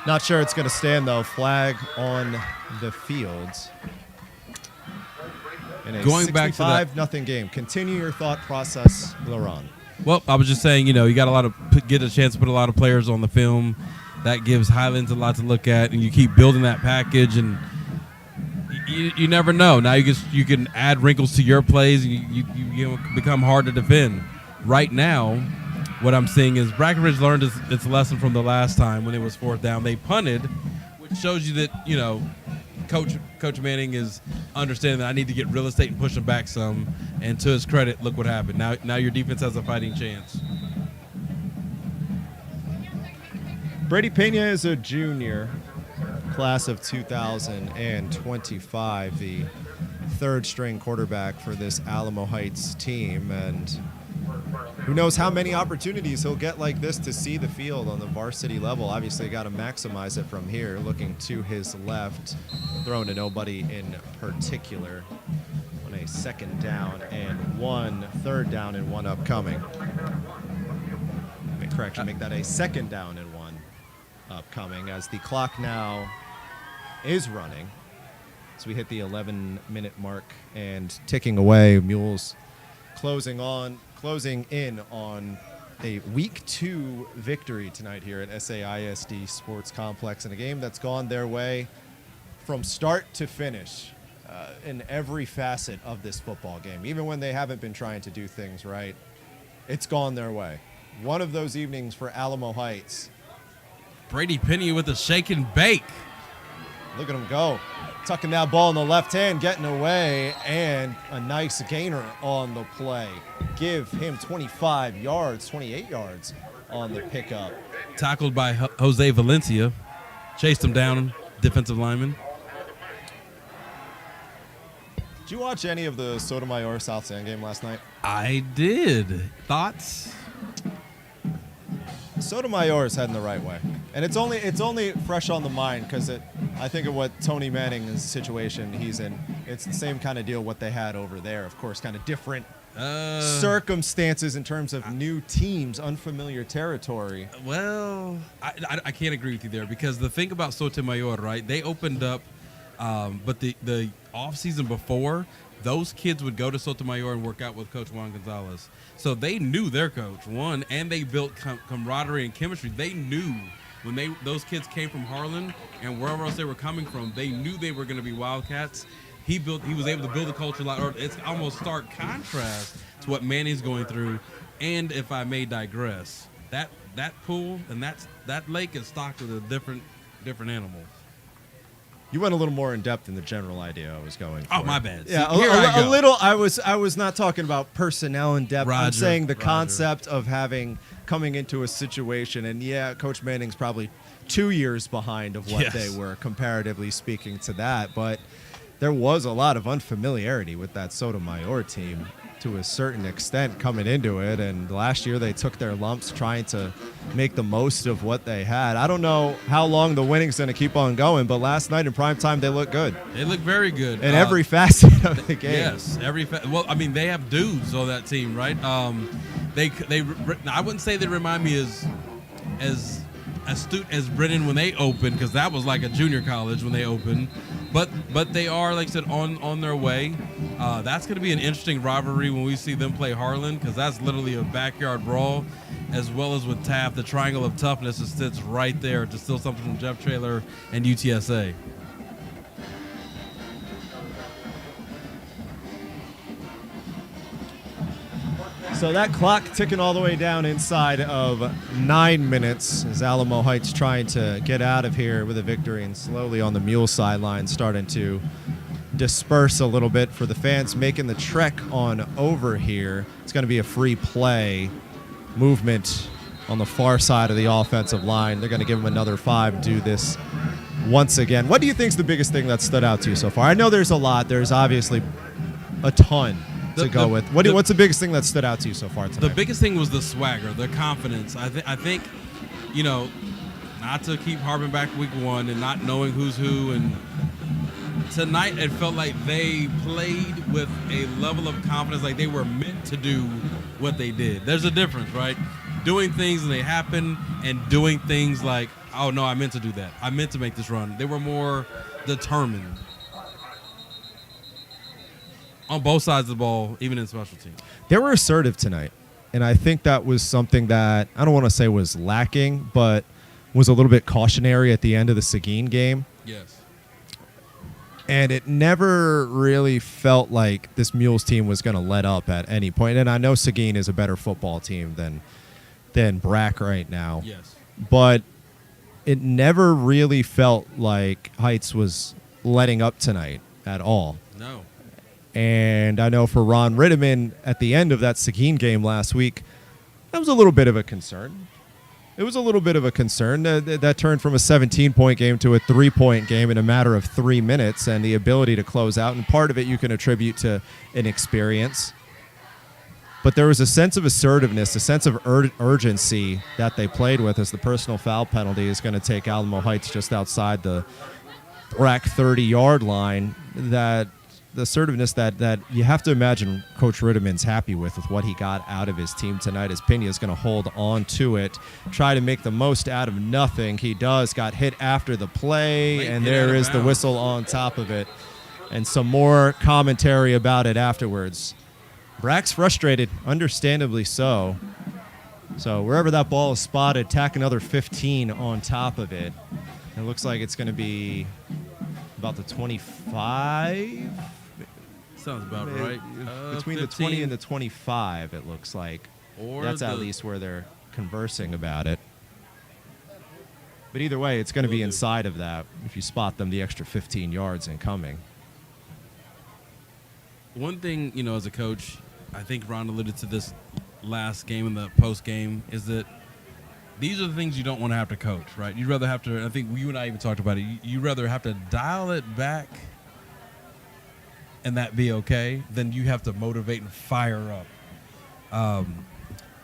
A: Not sure it's going to stand, though. Flag on the field. In a
B: Going back to that
A: 65-0 game. Continue your thought process, LARHON.
B: Well, I was just saying, you got get a chance to put a lot of players on the film. That gives Highlands a lot to look at, and you keep building that package, and you never know. Now you can add wrinkles to your plays, and you become hard to defend. Right now, what I'm seeing is Brackenridge learned its lesson from the last time when it was 4th down. They punted, which shows you that Coach Manning is understanding that I need to get real estate and push them back some. And to his credit, look what happened. Now your defense has a fighting chance.
A: Brady Pena is a junior, class of 2025, the 3rd string quarterback for this Alamo Heights team. And who knows how many opportunities he'll get like this to see the field on the varsity level. Obviously, got to maximize it from here. Looking to his left, throwing to nobody in particular. On a 2nd down and 1, 3rd down and 1 upcoming. Correction, make that a 2nd down and 1 upcoming as the clock now is running. So we hit the 11-minute mark and ticking away. Mules closing in on a Week 2 victory tonight here at SAISD Sports Complex in a game that's gone their way from start to finish in every facet of this football game. Even when they haven't been trying to do things right, it's gone their way. One of those evenings for Alamo Heights.
B: Brady Penny with a shake and bake.
A: Look at him go. Tucking that ball in the left hand, getting away, and a nice gainer on the play. Give him 25 yards, 28 yards on the pickup.
B: Tackled by Jose Valencia. Chased him down, defensive lineman.
A: Did you watch any of the Sotomayor South San game last night?
B: I did. Thoughts?
A: Sotomayor is heading the right way, and it's only fresh on the mind because I think of what Tony Manning's situation he's in. It's the same kind of deal what they had over there. Of course, kind of different circumstances in terms of new teams, unfamiliar territory.
B: Well, I can't agree with you there because the thing about Sotomayor, right? They opened up, but the off season before, those kids would go to Sotomayor and work out with Coach Juan Gonzalez. So they knew their coach, one, and they built camaraderie and chemistry. They knew when those kids came from Harlan and wherever else they were coming from, they knew they were going to be Wildcats. He was able to build a culture it's almost stark contrast to what Manning's going through. And if I may digress, that pool and that lake is stocked with a different animal.
A: You went a little more in depth in the general idea I was going for.
B: Oh, my bad.
A: Yeah,
B: See,
A: a little. I was not talking about personnel in depth. I'm saying the concept of coming into a situation, and yeah, Coach Manning's probably 2 years behind of what they were, comparatively speaking to that. But there was a lot of unfamiliarity with that Sotomayor team to a certain extent coming into it, and last year they took their lumps trying to make the most of what they had. I don't know how long the winning's going to keep on going, but last night in prime time they looked good.
B: They look very good
A: in every facet of the game.
B: Yes, well, I mean, they have dudes on that team, right? I wouldn't say they remind me as astute as Brennan when they opened, because that was like a junior college when they opened. But they are, like I said, on their way. That's going to be an interesting rivalry when we see them play Harlan, because that's literally a backyard brawl, as well as with Taft. The triangle of toughness just sits right there to steal something from Jeff Traylor and UTSA.
A: So that clock ticking all the way down inside of 9 minutes as Alamo Heights trying to get out of here with a victory, and slowly on the Mule sideline starting to disperse a little bit for the fans making the trek on over here. It's going to be a free play movement on the far side of the offensive line. They're going to give them another 5, do this once again. What do you think is the biggest thing that stood out to you so far? I know there's a lot. There's obviously a ton to go with. What's the biggest thing that stood out to you so far tonight?
B: The biggest thing was the swagger, the confidence. I think, not to keep harping back week one and not knowing who's who, and tonight it felt like they played with a level of confidence, like they were meant to do what they did. There's a difference, right? Doing things and they happen, and doing things like, oh no, I meant to do that. I meant to make this run. They were more determined on both sides of the ball, even in special teams.
A: They were assertive tonight, and I think that was something that I don't want to say was lacking, but was a little bit cautionary at the end of the Seguin game.
B: Yes.
A: And it never really felt like this Mules team was going to let up at any point. And I know Seguin is a better football team than Brack right now.
B: Yes.
A: But it never really felt like Heights was letting up tonight at all.
B: No.
A: And I know for Ron Rittiman at the end of that Seguin game last week, that was a little bit of a concern. It was a little bit of a concern. That turned from a 17-point game to a 3-point game in a matter of 3 minutes, and the ability to close out. And part of it you can attribute to inexperience. But there was a sense of assertiveness, a sense of urgency that they played with, as the personal foul penalty is going to take Alamo Heights just outside the BRAC 30-yard line. That the assertiveness that you have to imagine Coach Ritterman's happy with what he got out of his team tonight, as Pena is going to hold on to it, try to make the most out of nothing. He does, got hit after the play, and there is the whistle on top of it. And some more commentary about it afterwards. Brac's frustrated, understandably so. So wherever that ball is spotted, tack another 15 on top of it. It looks like it's going to be about the 25.
B: Sounds about right.
A: Between
B: 15.
A: the 20 and the 25, it looks like.
B: Or
A: that's at least where they're conversing about it. But either way, it's going to be inside of that if you spot them the extra 15 yards incoming.
B: One thing, you know, as a coach, I think Ron alluded to this last game in the post game, is that these are the things you don't want to have to coach, right? You'd rather have to, I think you and I even talked about it, you'd rather have to dial it back and that be okay than you have to motivate and fire up.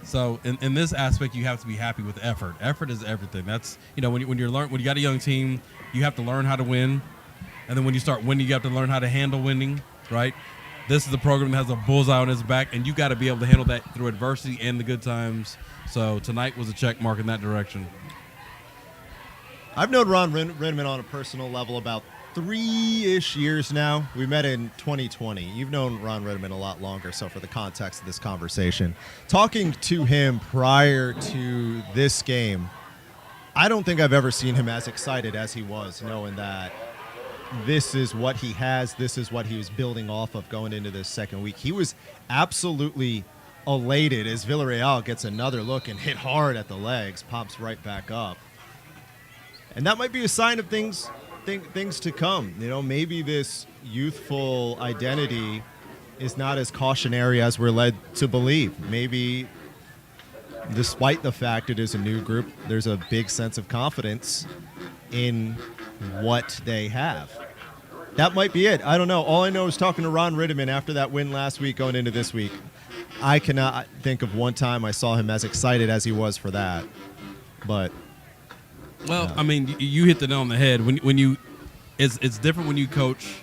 B: So in this aspect, you have to be happy with effort. Effort is everything. That's, you know, when you got a young team, you have to learn how to win. And then when you start winning, you have to learn how to handle winning, right? This is the program that has a bullseye on its back, and you got to be able to handle that through adversity and the good times. So tonight was a check mark in that direction.
A: I've known Ron Ritterman on a personal level about 3-ish years now. We met in 2020. You've known Ron Ritterman a lot longer, so for the context of this conversation, talking to him prior to this game, I don't think I've ever seen him as excited as he was, knowing that this is what he has, this is what he was building off of going into this second week. He was absolutely elated as Villarreal gets another look and hit hard at the legs, pops right back up. And that might be a sign of things to come. You know, maybe this youthful identity is not as cautionary as we're led to believe. Maybe despite the fact it is a new group, there's a big sense of confidence in what they have. That might be it. I don't know. All I know is talking to Ron Ritterman after that win last week going into this week, I cannot think of one time I saw him as excited as he was for that. But
B: well, I mean, you hit the nail on the head. When you, it's different when you coach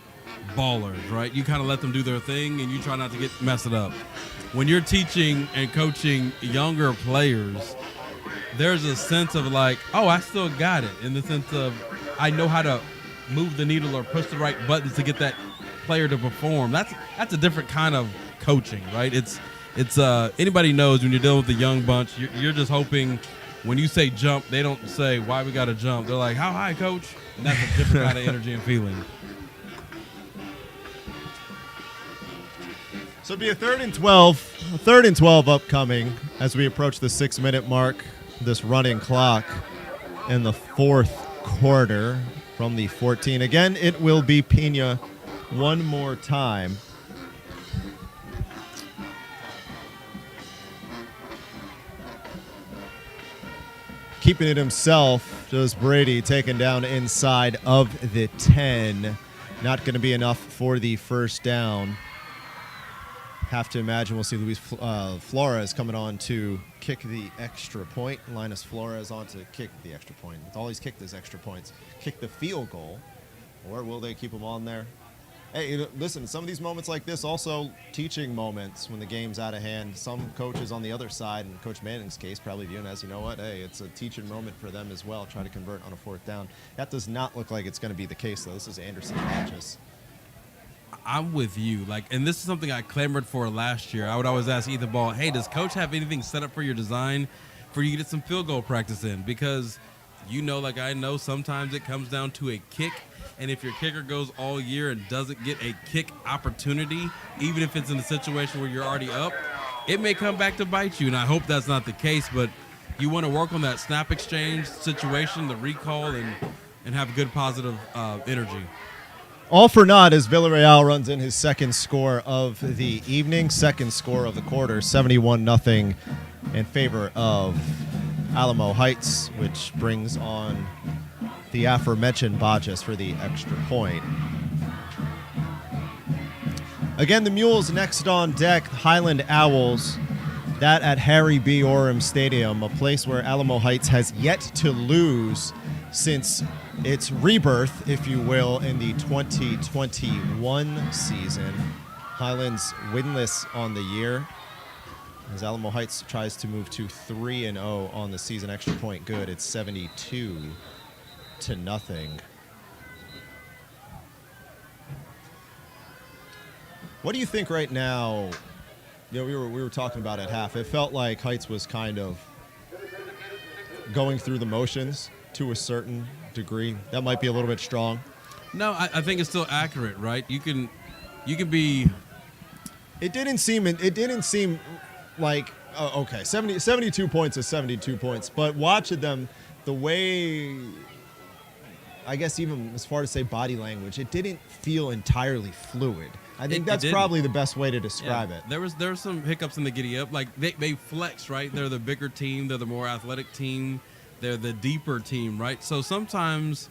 B: ballers, right? You kind of let them do their thing, and you try not to mess it up. When you're teaching and coaching younger players, there's a sense of like, oh, I still got it, in the sense of I know how to move the needle or push the right buttons to get that player to perform. That's a different kind of coaching, right? It's anybody knows when you're dealing with a young bunch, you're just hoping when you say jump, they don't say why we got to jump. They're like, how high, coach? And that's a different kind of energy and feeling.
A: so it'll be a 3rd and 12. A 3rd and 12 upcoming as we approach the 6-minute mark, this running clock in the 4th quarter from the 14. Again, it will be Pena one more time. Keeping it himself, just Brady taken down inside of the 10. Not going to be enough for the first down. Have to imagine we'll see Luis Flores coming on to kick the extra point. Linus Flores on to kick the extra point. All he's kicked is extra points. Kick the field goal. Or will they keep him on there? Hey, listen, some of these moments like this also teaching moments when the game's out of hand. Some coaches on the other side, in Coach Manning's case, probably viewing as, you know what, hey, it's a teaching moment for them as well, try to convert on a 4th down. That does not look like it's going to be the case, though. This is Anderson Hodges.
B: I'm with you. And this is something I clamored for last year. I would always ask Ethan Ball, hey, does coach have anything set up for your design for you to get some field goal practice in? Because you know, like I know, sometimes it comes down to a kick. And if your kicker goes all year and doesn't get a kick opportunity, even if it's in a situation where you're already up, it may come back to bite you. And I hope that's not the case, but you want to work on that snap exchange situation, the recall, and have good positive energy.
A: All for naught as Villarreal runs in his 2nd score of the evening, 2nd score of the quarter, 71-0 in favor of Alamo Heights, which brings on the aforementioned Hodges for the extra point. Again, the Mules next on deck. Highland Owls That at Harry B. Orem Stadium, a place where Alamo Heights has yet to lose since its rebirth, if you will, in the 2021 season. Highlands winless on the year as Alamo Heights tries to move to 3-0 on the season. Extra point good. It's 72-0. What do you think right now? You know, we were talking about at half. It felt like Heights was kind of going through the motions to a certain degree. That might be a little bit strong.
B: No, I think it's still accurate, right? You can be.
A: It didn't seem like okay, 72 points is 72 points. But watching them, the way, I guess even as far as say body language, it didn't feel entirely fluid. I think that's probably the best way to describe it.
B: There was some hiccups in the giddy up. Like they flex, right? They're the bigger team. They're the more athletic team. They're the deeper team, right? So sometimes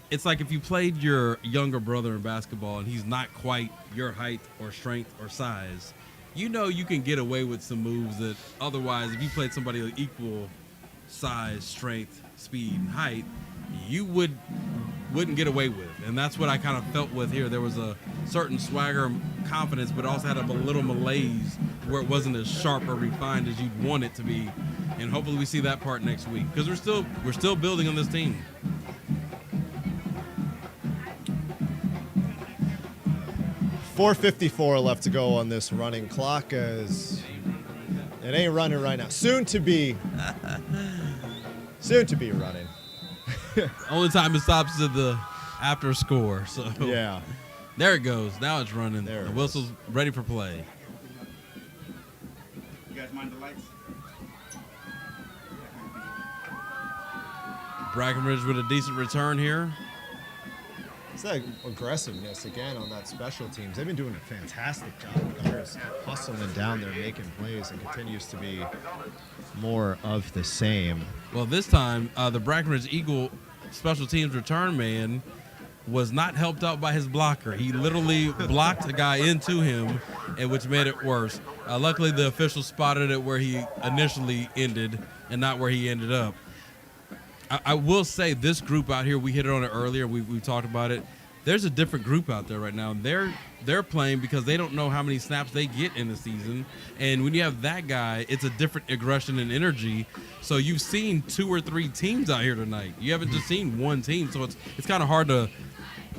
B: it's like if you played your younger brother in basketball and he's not quite your height or strength or size, you know you can get away with some moves that otherwise, if you played somebody of equal size, strength, speed, and height, you wouldn't get away with. And that's what I kind of felt with here. There was a certain swagger and confidence, but also had a little malaise where it wasn't as sharp or refined as you'd want it to be. And hopefully we see that part next week because we're still building on this team.
A: .454 left to go on this running clock as it ain't running right now. Soon to be running.
B: Only time it stops is the after score. So
A: yeah,
B: there it goes. Now it's running.
A: There
B: The
A: it
B: whistle's ready for play.
I: You guys mind the lights?
B: Brackenridge with a decent return here.
A: it's that aggressiveness again on that special teams. They've been doing a fantastic job. There's hustling down there, making plays, and continues to be more of the same.
B: Well, this time the Brackenridge Eagle special teams return man was not helped out by his blocker. He literally blocked a guy into him, and which made it worse. Luckily, the official spotted it where he initially ended and not where he ended up. I will say this group out here, we hit it on it earlier. We talked about it. There's a different group out there right now. They're playing because they don't know how many snaps they get in the season. And when you have that guy, it's a different aggression and energy. So you've seen 2 or 3 teams out here tonight. You haven't just seen one team. So it's kind of hard to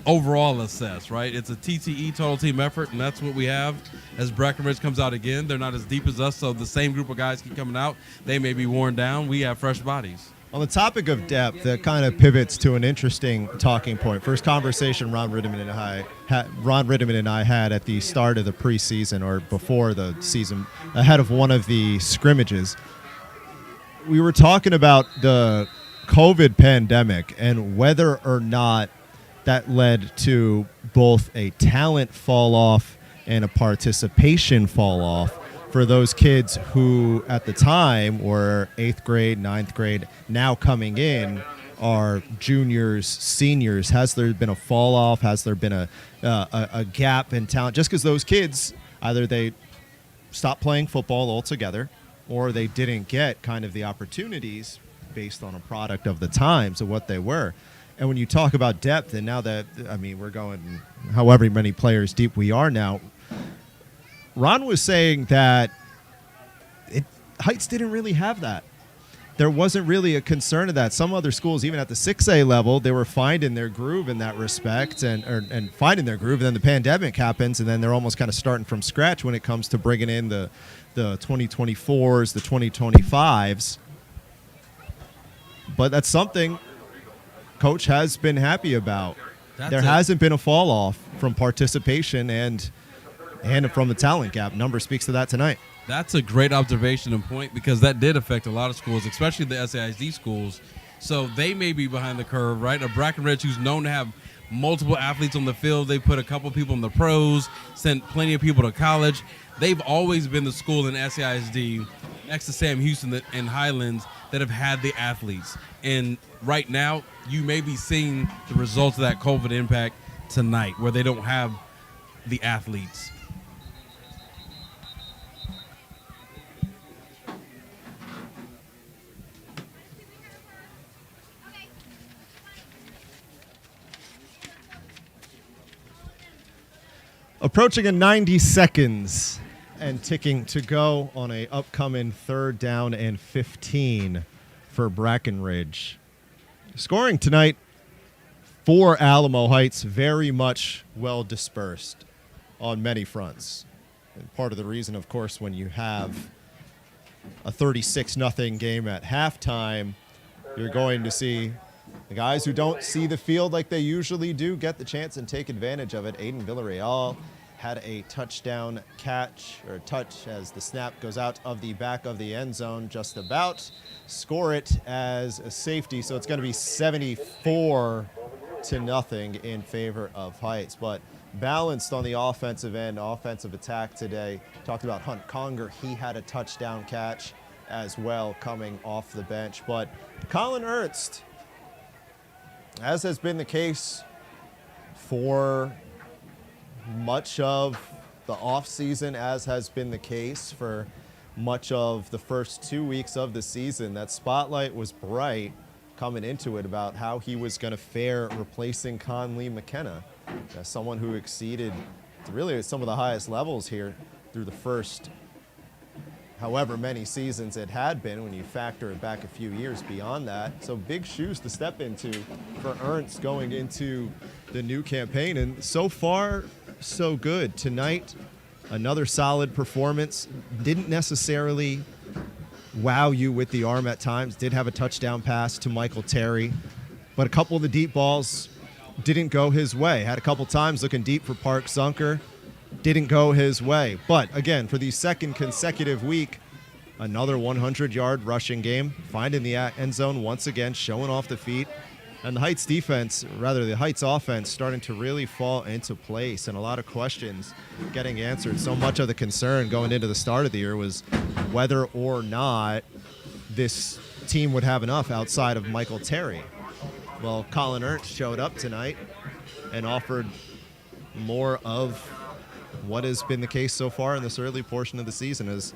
B: overall assess, right? It's a TTE, total team effort, and that's what we have as Brackenridge comes out again. They're not as deep as us, so the same group of guys keep coming out. They may be worn down. We have fresh bodies.
A: On the topic of depth, that kind of pivots to an interesting talking point. First conversation Ron Rittiman and I had at the start of the preseason or before the season, ahead of one of the scrimmages. We were talking about the COVID pandemic and whether or not that led to both a talent fall off and a participation fall off for those kids who at the time were 8th grade, 9th grade, now coming in are juniors, seniors. Has there been a fall off? Has there been a gap in talent? Just because those kids, either they stopped playing football altogether or they didn't get kind of the opportunities based on a product of the times of what they were. And when you talk about depth, and now that, I mean, we're going however many players deep we are now, Ron was saying that Heights didn't really have that. There wasn't really a concern of that. Some other schools, even at the 6A level, they were finding their groove in that respect and finding their groove. And then the pandemic happens, and then they're almost kind of starting from scratch when it comes to bringing in the 2024s, the 2025s. But that's something Coach has been happy about. There hasn't been a fall off from participation and from the talent gap. Number speaks to that tonight.
B: That's a great observation and point because that did affect a lot of schools, especially the SAISD schools. So they may be behind the curve, right? A Brackenridge who's known to have multiple athletes on the field. They put a couple people in the pros, sent plenty of people to college. They've always been the school in SAISD next to Sam Houston and Highlands that have had the athletes. And right now, you may be seeing the results of that COVID impact tonight where they don't have the athletes.
A: Approaching a 90 seconds and ticking to go on a upcoming 3rd down and 15 for Brackenridge. Scoring tonight for Alamo Heights very much well dispersed on many fronts. And part of the reason, of course, when you have a 36-0 game at halftime, you're going to see the guys who don't see the field like they usually do get the chance and take advantage of it. Aiden Villarreal had a touchdown catch, or touch, as the snap goes out of the back of the end zone, just about. Score it as a safety, so it's going to be 74-0 in favor of Heights. But balanced on the offensive end, offensive attack today. Talked about Hunt Conger. He had a touchdown catch as well coming off the bench. But Colin Ernst, as has been the case for much of the offseason, as has been the case for much of the first 2 weeks of the season, that spotlight was bright coming into it about how he was going to fare replacing Conley McKenna, as someone who exceeded really some of the highest levels here through the first however many seasons it had been when you factor it back a few years beyond that. So big shoes to step into for Ernst going into the new campaign, and so far so good. Tonight, another solid performance. Didn't necessarily wow you with the arm at times. Did have a touchdown pass to Michael Terry, but a couple of the deep balls didn't go his way. Had a couple times looking deep for Park Zunker. Didn't go his way. But again, for the second consecutive week, another 100-yard rushing game, finding the end zone once again, showing off the feet. And the Heights defense, rather the Heights offense, starting to really fall into place, and a lot of questions getting answered. So much of the concern going into the start of the year was whether or not this team would have enough outside of Michael Terry. Well, Colin Ernst showed up tonight and offered more of what has been the case so far in this early portion of the season as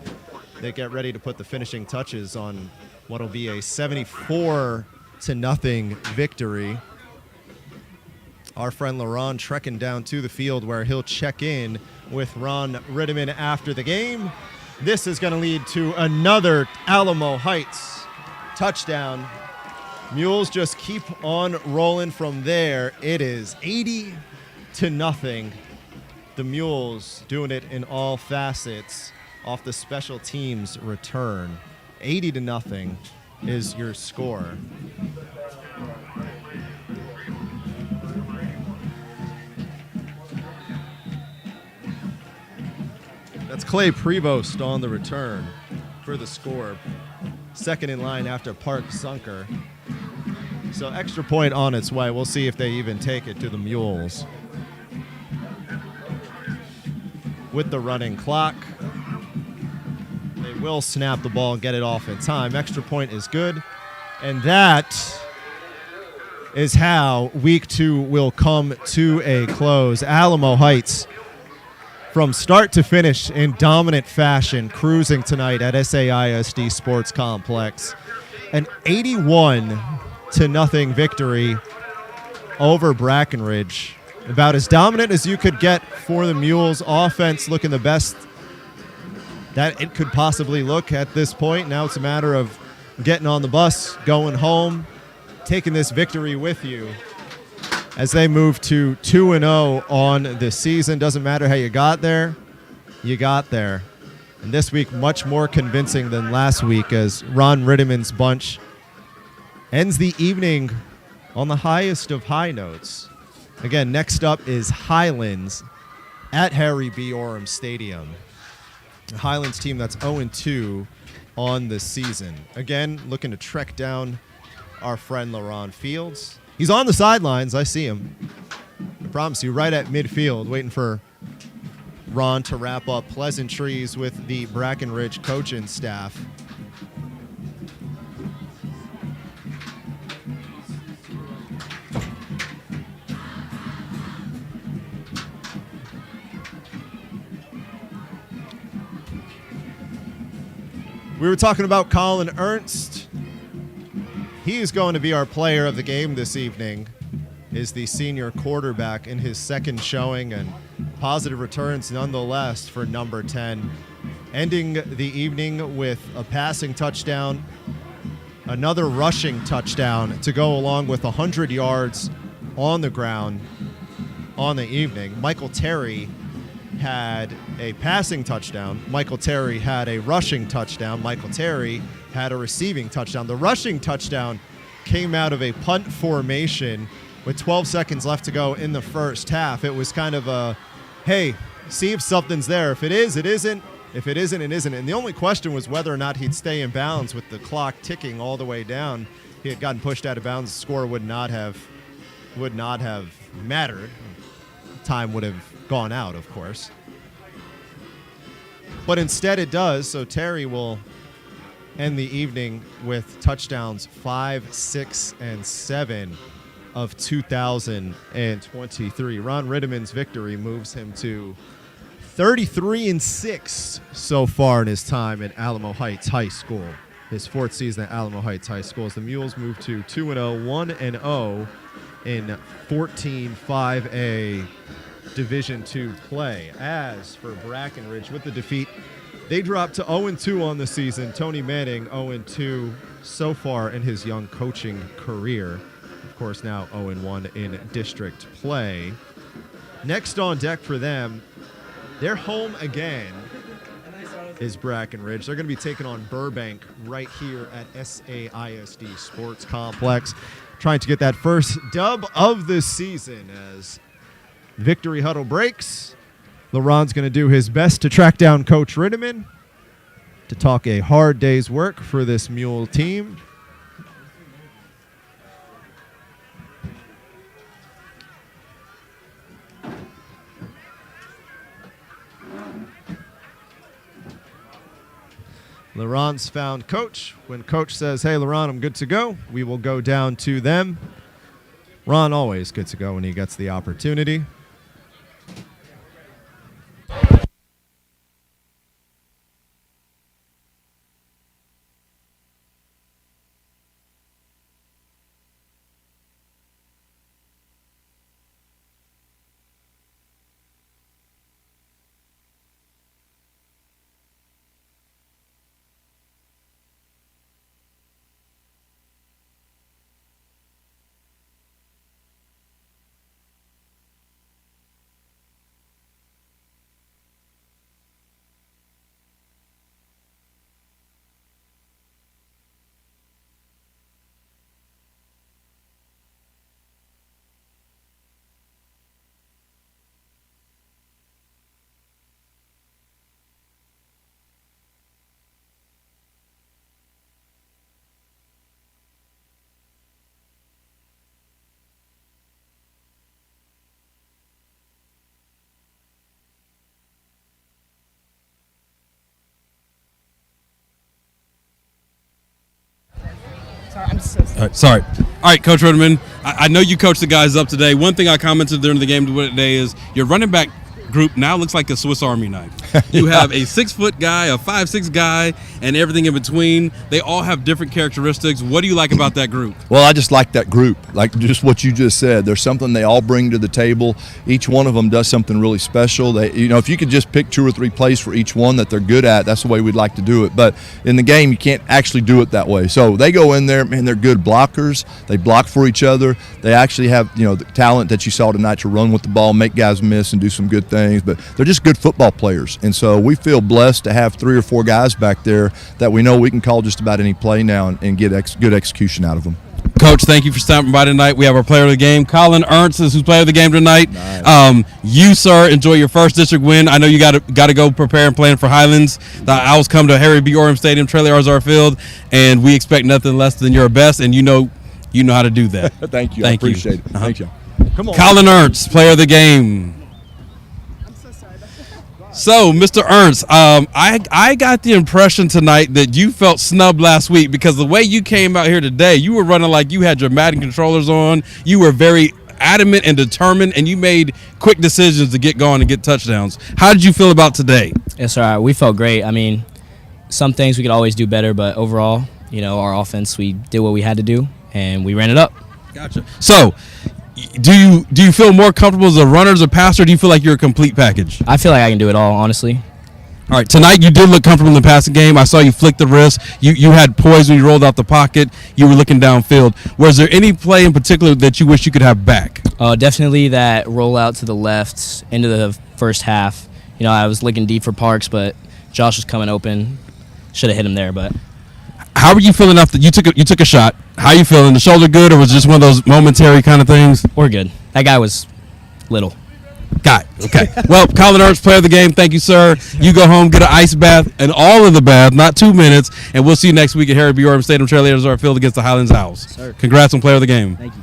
A: they get ready to put the finishing touches on what will be a 74-0 victory. Our friend LaRhon trekking down to the field where he'll check in with Ron Rittiman after the game. This is going to lead to another Alamo Heights touchdown. Mules just keep on rolling from there. It is 80-0. The Mules doing it in all facets off the special teams return. 80-0 is your score. That's Clay Prevost on the return for the score. Second in line after Park Zunker. So extra point on its way. We'll see if they even take it to the Mules. With the running clock, they will snap the ball and get it off in time. Extra point is good. And that is how week 2 will come to a close. Alamo Heights, from start to finish in dominant fashion, cruising tonight at SAISD Sports Complex. An 81-0 victory over Brackenridge. About as dominant as you could get for the Mules. Offense looking the best that it could possibly look at this point. Now it's a matter of getting on the bus, going home, taking this victory with you as they move to 2-0 on the season. Doesn't matter how you got there, you got there. And this week, much more convincing than last week, as Ron Rittiman's bunch ends the evening on the highest of high notes. Again, next up is Highlands at Harry B. Orem Stadium. The Highlands team that's 0-2 on the season. Again, looking to trek down our friend LaRhon Fields. He's on the sidelines. I see him. I promise you, right at midfield, waiting for Ron to wrap up pleasantries with the Brackenridge coaching staff. We were talking about Colin Ernst. He is going to be our player of the game this evening. is the senior quarterback in his second showing, and positive returns nonetheless for number 10. Ending the evening with a passing touchdown, another rushing touchdown to go along with 100 yards on the ground on the evening. Michael Terry had a passing touchdown. Michael Terry had a rushing touchdown. Michael Terry had a receiving touchdown. The rushing touchdown came out of a punt formation with 12 seconds left to go in the first half. It was kind of a, hey, see if something's there. If it is, it isn't. If it isn't, it isn't. And the only question was whether or not he'd stay in bounds with the clock ticking all the way down. He had gotten pushed out of bounds. The score would not have mattered. Time would have gone out, of course. But instead it does, so Terry will end the evening with touchdowns 5, 6, and 7 of 2023. Ron Rittemann's victory moves him to 33-6 so far in his time at Alamo Heights High School. His fourth season at Alamo Heights High School as the Mules move to 2-0, 1-0 in 14-5A Division II play. As for Brackenridge, with the defeat, they dropped to 0-2 on the season. Tony Manning 0-2 so far in his young coaching career. Of course, now 0-1 in district play. Next on deck for them, they're home again, is Brackenridge. They're going to be taking on Burbank right here at SAISD Sports Complex, trying to get that first dub of the season as victory huddle breaks. LaRon's going to do his best to track down Coach Rittemann to talk a hard day's work for this Mule team. LaRon's found Coach. When Coach says, hey, LaRon, I'm good to go, we will go down to them. Ron always good to go when he gets the opportunity.
B: Sorry. All right, Coach Rittemann, I know you coached the guys up today. One thing I commented during the game today is your running back group now looks like a Swiss Army knife. You have a 6-foot guy, a 5'6" guy, and everything in between. They all have different characteristics. What do you like about that group?
F: Well, I just like that group, like just what you just said. There's something they all bring to the table. Each one of them does something really special. They, you know, if you could just pick 2 or 3 plays for each one that they're good at, that's the way we'd like to do it. But in the game, you can't actually do it that way. So they go in there, man, they're good blockers. They block for each other. They actually have, you know, the talent that you saw tonight to run with the ball, make guys miss, and do some good things. But they're just good football players. And so we feel blessed to have 3 or 4 guys back there that we know we can call just about any play now and get good execution out of them.
B: Coach, thank you for stopping by tonight. We have our player of the game, Colin Ernst, is who's player of the game tonight. Nice. You, sir, enjoy your first district win. I know you got to go prepare and plan for Highlands. The Owls come to Harry B. Orham Stadium, Trailer Ozar Field, and we expect nothing less than your best, and you know how to do that.
F: Thank you. I appreciate it. Thank you.
A: Come on.
B: Colin Ernst, player of the game. So, Mr. Ernst, I got the impression tonight that you felt snubbed last week because the way you came out here today, you were running like you had your Madden controllers on. You were very adamant and determined, and you made quick decisions to get going and get touchdowns. How did you feel about today?
I: Yes, sir. We felt great. I mean, some things we could always do better, but overall, you know, our offense, we did what we had to do, and we ran it up.
B: Gotcha. So, Do you feel more comfortable as a runner, as a passer, or do you feel like you're a complete package?
I: I feel like I can do it all, honestly.
B: All right, tonight you did look comfortable in the passing game. I saw you flick the wrist. You had poise when you rolled out the pocket. You were looking downfield. Was there any play in particular that you wish you could have back?
I: Definitely that rollout to the left into the first half. You know, I was looking deep for Parks, but Josh was coming open. Should have hit him there, but.
B: How were you feeling after you took a shot? How are you feeling? The shoulder good, or was it just one of those momentary kind of things?
I: We're good. That guy was little.
B: Got it. Okay. Well, Colin Ernst, player of the game. Thank you, sir. You go home, get an ice bath, and all of the bath, not 2 minutes, and we'll see you next week at Harry B. Orton Stadium, Trailblazers are field against the Highlands Owls.
I: Sir.
B: Congrats on player of the game.
I: Thank you.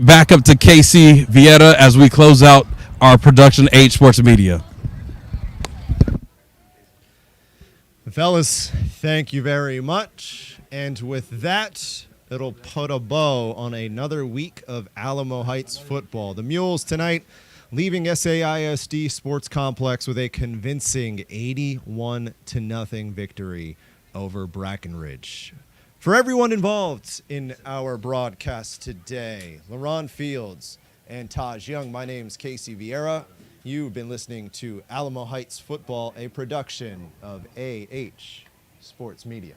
B: Back up to Casey Vieira as we close out our production H Sports Media.
A: Fellas, thank you very much. And with that, it'll put a bow on another week of Alamo Heights football. The Mules tonight leaving SAISD Sports Complex with a convincing 81-0 victory over Brackenridge. For everyone involved in our broadcast today, LaRon Fields and Taj Young, my name's Casey Vieira. You've been listening to Alamo Heights Football, a production of AH Sports Media.